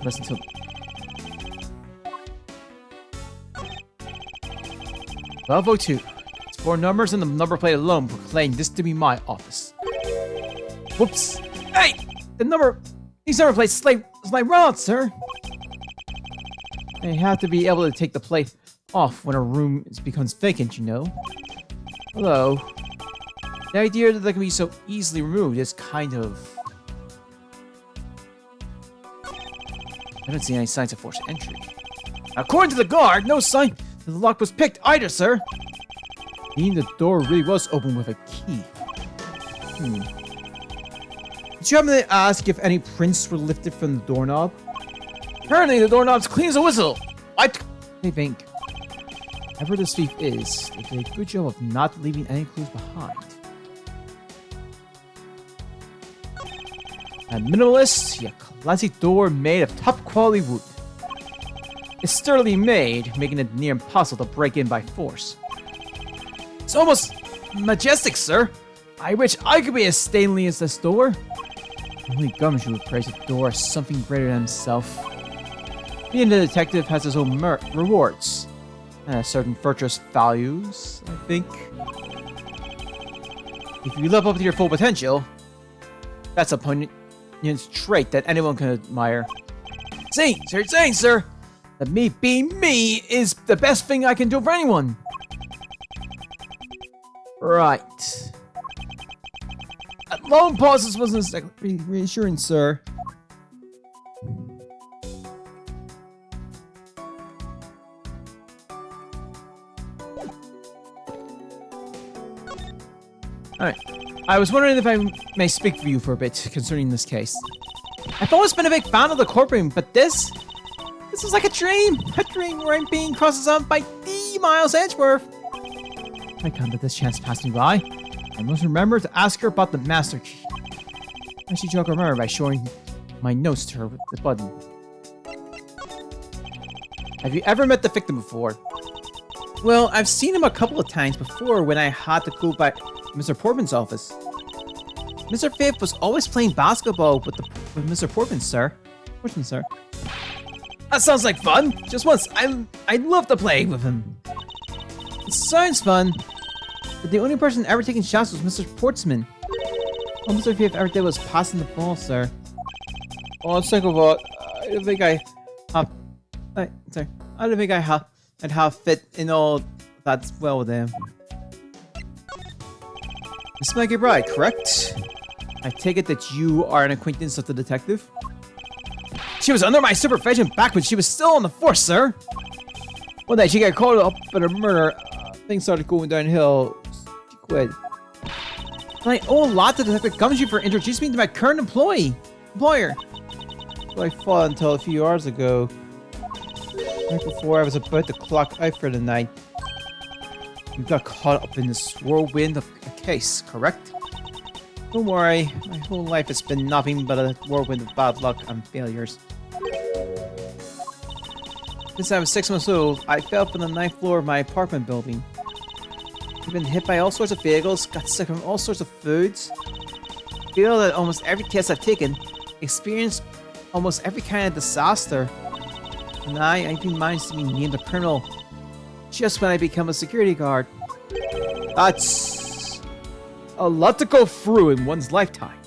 Listen to 1202. It's 4 numbers and the number plate alone proclaim this to be my office. Whoops. Hey! These number plates slide round, sir. I have to be able to take the plate off when a room becomes vacant, you know. Although, the idea that they can be so easily removed is kind of... I don't see any signs of forced entry. According to the guard, no sign that the lock was picked either, sir. Meaning the door really was open with a key. Did you happen to ask if any prints were lifted from the doorknob? Apparently the doorknob's clean as a whistle. What? They think. Whatever this thief is, they did a good job of not leaving any clues behind. A minimalist, yet classic door made of top quality wood. It's sturdily made, making it near impossible to break in by force. It's almost majestic, sir. I wish I could be as stately as this door. Only Gumshoe would praise the door as something greater than himself. Being the detective has his own rewards, and a certain virtuous values, I think. If you live up to your full potential, that's a poignant trait that anyone can admire. Saying, sir, that me being me is the best thing I can do for anyone. Right. Long pauses wasn't exactly reassuring, sir. Alright. I was wondering if I may speak for you for a bit concerning this case. I've always been a big fan of the courtroom, but this is like a dream where I'm being crossed on by D. Miles Edgeworth. I can't let this chance pass me by. I must remember to ask her about the master key. I should jog her memory by showing my notes to her with the button. Have you ever met the victim before? Well, I've seen him a couple of times before when I had to go by Mr. Portman's office. Mr. Fifth was always playing basketball with Mr. Portman, sir. Portman, sir. That sounds like fun. Just once, I'd love to play with him. It sounds fun, but the only person ever taking shots was Mr. Portsman. All Mr. Fifth ever did was passing the ball, sir. Oh, second of all, I don't think I have. Sorry, I don't think I'd have fit in all that's well with him. Miss Maggie Bride, correct? I take it that you are an acquaintance of the detective? She was under my supervision back when she was still on the force, sir. One day she got caught up in a murder. Things started going downhill. She quit. And I owe a lot to Detective Gumshoe for introducing me to my current employer. So I thought until a few hours ago. Right before I was about to clock out for the night. You got caught up in this whirlwind of a case, correct? Don't worry, my whole life has been nothing but a whirlwind of bad luck and failures. Since I was 6 months old, I fell from the 9th floor of my apartment building. I've been hit by all sorts of vehicles, got sick from all sorts of foods. Feel that almost every test I've taken, experienced almost every kind of disaster. And I've been managed to be named a criminal just when I become a security guard. That's a lot to go through in one's lifetime.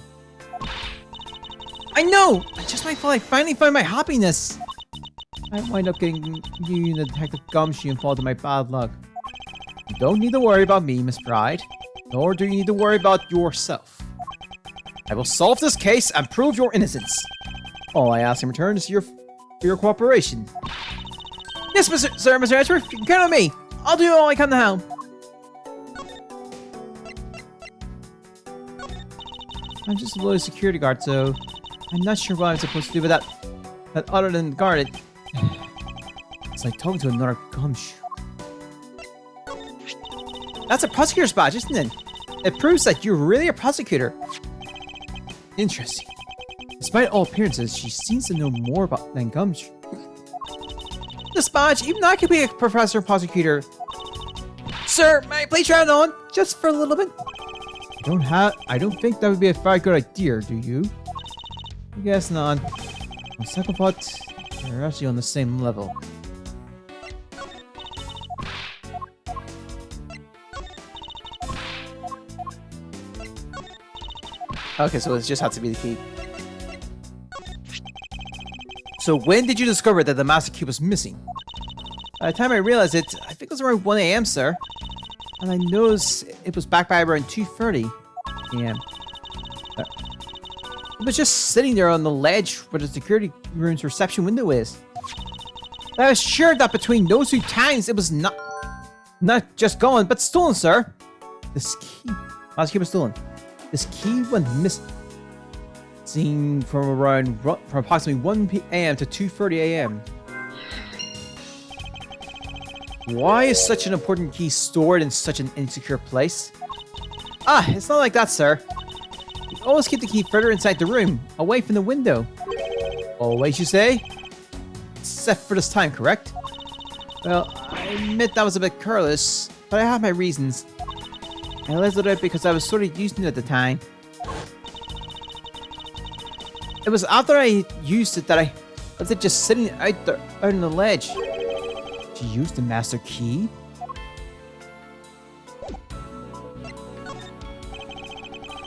I know! I just might feel I finally found my happiness. I wind up getting you and the Detective Gumshoe involved in my bad luck. You don't need to worry about me, Miss Bride. Nor do you need to worry about yourself. I will solve this case and prove your innocence. All I ask in return is your cooperation. Yes, Mr. Edgeworth, you can count on me. I'll do all I can to help. I'm just a low security guard, so I'm not sure what I'm supposed to do with that other than guard it. It's like talking to another gumshoe. That's a prosecutor's badge, isn't it? It proves that you're really a prosecutor. Interesting. Despite all appearances, she seems to know more about than Gumshoe. This badge, even I could be a professor prosecutor. Sir, may I please try it on? Just for a little bit? I don't think that would be a very good idea, do you? I guess not. On second thought, you're actually on the same level. Okay, so it just has to be the key. So when did you discover that the master key was missing? By the time I realized it, I think it was around 1 a.m., sir. And I noticed it was back by around 2:30 a.m. It was just sitting there on the ledge where the security room's reception window is. I was sure that between those 2 times it was not just gone, but stolen, sir. This key, last key was stolen. This key went missing from approximately 1 p.m. to 2:30 a.m. Why is such an important key stored in such an insecure place? Ah, it's not like that, sir. You always keep the key further inside the room, away from the window. Always, you say? Except for this time, correct? Well, I admit that was a bit careless, but I have my reasons. I left it out because I was sort of using it at the time. It was after I used it that I left it just sitting out there, out on the ledge. Did you use the master key?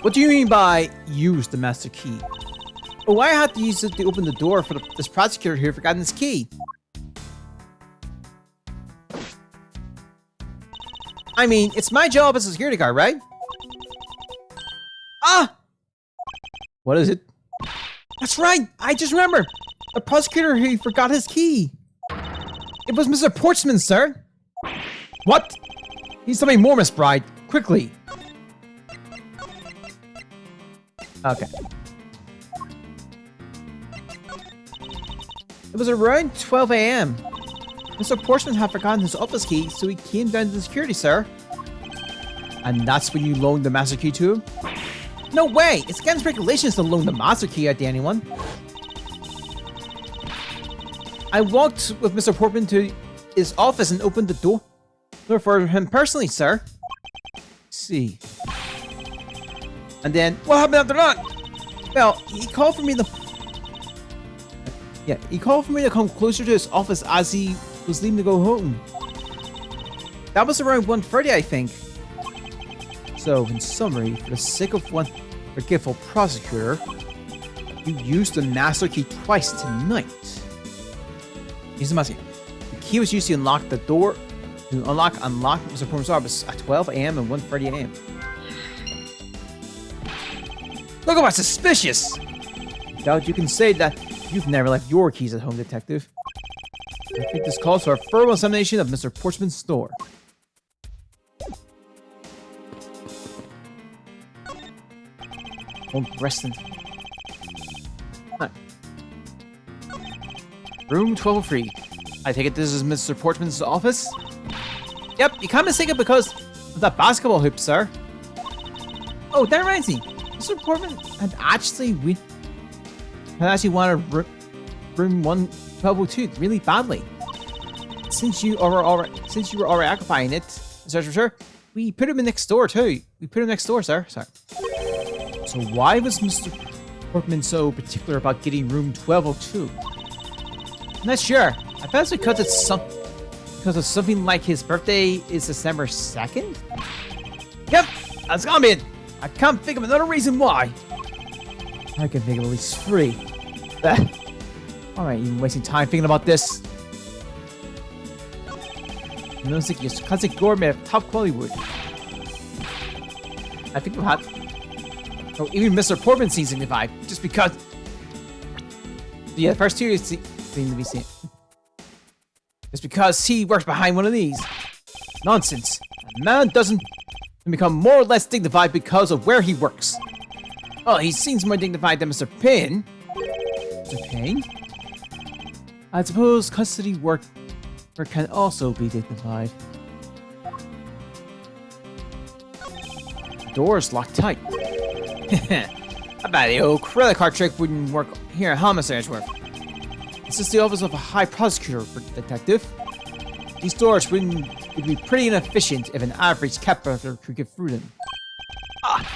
What do you mean by use the master key? Oh, I had to use it to open the door for this prosecutor here forgotten his key. I mean, it's my job as a security guard, right? Ah! What is it? That's right! I just remembered! The prosecutor who forgot his key! It was Mr. Portsman, sir! What? He's something more, Miss Bride. Quickly! Okay. It was around 12 a.m. Mr. Portsman had forgotten his office key, so he came down to the security, sir. And that's when you loaned the master key to him? No way! It's against regulations to loan the master key out to anyone. I walked with Mr. Portman to his office and opened the door for him personally, sir. See. And then, what happened after that? Well, he called for me to come closer to his office as he was leaving to go home. That was around 1:30, I think. So, in summary, for the sake of one forgetful prosecutor, you used the master key twice tonight. Use the master key. The key was used to unlock the door, to unlock Mr. Portman's office at 12 a.m. and 1:30 a.m. Look at what's suspicious! I doubt you can say that you've never left your keys at home, Detective. I think this calls for a thorough examination of Mr. Portsman's store. Won't rest in... Huh. Room 1203. I take it this is Mr. Portsman's office? Yep, you can't mistake it because of that basketball hoop, sir. Oh, that reminds me. Mr. Portman had actually wanted room 1202 really badly. Since you were already occupying it, sir, we put him in next door too. We put him next door, sir. Sorry. So why was Mr. Portman so particular about getting room 1202? I'm not sure. I bet it's because it's something like his birthday is December 2nd? Yep, that's gonna be it. I can't think of another reason why. I can think of at least 3. Alright, you've been wasting time thinking about this. Music is classic gore made of top quality wood. I think we've had... Oh, even Mr. Portman seems signified, just because... Yeah, the first 2 seem to be seen. Just because he works behind one of these. Nonsense. A man doesn't become more or less dignified because of where he works. Well, he seems more dignified than Mr. Payne. Mr. Payne? I suppose custody work can also be dignified. The door's locked tight. I bet the old credit card trick wouldn't work here at Homicide Edgeworth. This is the office of a high prosecutor, detective. These doors would be pretty inefficient if an average cat burglar could get through them. Ah!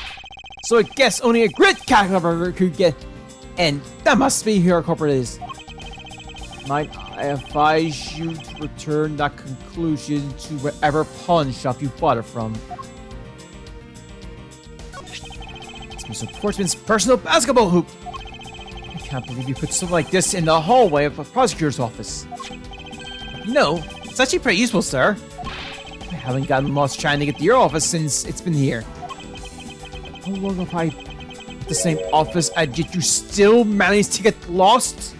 So I guess only a great cat burglar could get... And that must be who our culprit is. Might I advise you to return that conclusion to whatever pawn shop you bought it from. It's Mr. Portsman's personal basketball hoop. I can't believe you put something like this in the hallway of a prosecutor's office. No, it's actually pretty useful, sir. I haven't gotten lost trying to get to your office since it's been here. How long have I at the same office and yet you still managed to get lost?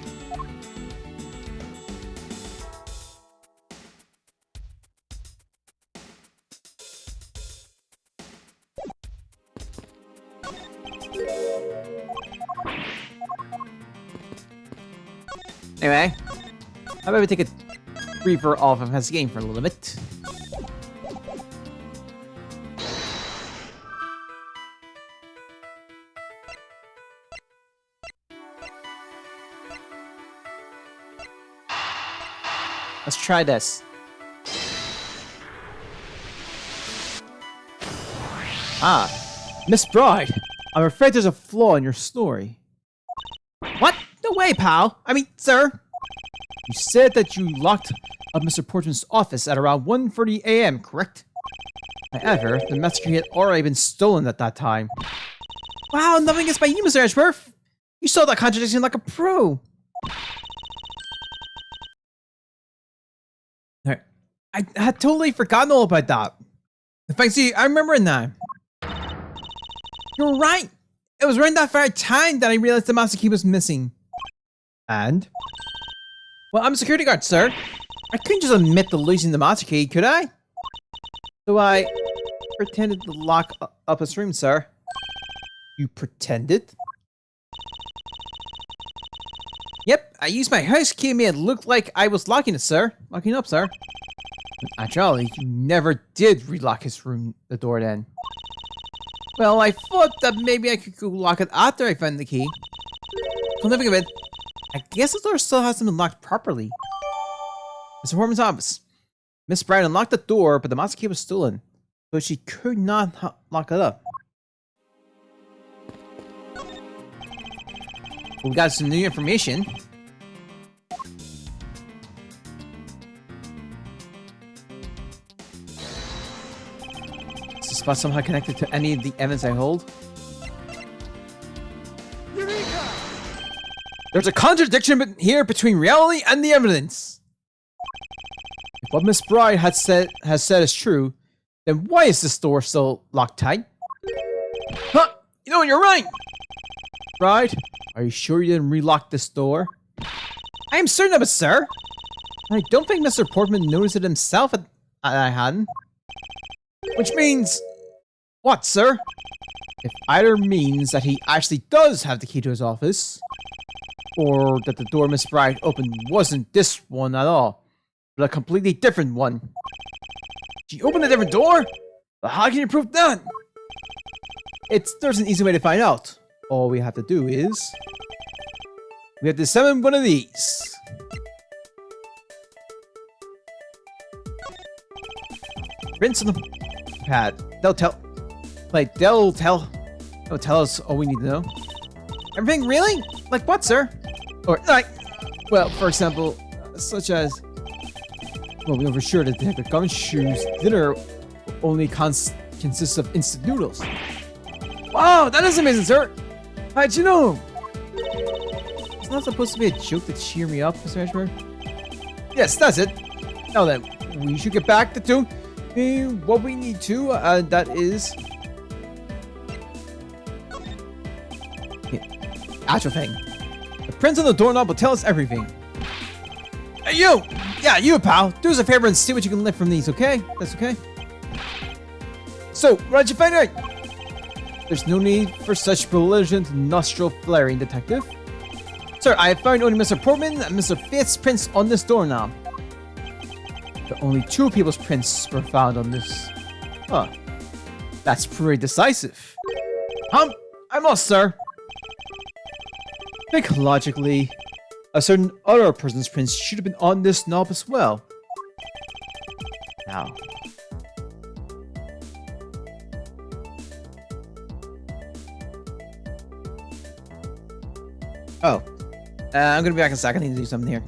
Anyway, How about we take a briefer off of his game for a little bit? let's try this. Ah, Miss Bride, I'm afraid there's a flaw in your story. What? No way, pal. I mean, sir. You said that you locked up Mr. Portman's office at around 1:30 a.m., correct? However, the master key had already been stolen at that time. Wow, nothing against my you, Mr. Edgeworth. You saw that contradiction like a pro. I had totally forgotten all about that. In fact, see, I remember it now. You're right. It was around that very time that I realized the master key was missing. And? Well, I'm a security guard, sir. I couldn't just admit to losing the master key, could I? So I pretended to lock up his room, sir. You pretended? Yep, I used my house key and made it look like I was locking it, sir. Locking up, sir. Actually, you never did relock his room, the door then. Well, I thought that maybe I could go lock it after I found the key. Come to think of it, I guess the door still hasn't been locked properly. Mr. Horman's office. Miss Bride unlocked the door, but the master key was stolen, so she could not lock it up. We got some new information. Is this spot somehow connected to any of the evidence I hold? Eureka! There's a contradiction here between reality and the evidence. If what Miss Bride has said is true, then why is this door still locked tight? Huh! You know, you're right! Bride, are you sure you didn't relock this door? I am certain of it, sir. I don't think Mr. Portman noticed it himself that I hadn't. Which means... What, sir? It either means that he actually does have the key to his office, or that the door Miss Bride opened wasn't this one at all, but a completely different one. She opened a different door? But how can you prove that? There's an easy way to find out. All we have to do is... we have to summon one of these. Prints on the pad. They'll tell us all we need to know. Everything really? Like what, sir? Or, like, well, for example, such as... well, we know for sure that Detective Gumshoe's dinner only consists of instant noodles. Wow, that is amazing, sir! How'd you know? It's not supposed to be a joke to cheer me up, Mr. Ashburn. Yes, that's it. Now then, we should get back to doing what we need to, that is... actual thing. The prints on the doorknob will tell us everything. Hey, you! Yeah, you, pal. Do us a favor and see what you can lift from these, okay? That's okay? So, what did you find out? There's no need for such belligerent nostril flaring, Detective. Sir, I have found only Mr. Portman and Mr. Faith's prints on this doorknob. But only two people's prints were found on this. Huh. That's pretty decisive. I must, sir. Think logically, a certain other person's prints should have been on this knob as well. Now. Oh. I'm gonna be back in a second. I need to do something here.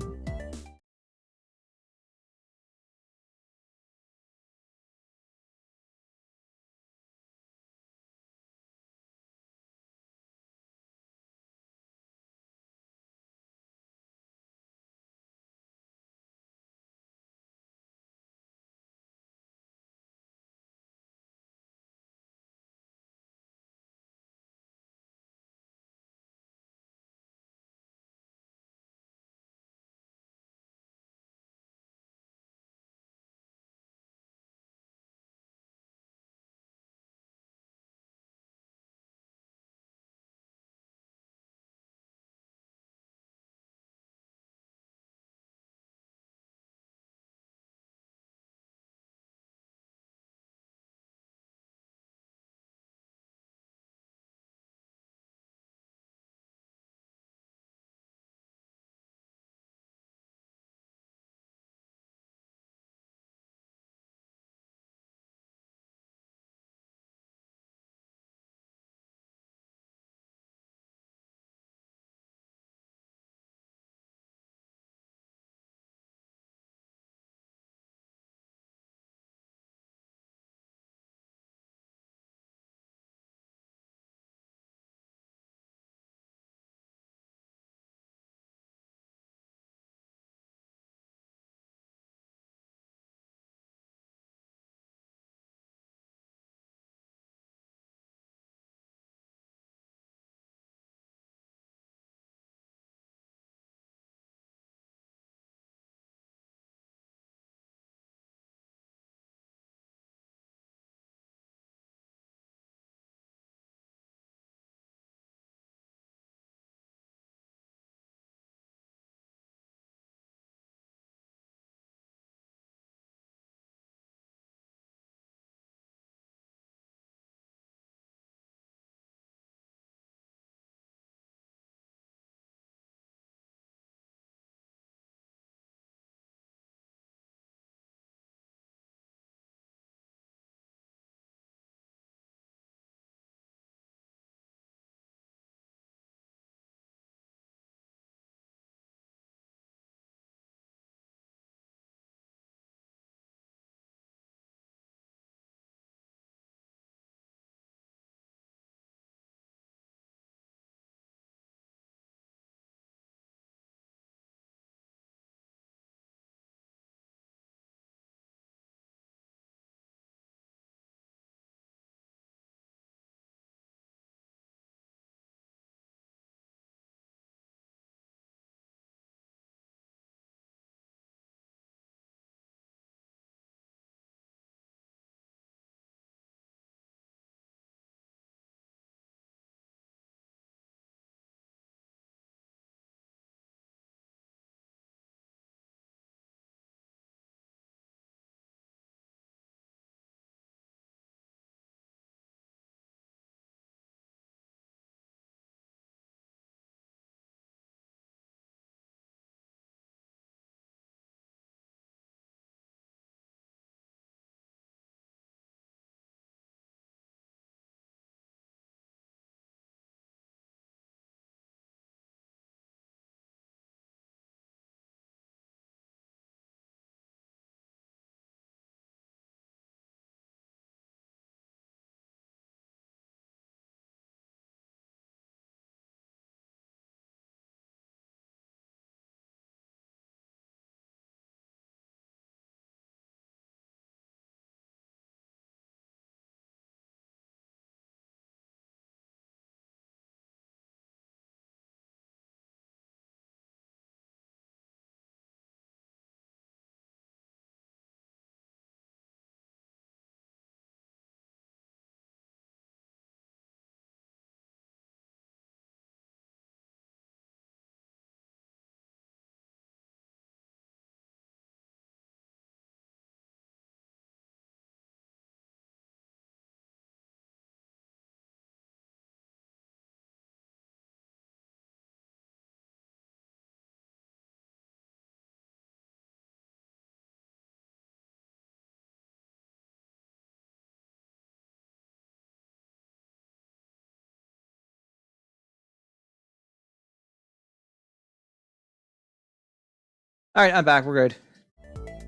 All right, I'm back. We're good.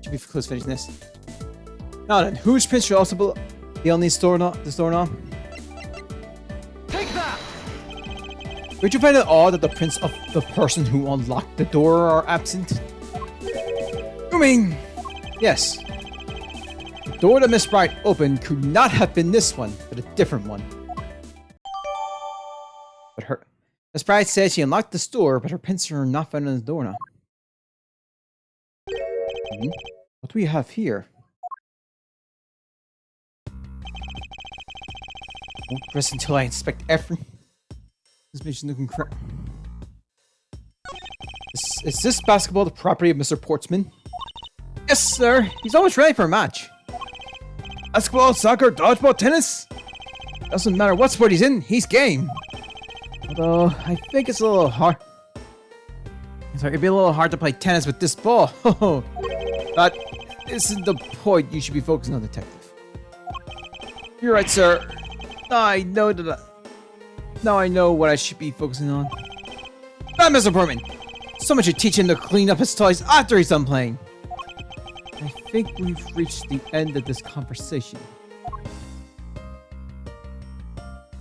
Should be close to finishing this. Now then, whose prince should also be on the store now? Take that! Would you find it odd that the prince of the person who unlocked the door are absent? You mean, yes. The door that Miss Bright opened could not have been this one, but a different one. But Miss Bright says she unlocked the store, but her prints are not found on the door now. What do we have here? Won't rest until I inspect every. This mission looking correct. Is this basketball the property of Mr. Portsman? Yes, sir. He's always ready for a match. Basketball, soccer, dodgeball, tennis. Doesn't matter what sport he's in, he's game. Although, I think it's a little hard. It'd be a little hard to play tennis with this ball. That isn't the point you should be focusing on, detective. You're right, sir. Now I know what I should be focusing on. Ah, Mr. Portman! Someone should teach him to clean up his toys after he's done playing. I think we've reached the end of this conversation.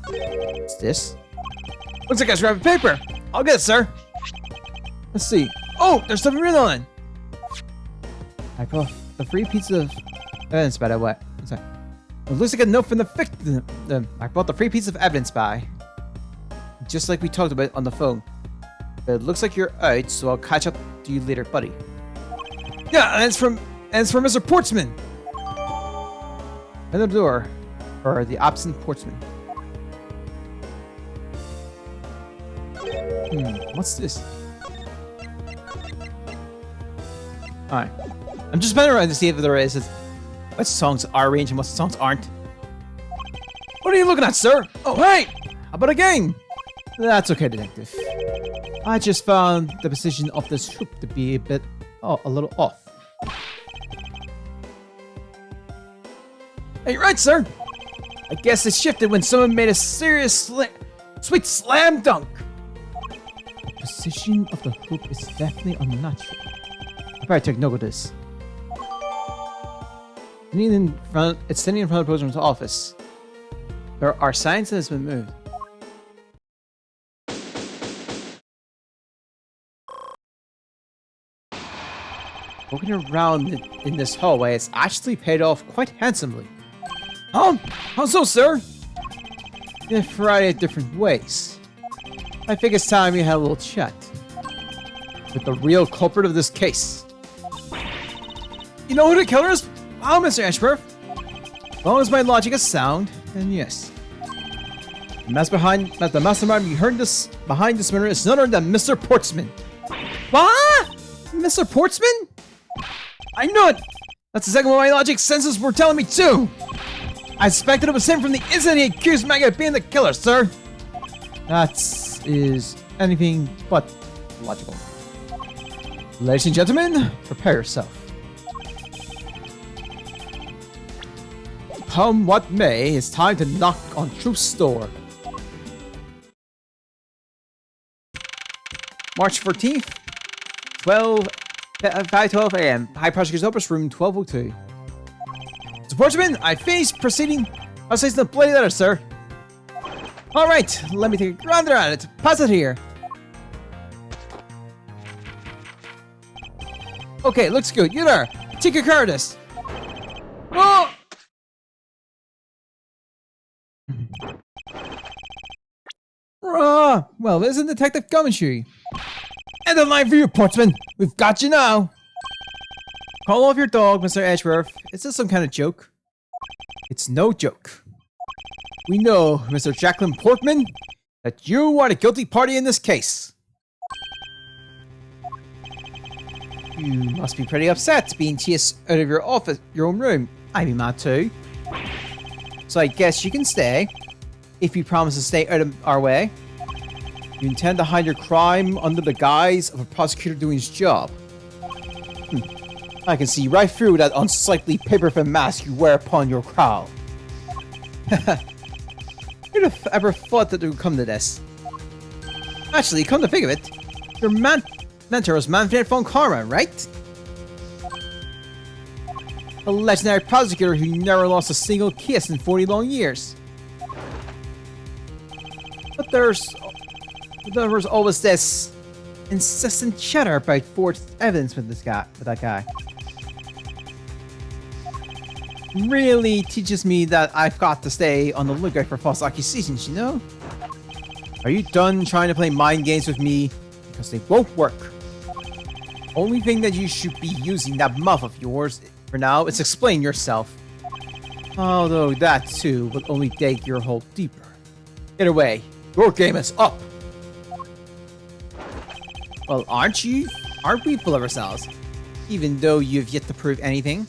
What's this? Looks like I grabbed a paper. I'll get it, sir. Let's see. Oh, there's something written on it. I brought the free pizza of evidence by the way. Sorry. It looks like a note from the victim. I brought the free piece of evidence by. Just like we talked about on the phone. But it looks like you're out, so I'll catch up to you later, buddy. Yeah, and it's from Mr. Portsman. And the door. Or the absent Portsman. What's this? Alright. I'm just spinning around to see if there is what songs are arranged and what songs aren't. What are you looking at, sir? Oh, hey! How about a game? That's okay, detective. I just found the position of this hoop to be a little off. Hey, right, sir. I guess it shifted when someone made a serious sweet slam dunk. The position of the hoop is definitely unnatural. I better take note of this. It's standing in front of the program's office. There are signs that it's been moved. Walking around in this hallway has actually paid off quite handsomely. How so, sir? In a variety of different ways. I think it's time we had a little chat with the real culprit of this case. You know who the killer is? Wow, Mr. Ashworth. As long as my logic is sound, then yes. The mastermind you heard this behind this murder is none other than Mr. Portsman. What? Mr. Portsman? I knew it! That's exactly what my logic senses were telling me too! I suspected it was him from the incident he accused Maggie of being the killer, sir! That is anything but logical. Ladies and gentlemen, prepare yourself. Come what may, it's time to knock on Truth's door. March 14th, 5:12 a.m. High Prosecutor's Office, room 1202. Mr. Portsman, I finished proceeding. I'll say the bloody letter, sir. Alright, let me take a gander at it. Pass it here. Okay, looks good. You there. Take care of this. Oh! Well, isn't Detective Gumshoe? End of line for you, Portsman. We've got you now. Call off your dog, Mr. Edgeworth. Is this some kind of joke? It's no joke. We know, Mr. Jacqueline Portman, that you are the guilty party in this case. You must be pretty upset being chased out of your office, your own room. I'd be mad too. So I guess you can stay, if you promise to stay out of our way. You intend to hide your crime under the guise of a prosecutor doing his job. I can see right through that unsightly paper-thin mask you wear upon your crown. Who'd have ever thought that it would come to this? Actually, come to think of it, your mentor was Manfred von Karma, right? The legendary prosecutor who never lost a single kiss in 40 long years. But there was always this incessant chatter about forged evidence with that guy. Really teaches me that I've got to stay on the lookout for false accusations, you know? Are you done trying to play mind games with me? Because they won't work. Only thing that you should be using that mouth of yours for now is explain yourself. Although that too will only dig your hole deeper. Either way, your game is up. Well, aren't we full of ourselves? Even though you've yet to prove anything?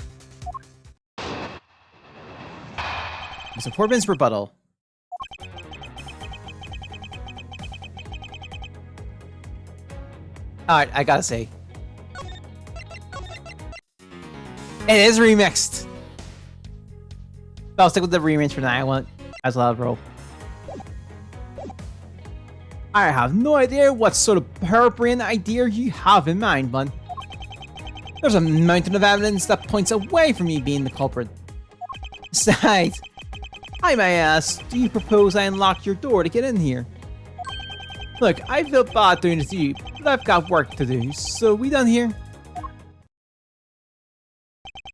Mr. Corbin's rebuttal. Alright, I gotta say. It is remixed! But I'll stick with the remix for now. I want as loud roll. I have no idea what sort of harebrained idea you have in mind, but there's a mountain of evidence that points away from me being the culprit. Besides, I may ask, do you propose I unlock your door to get in here? Look, I feel bad doing this to you, but I've got work to do, so we done here?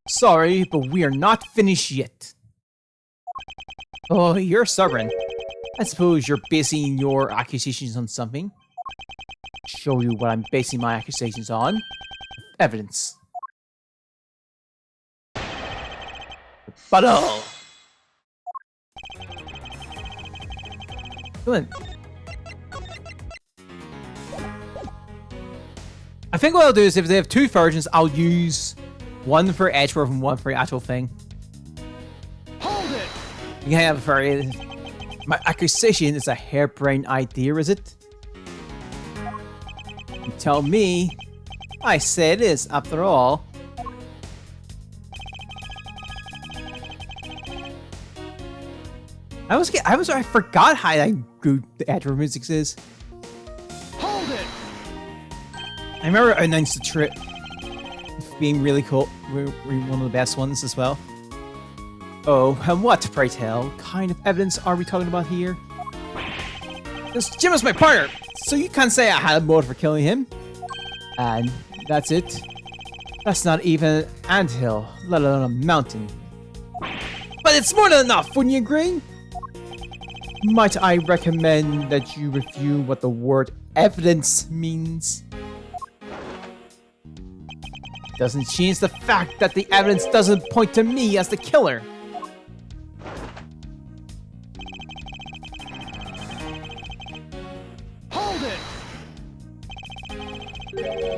Sorry, but we are not finished yet. Oh, you're stubborn. I suppose you're basing your accusations on something. Show you what I'm basing my accusations on. Evidence. Rebuttal. Come on. I think what I'll do is if they have two versions, I'll use one for Edgeworth and one for the actual thing. Hold it! You can have a very... My accusation is a harebrained idea, is it? You tell me. I say it is, after all. I forgot how good the Edgeworth music is. Hold it! I remember I announced the trip being really cool. We're one of the best ones as well. Oh, and what, pray tell, kind of evidence are we talking about here? This Jim is my partner, so you can't say I had a motive for killing him. And that's it. That's not even an anthill, let alone a mountain. But it's more than enough, wouldn't you agree? Might I recommend that you review what the word evidence means? Doesn't change the fact that the evidence doesn't point to me as the killer. Hold it!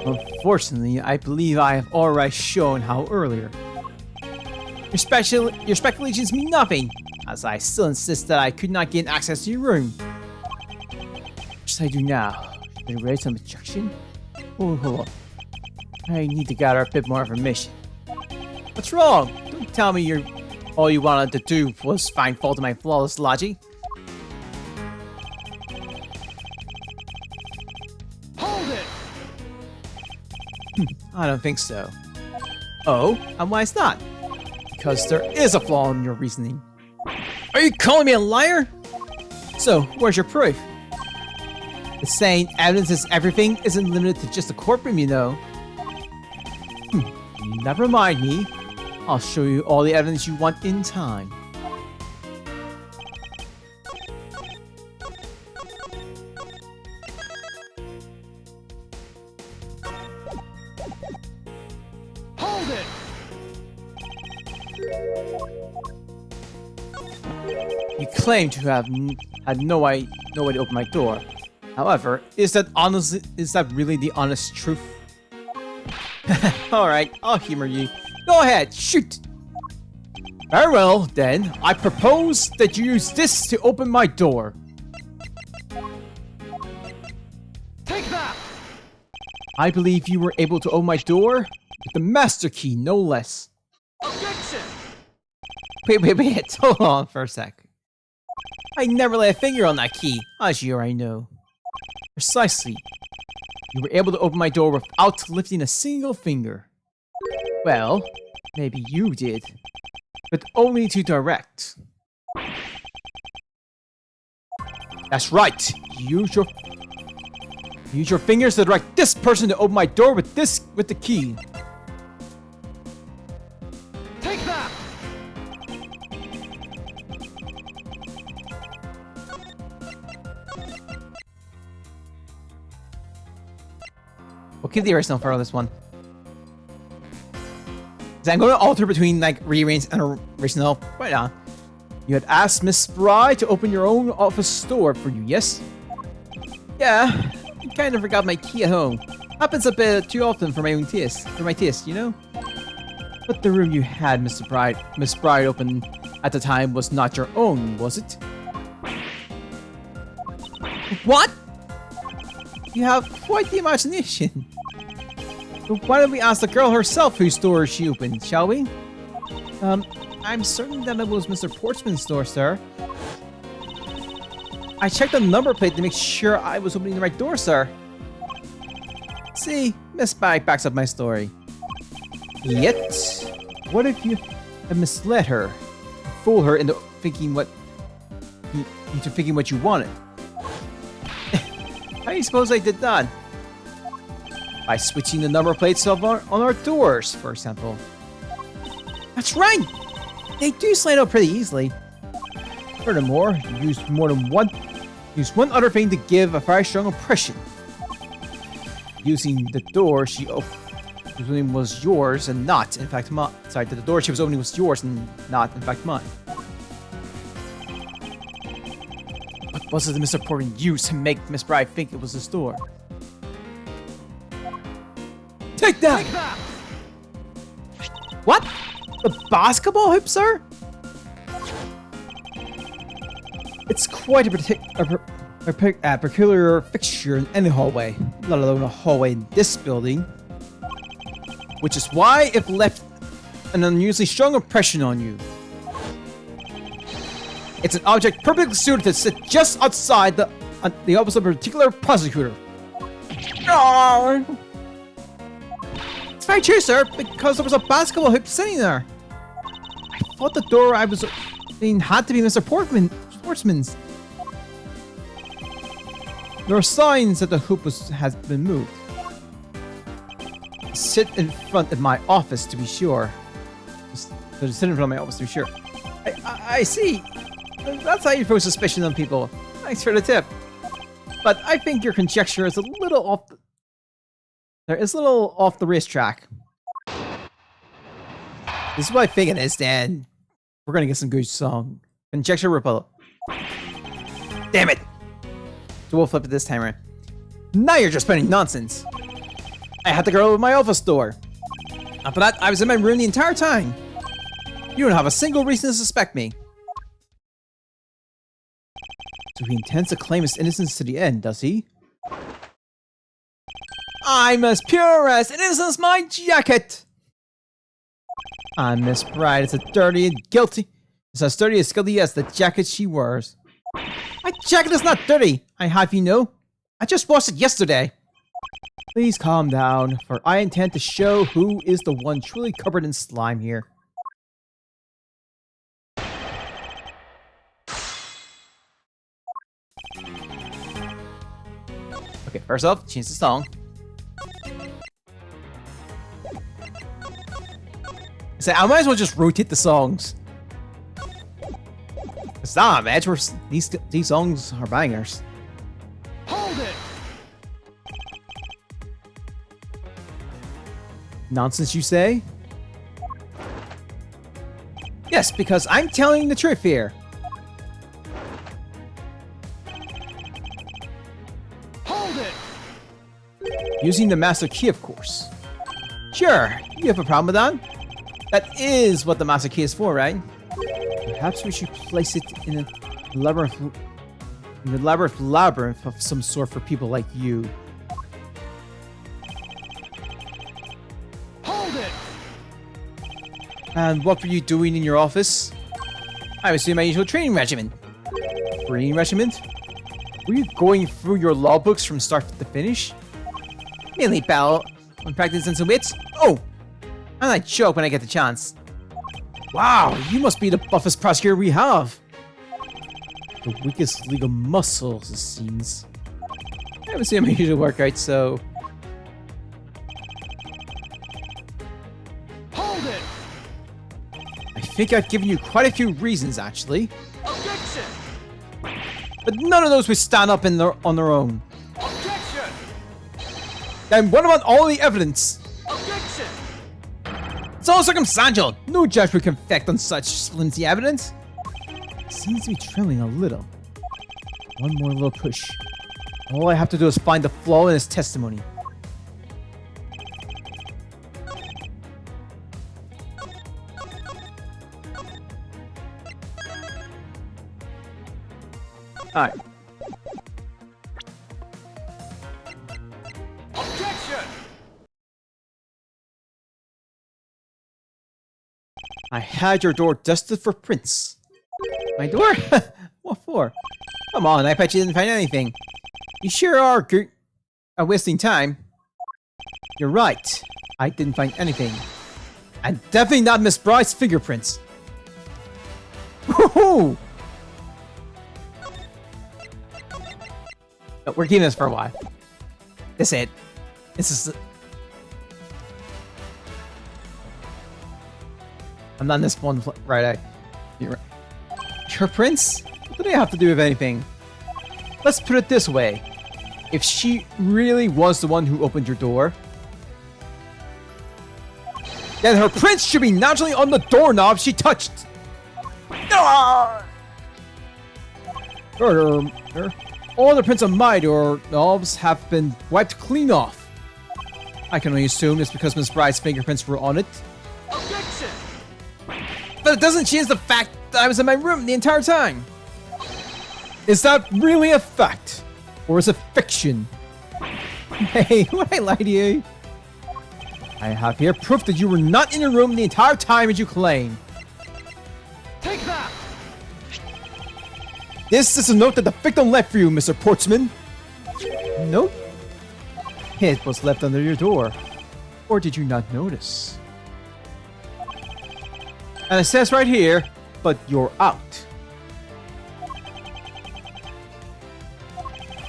Unfortunately, I believe I have already shown how earlier. Your speculations mean nothing, as I still insist that I could not gain access to your room. What should I do now? Should I raise some objection? Oh, hold on. I need to gather a bit more information. What's wrong? Don't tell me all you wanted to do was find fault in my flawless logic. Hold it! I don't think so. Oh, and why is not? Because there is a flaw in your reasoning. Are you calling me a liar? So, where's your proof? The saying evidence is everything isn't limited to just a courtroom, you know. Never mind me. I'll show you all the evidence you want in time. Hold it! You claim to have had no way to open my door. However, is that really the honest truth? Alright, I'll humor you. Go ahead, shoot! Very well, then. I propose that you use this to open my door. Take that! I believe you were able to open my door with the master key, no less. Objection! Wait, hold on for a sec. I never lay a finger on that key, as you already know. Precisely. You were able to open my door without lifting a single finger. Well, Maybe you did, but only to direct. That's right. Use your fingers to direct this person to open my door with the key. Take that! We'll keep the original for this one. So I'm going to alter between like rearrange and original. Right on. You had asked Miss Spry to open your own office store for you, yes? Yeah, I kind of forgot my key at home. Happens a bit too often for my own taste. You know? But the room you had Miss Spry open at the time was not your own, was it? What? You have quite the imagination. So why don't we ask the girl herself whose store she opened, shall we? I'm certain that it was Mr. Portsman's store, sir. I checked the number plate to make sure I was opening the right door, sir. See, Miss Spy backs up my story. Yet, what if you have misled her, fool her into thinking what you wanted? How do you suppose I did that? By switching the number plates on our doors, for example. That's right! They do slide out pretty easily. Furthermore, you used one other thing to give a very strong impression. Using the door she opening was yours and not, in fact, mine. Sorry, the door she was opening was yours and not, in fact, mine. What was it that Mr. Portman used to make Miss Bride think it was his door? Take that! Take that! What? The basketball hoop, sir? It's quite a peculiar fixture in any hallway, let alone a hallway in this building. Which is why it left an unusually strong impression on you. It's an object perfectly suited to sit just outside the office of a particular prosecutor. No! It's very true, sir, because there was a basketball hoop sitting there. I thought the door I was opening had to be Mr. Portsman's. There are signs that the hoop has been moved. Sit in front of my office to be sure. Sit in front of my office to be sure. I see. That's how you throw suspicion on people. Thanks for the tip. But I think your conjecture is a little off. It's a little off the racetrack. This is what I think it is, Dan. We're gonna get some good song. Conjecture Republic. Damn it! So we'll flip it this time around. Now you're just spending nonsense. I had the girl at my office door. After that, I was in my room the entire time. You don't have a single reason to suspect me. So he intends to claim his innocence to the end, does he? I'm as pure as innocence as my jacket. And Miss Bride is as dirty and guilty. It's as dirty as guilty as the jacket she wears. My jacket is not dirty, I have you know. I just washed it yesterday. Please calm down, for I intend to show who is the one truly covered in slime here. Okay, first off, change the song. So I might as well just rotate the songs. It's not, man. These songs are bangers. Hold it! Nonsense, you say? Yes, because I'm telling the truth here. Hold it! Using the master key, of course. Sure, you have a problem with that? That is what the master key is for, right? Perhaps we should place it in a labyrinth of some sort for people like you. Hold it! And what were you doing in your office? I was doing my usual training regimen. Training regiment? Were you going through your law books from start to finish? Mainly, pal. On practice and some wits. Oh! And I choke when I get the chance. Wow, you must be the buffest prosecutor we have. The weakest legal muscles, it seems. I haven't seen him usually work out, so... Hold it! I think I've given you quite a few reasons, actually. Objection! But none of those would stand up on their own. Objection! Then what about all the evidence? Objection! It's all circumstantial. No judge would confect on such flimsy evidence. Seems to be trembling a little. One more little push. All I have to do is find the flaw in his testimony. Alright. Objection! I had your door dusted for prints. My door? What for? Come on, I bet you didn't find anything. You sure are wasting time. You're right. I didn't find anything. And definitely not Miss Bryce's fingerprints. Woohoo! No, we're keeping this for a while. This is it. This is... I'm not in this one right. You're right. Her prints? What do they have to do with anything? Let's put it this way. If she really was the one who opened your door, then her prints should be naturally on the doorknob she touched. All the prints on my doorknobs have been wiped clean off. I can only assume it's because Miss Bryce's fingerprints were on it. Objection! But it doesn't change the fact that I was in my room the entire time. Is that really a fact? Or is it fiction? Hey, would I lie to you? I have here proof that you were not in your room the entire time as you claim. Take that! This is a note that the victim left for you, Mr. Portsman. Nope. It was left under your door. Or did you not notice? And it says right here, but you're out.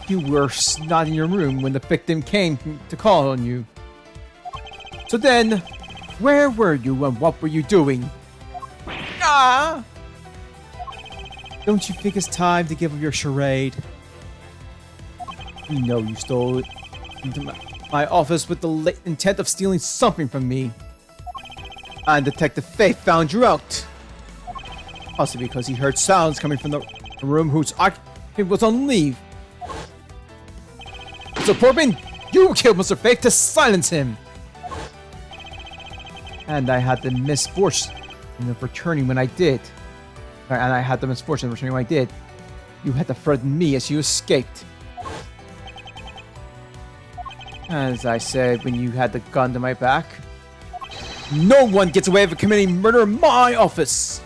You were not in your room when the victim came to call on you. So then, where were you and what were you doing? Ah! Don't you think it's time to give up your charade? You know you stole it into my office with the intent of stealing something from me. And Detective Faith found you out. Possibly because he heard sounds coming from the room whose occupant was on leave. So Portman, you killed Mr. Faith to silence him. And I had the misfortune of returning when I did. And I had the misfortune of returning when I did. You had to threaten me as you escaped. As I said when you had the gun to my back. No one gets away with committing murder in my office!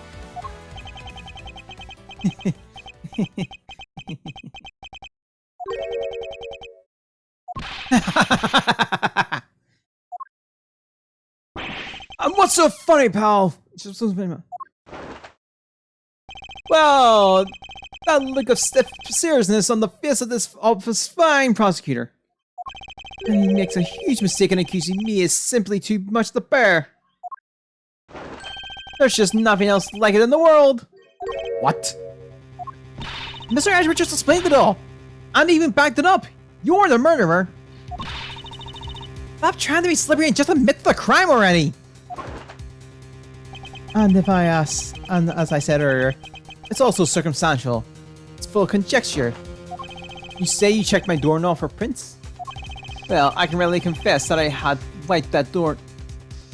And what's so funny, pal? Well, that look of stiff seriousness on the face of this fine prosecutor. And he makes a huge mistake in accusing me is simply too much to bear. There's just nothing else like it in the world. What? Mr. Ashford just explained it all. And even backed it up. You're the murderer. Stop trying to be slippery and just admit to the crime already. And if I ask, and as I said earlier, it's also circumstantial. It's full of conjecture. You say you checked my doorknob for prints? Well, I can readily confess that I had wiped that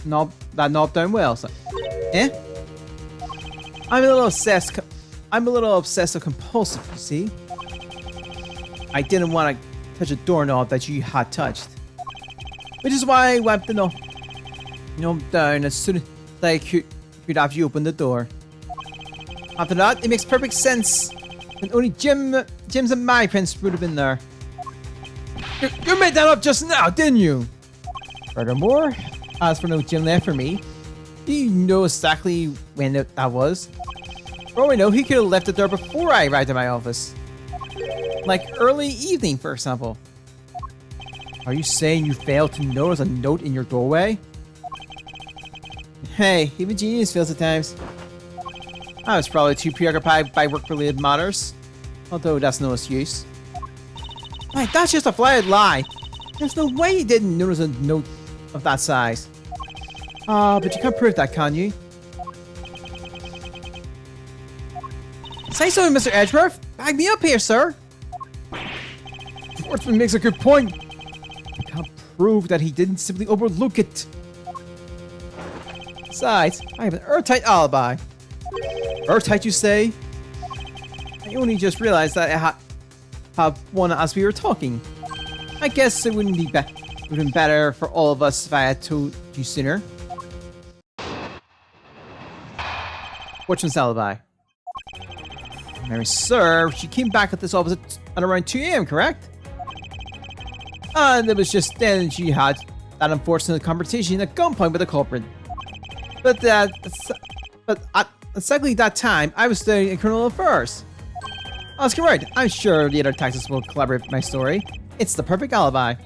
knob down well. So, I'm a little obsessed. I'm a little obsessive compulsive. You see, I didn't want to touch a doorknob that you had touched, which is why I wiped the knob down as soon as I could after you opened the door. After that, it makes perfect sense. And only Jim's and my prints would have been there. You made that up just now, didn't you? Furthermore, As for no gym left for me, do you know exactly when that was? For all I know, he could have left it there before I arrived at my office. Like early evening, for example. Are you saying you failed to notice a note in your doorway? Hey, even genius fails at times. I was probably too preoccupied by work-related matters. Although that's no excuse. Wait, that's just a flat lie. There's no way you didn't notice a note of that size. But you can't prove that, can you? Say something, Mr. Edgeworth. Back me up here, sir. Schwartzman makes a good point. I can't prove that he didn't simply overlook it. Besides, I have an airtight alibi. Airtight, you say? I only just realized that I have one as we were talking. I guess it wouldn't be better for all of us if I had told you sooner. Fortune's alibi. Mary, sir, she came back at this office at around 2 a.m., correct? And it was just then she had that unfortunate conversation at gunpoint with the culprit. But at exactly that time, I was studying in criminal affairs. That's correct. I'm sure the other taxes will collaborate with my story. It's the perfect alibi.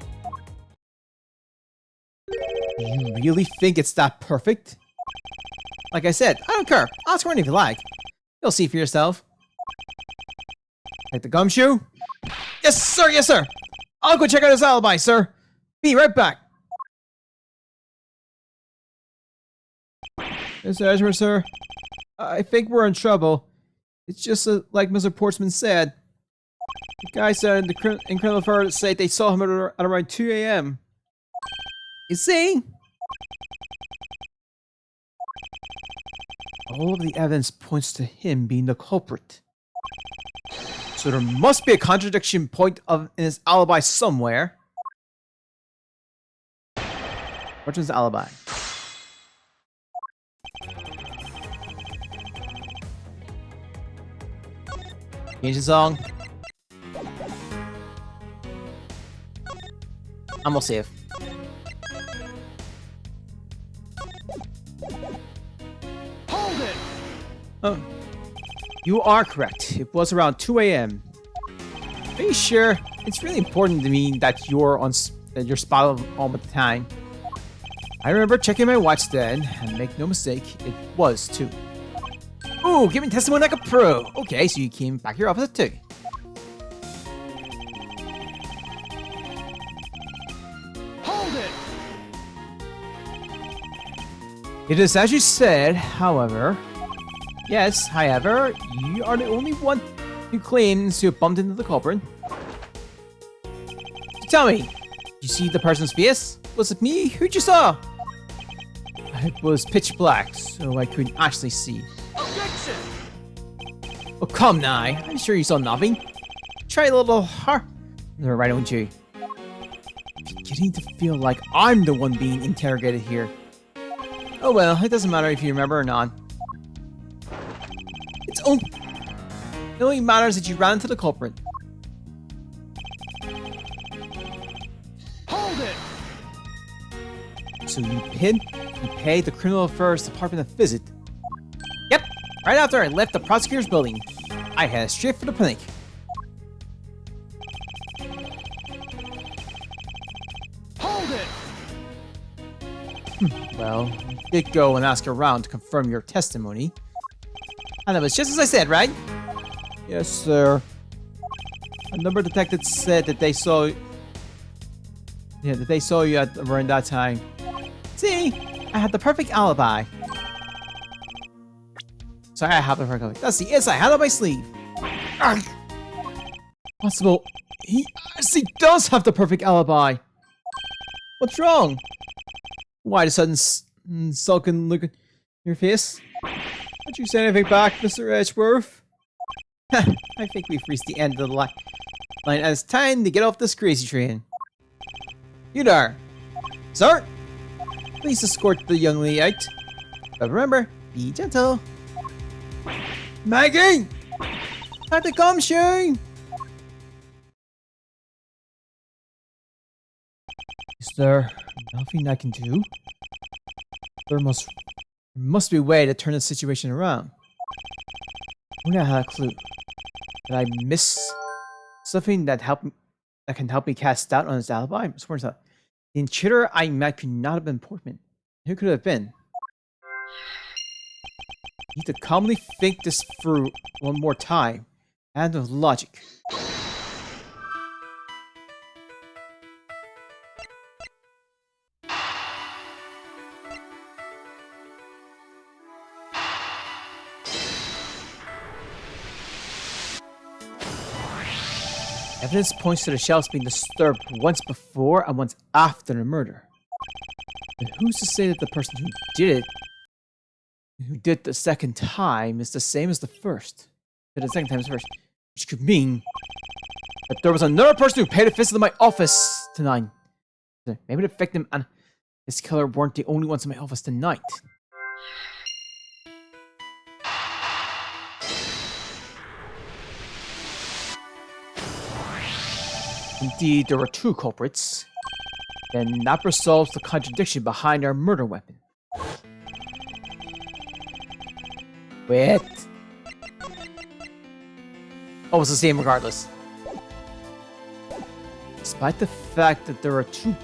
You really think it's that perfect? Like I said, I don't care. Ask for it if you like. You'll see for yourself. Like the gumshoe? Yes, sir. Yes, sir. I'll go check out his alibi, sir. Be right back. Mr. Edgeworth, sir. I think we're in trouble. It's just like Mr. Portsman said. The guy said in criminal affairs say they saw him at around 2 a.m. You see? All of the evidence points to him being the culprit. So there must be a contradiction point in his alibi somewhere. Which one's the alibi? Change the song. I'm gonna save. Hold it! Oh. You are correct. It was around 2 a.m. Are you sure? It's really important to me that you're spot on at the time. I remember checking my watch then, and make no mistake, it was 2. Ooh, giving testimony like a pro. Okay, so you came back to your office at 2. Hold it! It is as you said, however. Yes, however, you are the only one who claims to have bumped into the culprit. Tell me, did you see the person's face? Was it me? Who'd you saw? It was pitch black, so I couldn't actually see. Objection! Oh, come now. I'm sure you saw nothing. Try a little harder, right, don't you? I'm beginning to feel like I'm the one being interrogated here. Oh well, it doesn't matter if you remember or not. It only matters that you ran into the culprit. Hold it! So you paid the criminal affairs department a visit. Yep, right after I left the prosecutor's building, I headed straight for the clinic. Hold it! Well, you did go and ask around to confirm your testimony. And it was just as I said, right? Yes, sir. A number of detectives said that they saw... Yeah, that they saw you at around that time. See? I had the perfect alibi. Sorry, I have the perfect alibi. That's the inside. I had it on my sleeve. Arrgh. Possible. He actually does have the perfect alibi. What's wrong? Why the sudden sulken look on your face? Don't you say anything back, Mr. Edgeworth? I think we've reached the end of the line, and it's time to get off this crazy train. You there, sir? Please escort the young lady out. But remember, be gentle. Maggie! Time to come, Shane! Is there nothing I can do? There must be a way to turn the situation around. I don't have a clue. Did I miss something that can help me cast doubt on his alibi? I'm sworn to the intruder I met could not have been Portman. Who could it have been? I need to calmly think this through one more time. And with logic. Evidence points to the shelves being disturbed once before and once after the murder. But who's to say that the person who did the second time is the same as the first? Did the second time as the first, which could mean that there was another person who paid a visit to my office tonight. Maybe the victim and his killer weren't the only ones in my office tonight. Indeed, there were two culprits. Then that resolves the contradiction behind our murder weapon. Wait. Oh, it's the same regardless. Despite the fact that there are two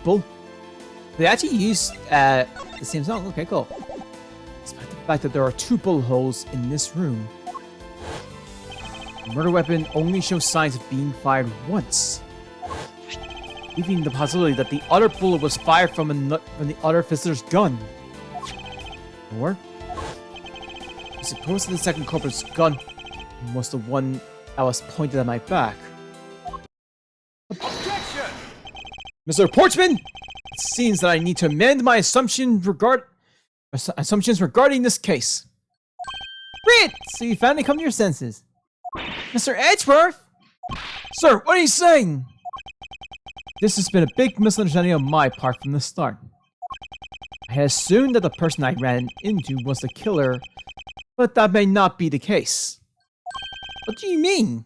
they actually used the same song. Okay, cool. Despite the fact that there are two bullet holes in this room, the murder weapon only shows signs of being fired once, leaving the possibility that the other bullet was fired from the other visitor's gun. Or, I suppose the second culprit's gun was the one that was pointed at my back. Objection! Mr. Portsman, it seems that I need to amend my assumptions regarding this case. Great! So you finally come to your senses. Mr. Edgeworth? Sir, what are you saying? This has been a big misunderstanding on my part from the start. I had assumed that the person I ran into was the killer, but that may not be the case. What do you mean?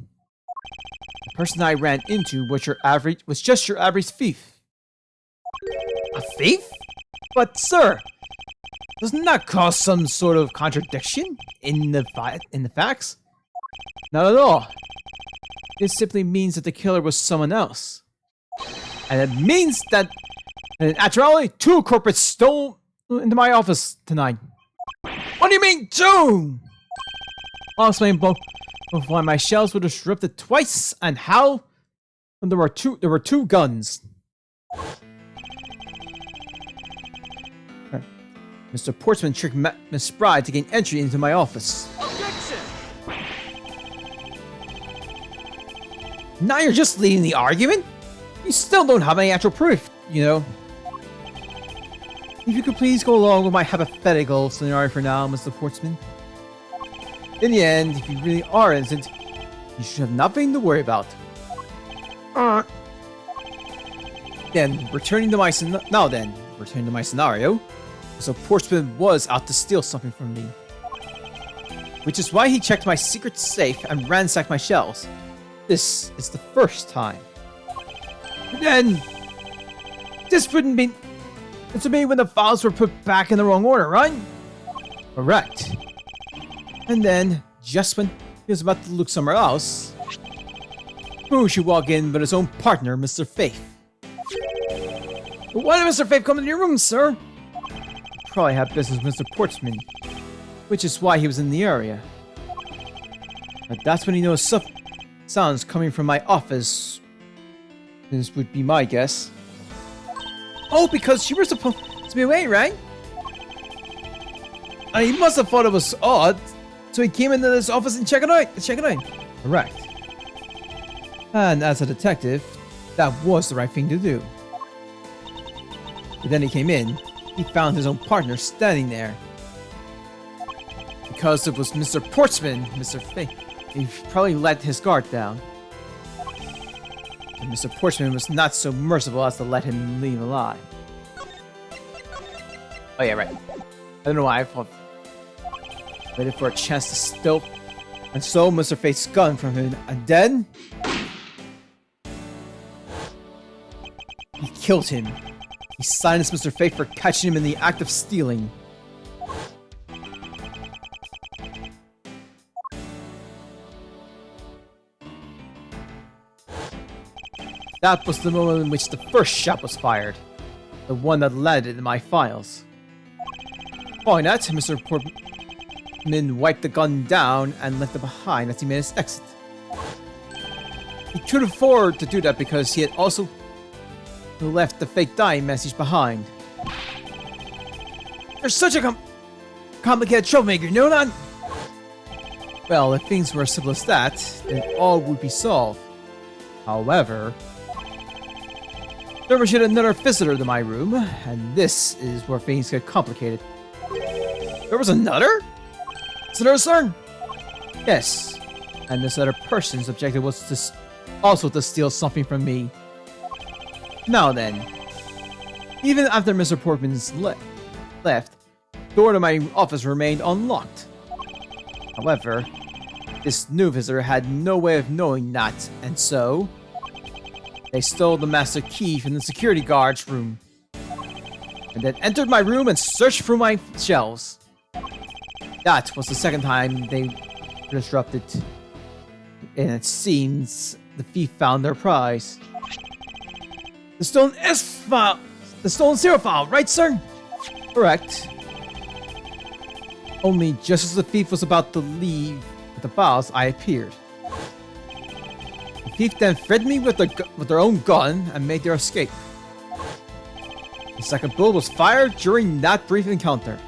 The person I ran into was just your average thief. A thief? But sir, doesn't that cause some sort of contradiction in the facts? Not at all. It simply means that the killer was someone else. And it means that in actuality, two culprits stole into my office tonight. What do you mean, two? I'll explain both why my shells were disrupted twice and how there were two guns. Mr. Portsman tricked Miss Bride to gain entry into my office. Objection! Now you're just leading the argument? You still don't have any actual proof, you know. If you could please go along with my hypothetical scenario for now, Mr. Portsman. In the end, if you really are innocent, you should have nothing to worry about. Then, returning to my scenario, so Portsman was out to steal something from me. Which is why he checked my secret safe and ransacked my shelves. This is the first time. But then, this wouldn't be... It's to me when the files were put back in the wrong order, right? Correct. And then, just when he was about to look somewhere else, who should walk in but his own partner, Mr. Faith. But why did Mr. Faith come into your room, sir? He probably had business with Mr. Portsman, which is why he was in the area. But that's when he knows sounds coming from my office. This would be my guess. Oh, because you were supposed to be away, right? And he must have thought it was odd, so he came into this office and checked it out. Correct. And as a detective, that was the right thing to do. But then he came in, he found his own partner standing there. Because it was Mr. Portsman, Mr. Faith, he probably let his guard down. And Mr. Portsman was not so merciful as to let him leave alive. Oh yeah, right. I don't know why I thought... Waited for a chance to steal and stole Mr. Faith's gun from him, and then... He killed him He silenced Mr. Fate for catching him in the act of stealing. That was the moment in which the first shot was fired. The one that landed in my files. Following that, Mr. Portman wiped the gun down and left it behind as he made his exit. He could afford to do that because he had also left the fake dying message behind. You're such a complicated troublemaker, you know that? Well, if things were as simple as that, then all would be solved. However, there was yet another visitor to my room, and this is where things get complicated. There was another? Visitor, sir? Yes, and this other person's objective was to also to steal something from me. Now then, even after Mr. Portman's left, the door to my office remained unlocked. However, this new visitor had no way of knowing that, and so they stole the master key from the security guard's room, and then entered my room and searched through my shelves. That was the second time they disrupted, and it seems the thief found their prize. The stolen S file, the stolen 0 file, right, sir? Correct. Only just as the thief was about to leave with the files, I appeared. The thief then threatened me with their own gun and made their escape. The second bullet was fired during that brief encounter.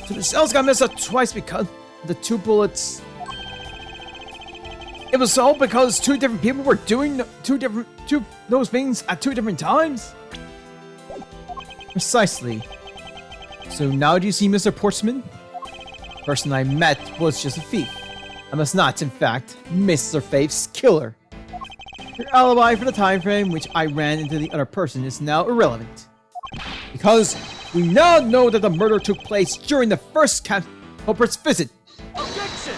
So the cells got messed up twice because the 2 bullets. It was all because 2 different people were doing those things at 2 different times? Precisely. So now do you see Mr. Portsman? The person I met was just a thief. I must not, in fact, Mr. Faith's killer. Your alibi for the time frame which I ran into the other person is now irrelevant. Because we now know that the murder took place during the first culprit's visit. Objection!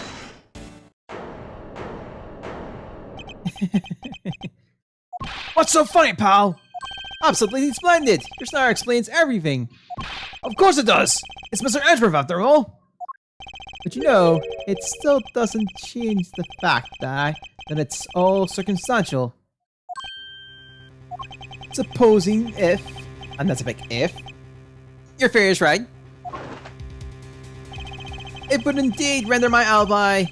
What's so funny, pal? Absolutely splendid. Your star explains everything. Of course it does. It's Mr. Edgeworth after all. But you know, it still doesn't change the fact that it's all circumstantial. Supposing if, and that's a big if, your theory is right, it would indeed render my alibi,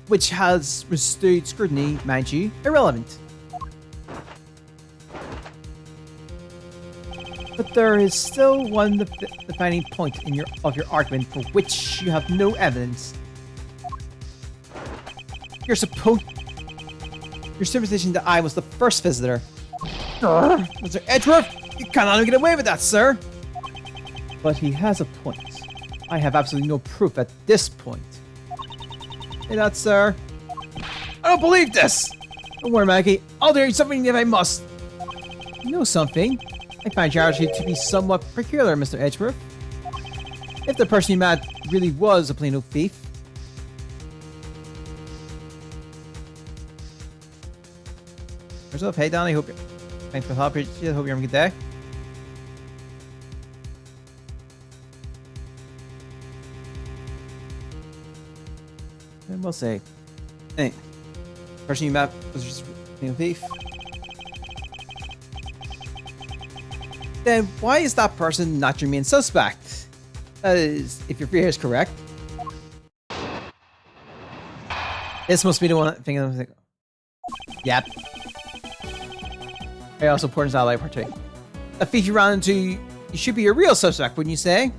which has withstood scrutiny, mind you, irrelevant. But there is still one defining point in your argument for which you have no evidence. Your supposition that I was the first visitor. Mr. Edgeworth, you cannot get away with that, sir. But he has a point. I have absolutely no proof at this point. Say that, sir. I don't believe this! Don't worry, Maggie. I'll do something if I must. You know something? I find your attitude to be somewhat peculiar, Mr. Edgeworth. If the person you met really was a plain old thief. Yourself, hey Donnie, thanks for the help. Hope you're having a good day. And we'll say, hey, person you met was just a plain old thief. Then why is that person not your main suspect? That is, if your fear is correct. This must be the one thing I was like, yep. I also Portland's ally partake. A thief you ran into, you should be a real suspect, wouldn't you say?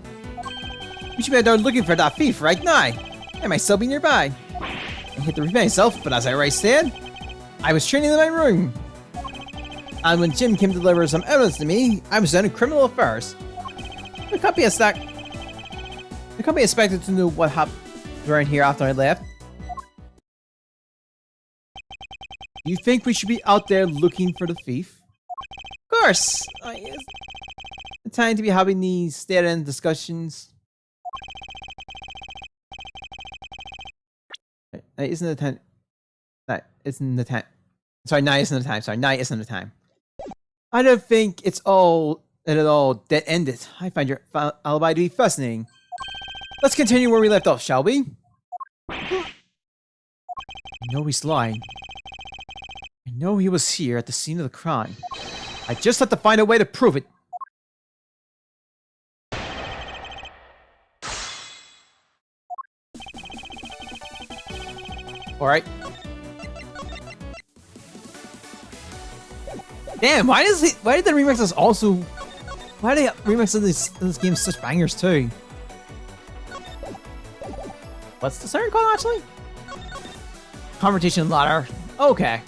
You should be out there looking for that thief right now. I might still be nearby. I hate to repeat myself, but as I already said, I was training in my room. And when Jim came to deliver some evidence to me, I was in criminal affairs. I can't be expected to know what happened around here after I left. Do you think we should be out there looking for the thief? Of course! It's the time to be having these dead-end discussions. Isn't the time? That isn't the time. Sorry, night isn't the time. Sorry, night isn't the time. I don't think it's all at all dead-ended. I find your alibi to be fascinating. Let's continue where we left off, shall we? I know he's lying. I know he was here at the scene of the crime. I just have to find a way to prove it. Alright. Damn, why did the remixes also... Why do they remix of this game such bangers too? What's the siren called actually? Confrontation ladder. Okay.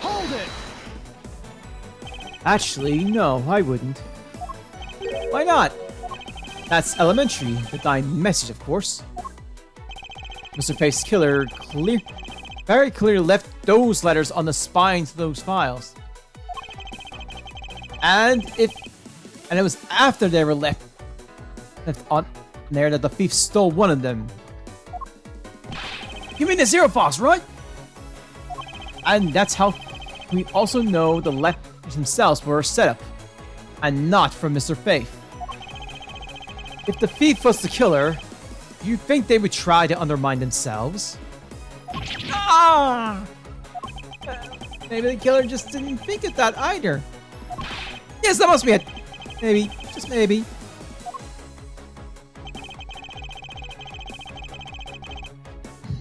Hold it! Actually, no, I wouldn't. Why not? That's elementary. The dying message, of course. Mr. Face's killer very clearly left those letters on the spines of those files. And it was after they were left on there that the thief stole one of them. You mean the Zero Fox, right? And that's how we also know the letters themselves were set up, and not from Mr. Faith. If the thief was the killer, you think they would try to undermine themselves? Ah! Maybe the killer just didn't think of that either. Yes, that must be it. Maybe, just maybe.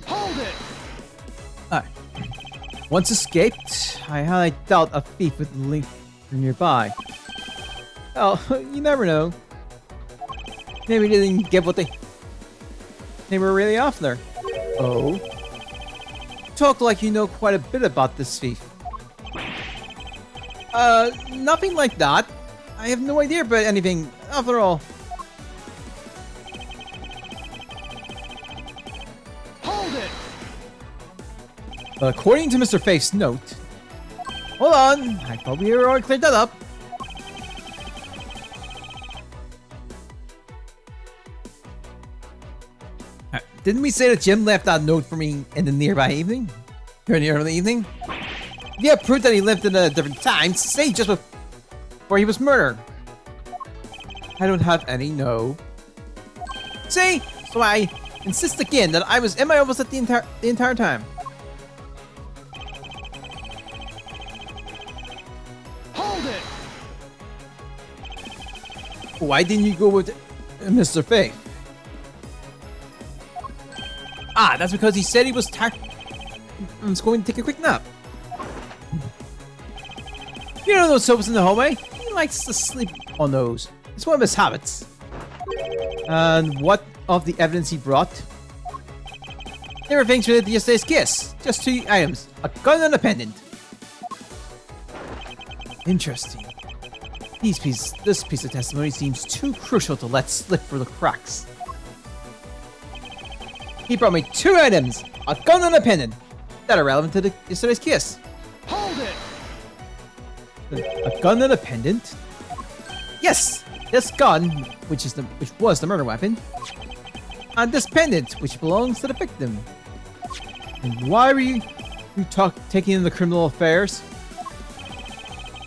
Hold it! Alright. Once escaped, I highly doubt a thief would linger nearby. Oh, you never know. Maybe they didn't get what they were really after. Oh? Talk like you know quite a bit about this thief. Nothing like that. I have no idea about anything, after all. Hold it! But according to Mr. Faith's note... Hold on, I thought we already cleared that up. Didn't we say that Jim left that note for me in the nearby evening? During the early evening? If you have proof that he lived in a different time, say just before he was murdered. I don't have any, no. See? So I insist again that I was in my office at the entire time. Hold it! Why didn't you go with Mr. Faith? Ah, that's because he said he was tired. I was going to take a quick nap. You know those sofas in the hallway? He likes to sleep on those. It's one of his habits. And what of the evidence he brought? There were things related to yesterday's kiss. Just 2 items. A gun and a pendant. Interesting. This piece of testimony seems too crucial to let slip through the cracks. He brought me 2 items. A gun and a pendant. That are relevant to yesterday's kiss. Hold it! A gun and a pendant? Yes! This gun, which was the murder weapon, and this pendant, which belongs to the victim. And why were you taking in the criminal affairs?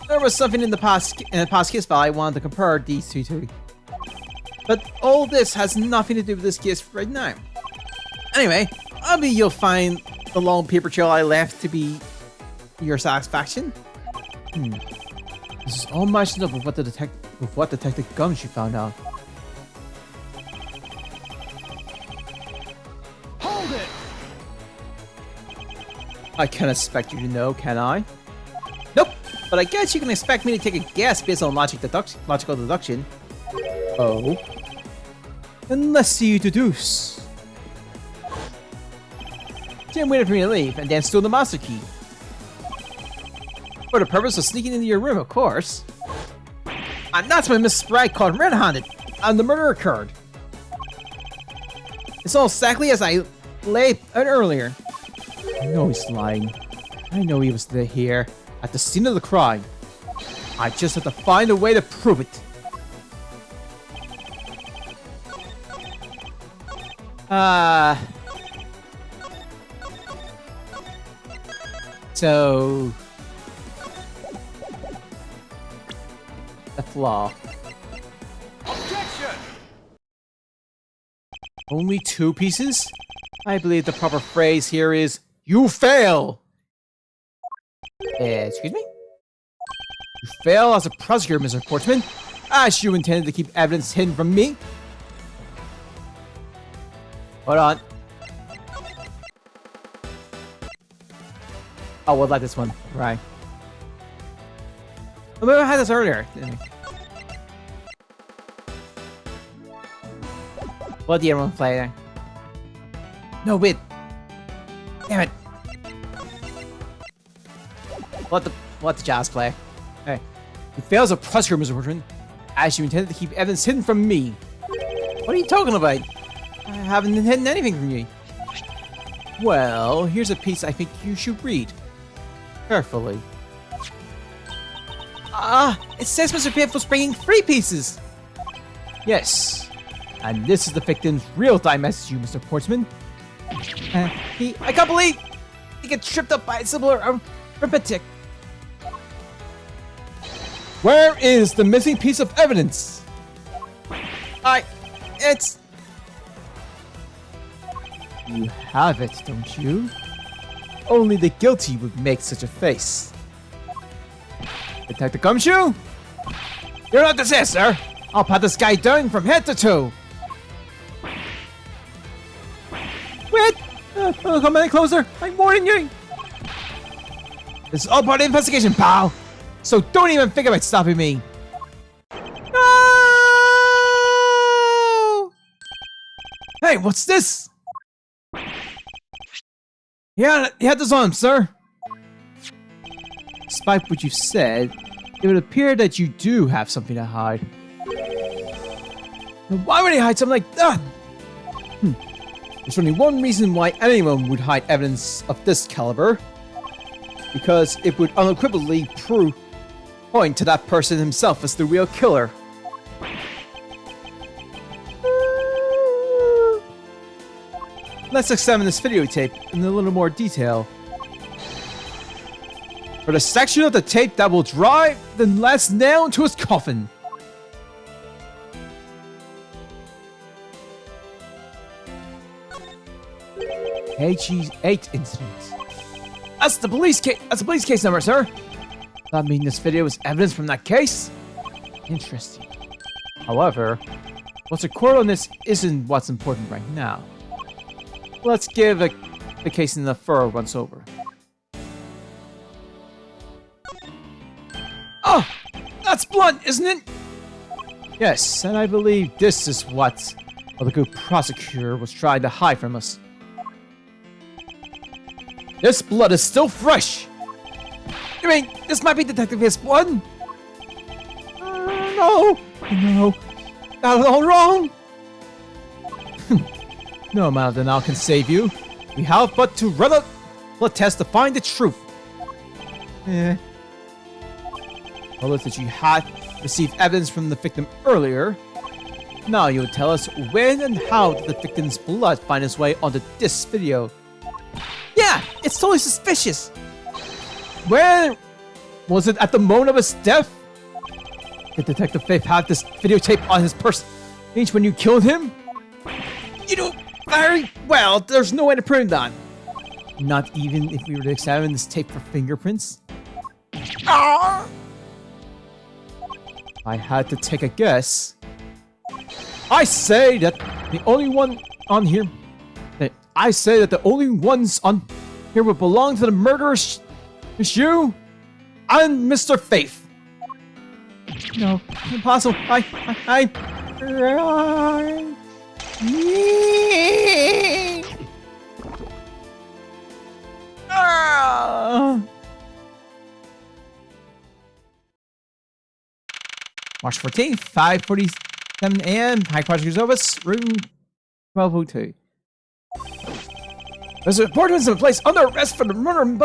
There was something in the past case file I wanted to compare these two to. But all this has nothing to do with this case right now. Anyway, maybe you'll find the long paper trail I left to be your satisfaction. This is all matching up with what Detective Gumshoe found out. Hold it! I can't expect you to know, can I? Nope, but I guess you can expect me to take a guess based on logical deduction. Oh? Unless you deduce. Jim waited for me to leave and then stole the master key. For the purpose of sneaking into your room, of course. And that's when Miss Sprite caught red-handed, and the murder occurred. It's all exactly as I laid out earlier. I know he's lying. I know he was here, at the scene of the crime. I just have to find a way to prove it. So... flaw. Objection! Only 2 pieces? I believe the proper phrase here is, you fail! Excuse me? You fail as a prosecutor, Mr. Portsman, as you intended to keep evidence hidden from me. Hold on. Oh, we'll let this one. Right. I remember I had this earlier. What did everyone play there? No, wait. Damn it. Let the jazz play. Hey, you fail as a prosecutor, Mr. Portsman, as you intended to keep evidence hidden from me. What are you talking about? I haven't hidden anything from you. Well, here's a piece I think you should read. Carefully. It says Mr. Faith was bringing 3 pieces. Yes. And this is the victim's real-time message to you, Mr. Portsman. I can't believe he gets tripped up by a similar arithmetic. Where is the missing piece of evidence? It's... You have it, don't you? Only the guilty would make such a face. Detective Gumshoe? You're not to say, sir. I'll pat this guy down from head to toe. Wait! Don't come any closer. I'm warning you. This is all part of the investigation, pal. So don't even think about stopping me. No! Hey, what's this? Yeah, he had this on him, sir. Despite what you've said, it would appear that you do have something to hide. Now, why would he hide something like that? There's only one reason why anyone would hide evidence of this caliber. Because it would unequivocally point to that person himself as the real killer. Let's examine this videotape in a little more detail. For the section of the tape that will drive the last nail into his coffin. AG8 incident. That's the police case. That's the police case number, sir. That mean this video is evidence from that case? Interesting. However, what's recorded on this isn't what's important right now. Let's give the case in the thorough once over. Oh! That's blood, isn't it? Yes, and I believe this is what the good prosecutor was trying to hide from us. This blood is still fresh! You mean, this might be Detective H's blood? No! No! That was all wrong! No amount of denial can save you. We have but to run a blood test to find the truth. Well, if that you had received evidence from the victim earlier, now you would tell us when and how did the victim's blood find its way onto this video. Yeah, it's totally suspicious. Where was it at the moment of his death? Did Detective Faith have this videotape on his person when you killed him? You know very well there's no way to prove that. Not even if we were to examine this tape for fingerprints? Ah! I had to take a guess. I say that the only one on here... I say that the only ones on here would belong to the murderers is you and Mr. Faith. No, impossible. March 14th, 5:47 a.m. High Prosecutor's Office, room 1202. There's a report of a place under arrest for the murder of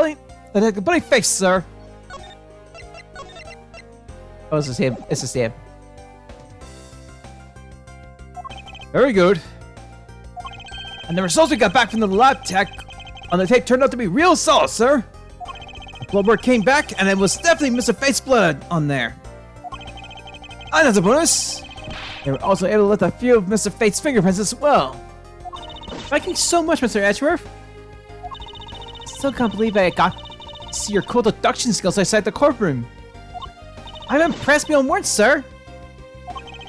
Buddy Faith, sir. Oh, it's the same. It's the same. Very good. And the results we got back from the lab tech on the tape turned out to be real solid, sir. The blood work came back, and it was definitely Mr. Faith's blood on there. And as a bonus, they were also able to lift a few of Mr. Fate's fingerprints as well. Thank you so much, Mr. Edgeworth. Still can't believe I got to see your cool deduction skills outside the courtroom. I'm impressed beyond words, sir.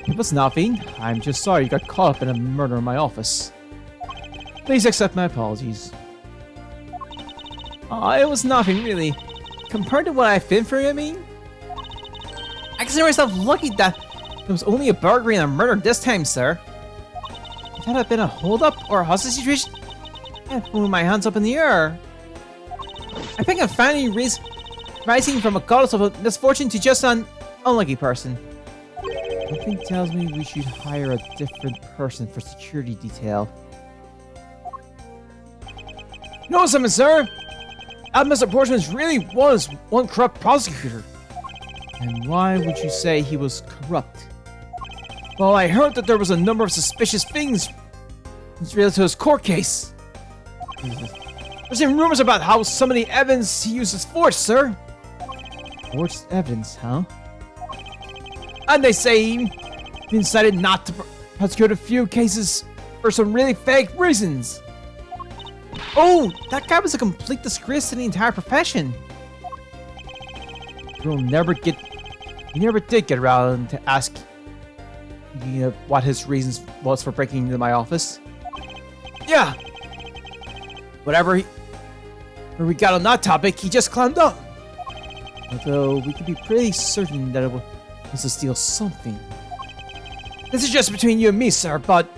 It was nothing. I'm just sorry you got caught up in a murder in my office. Please accept my apologies. It was nothing, really. Compared to what I've been through, I mean. I consider myself lucky that it was only a burglary and a murder this time, sir. If that had been a hold-up or a hostage situation, I'd throw my hands up in the air. I think I'm finally rising from a goddess of misfortune to just an unlucky person. Something tells me we should hire a different person for security detail. No, something, sir. Mr. Portsmouth really was one corrupt prosecutor. And why would you say he was corrupt? Well, I heard that there was a number of suspicious things related to his court case. There's been rumors about how some of the evidence he uses forged, sir. Forged evidence, huh? And they say he decided not to prosecute a few cases for some really fake reasons. Oh, that guy was a complete disgrace to the entire profession. He never did get around to ask what his reasons was for breaking into my office. Yeah. Where we got on that topic, he just climbed up. Although we can be pretty certain that it was to steal something. This is just between you and me, sir, but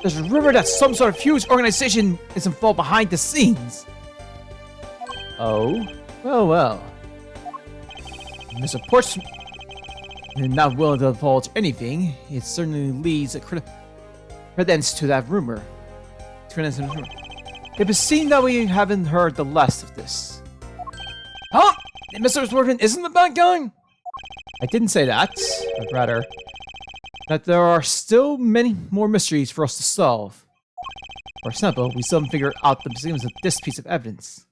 there's a rumor that some sort of huge organization is involved behind the scenes. Oh? Well. Mr. Portsmouth is not willing to divulge anything. It certainly leads a credence to that rumor. It would seem that we haven't heard the last of this. Huh? Mr. Portsmouth isn't the bad guy? I didn't say that, but rather that there are still many more mysteries for us to solve. For example, we still haven't figured out the significance of this piece of evidence.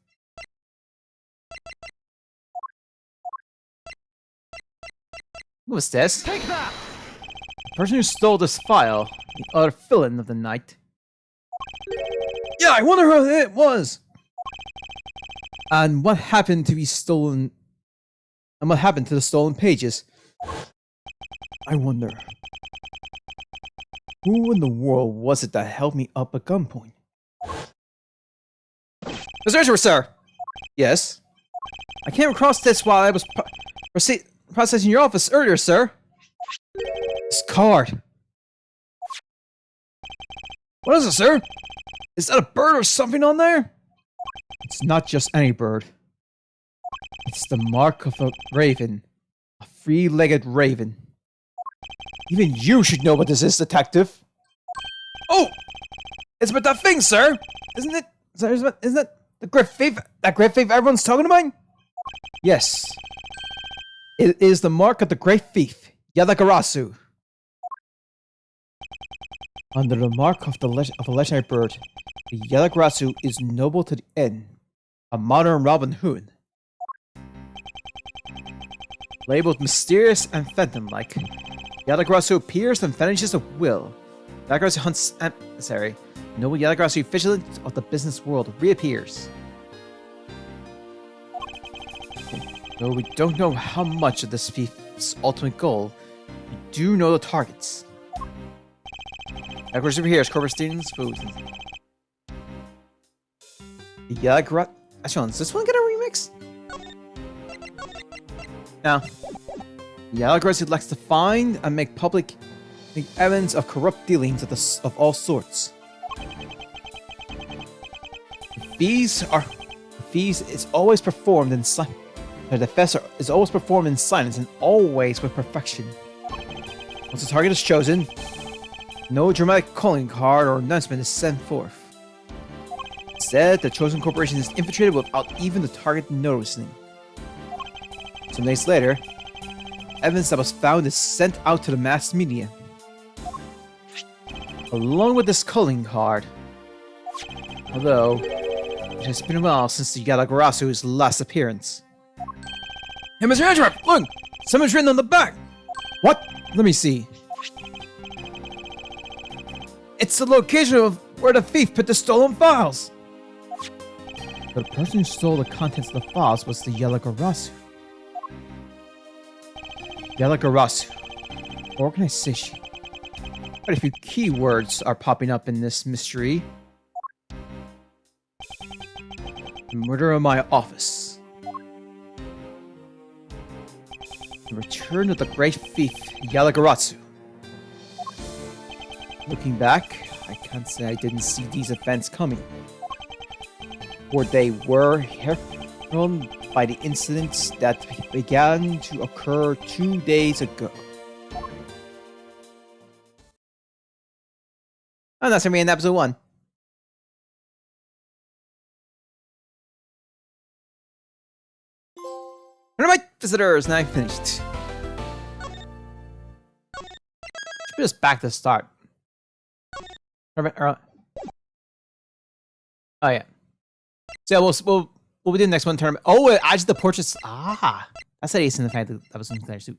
What was this? Take that! The person who stole this file, the other villain of the night. Yeah, I wonder who it was! And what happened to be stolen... And what happened to the stolen pages? I wonder... Who in the world was it that held me up at gunpoint? Mr. Edgeworth, sir! Yes? I came across this while I was processing your office earlier, sir. This card. What is it, sir? Is that a bird or something on there? It's not just any bird. It's the mark of a raven. A three-legged raven. Even you should know what this is, detective. Oh! It's about that thing, sir! Isn't it? Isn't it the great faith? That great faith everyone's talking about? Yes. It is the mark of the great thief, Yadagarasu. Under the mark of a legendary bird, the Yadagarasu is noble to the end, a modern Robin Hood. Labeled mysterious and phantom-like, Yadagarasu appears and vanishes at will. Yadagarasu hunts noble Yadagarasu, vigilant of the business world, reappears. Though we don't know how much of this thief's ultimate goal, we do know the targets. Yadagarasu appears, corporate students, food. The Yadagarasu... Actually, does this one get a remix? No. The Yadagarasu likes to find and make public the evidence of corrupt dealings of all sorts. The fees is always performed in silence. The theft is always performed in silence and always with perfection. Once the target is chosen, no dramatic calling card or announcement is sent forth. Instead, the chosen corporation is infiltrated without even the target noticing. Some days later, evidence that was found is sent out to the mass media. Along with this calling card. Although, it has been a while since the Yadagarasu's last appearance. Hey, Mr. Edgeworth, look! Someone's written on the back! What? Let me see. It's the location of where the thief put the stolen files. The person who stole the contents of the files was the Yelagarasu. Yelagarasu. Organization. Quite a few keywords are popping up in this mystery. Murder of my office. The return of the great thief, Yelagarasu. Looking back, I can't say I didn't see these events coming. For they were heralded by the incidents that began to occur 2 days ago. Oh, that's gonna be in episode 1. One of my visitors now finished. Should put us back to the start. Oh yeah. So we'll be doing the next one tournament. Oh, it adds the portraits. Ah, that's how you in the fact that was in their suit.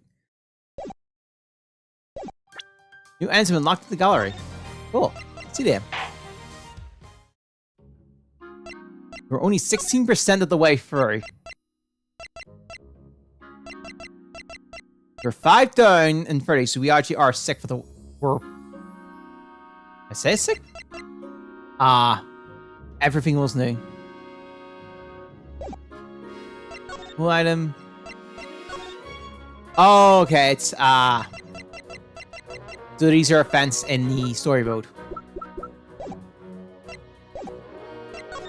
New items have unlocked the gallery. Cool. Let's see them. We're only 16% of the way through. We're 5 down and 30, so we actually are sick for the. I say sick? Everything was new. New item. Oh, okay, it's so these are events in the story mode.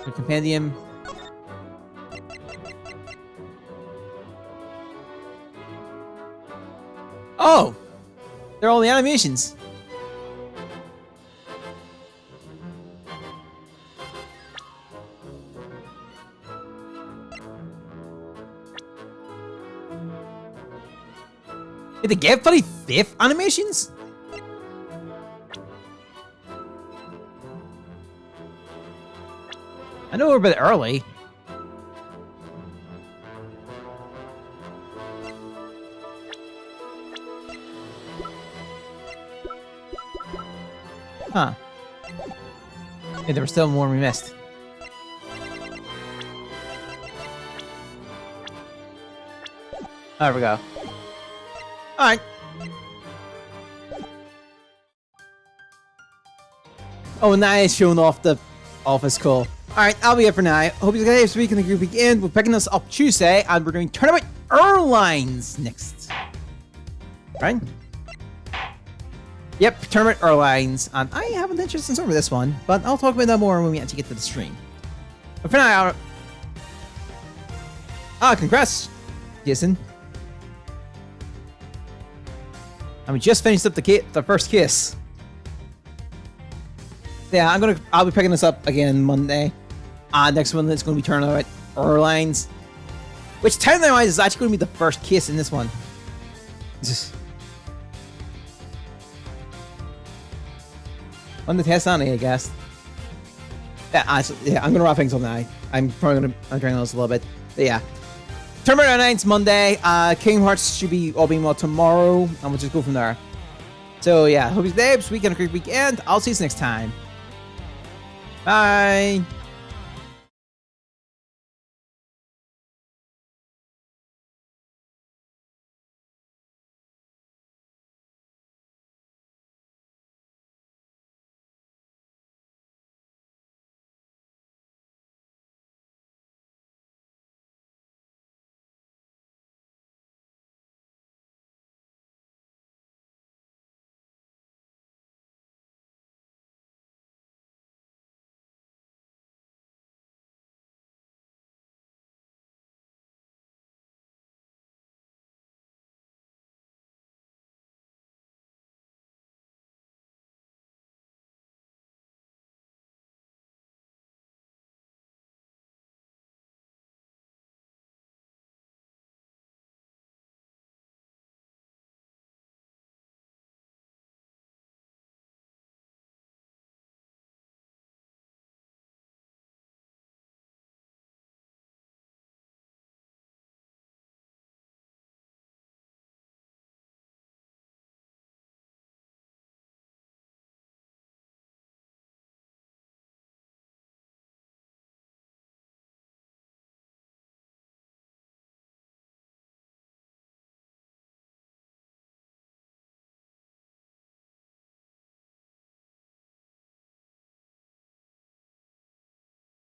The compendium. Oh! They're all the animations. Did they get bloody 5th animations? I know we're a bit early. Huh. Yeah, there were still more we missed. There we go. Alright. Oh, now it's showing off the office call. Alright, I'll be it for now. Hope you guys this week in the group weekend. We're picking us up Tuesday, and we're doing Tournament Airlines next. Right? Yep, Tournament Airlines. And I have an interest in some of this one, but I'll talk about that more when we actually get to the stream. But for now, congrats, Jason. And we just finished up the first kiss. Yeah, I'll be picking this up again Monday. Next one is going to be Tournament Airlines, which timeline-wise is actually going to be the first kiss in this one. Just on the test on it, I guess. Yeah, I'm gonna wrap things up now. I'm probably gonna drink this a little bit. But yeah. Tournament Airlines Monday. Kingdom Hearts should be all being well tomorrow, and we'll just go from there. So yeah, hope you stay this weekend, a great weekend. I'll see you next time. Bye.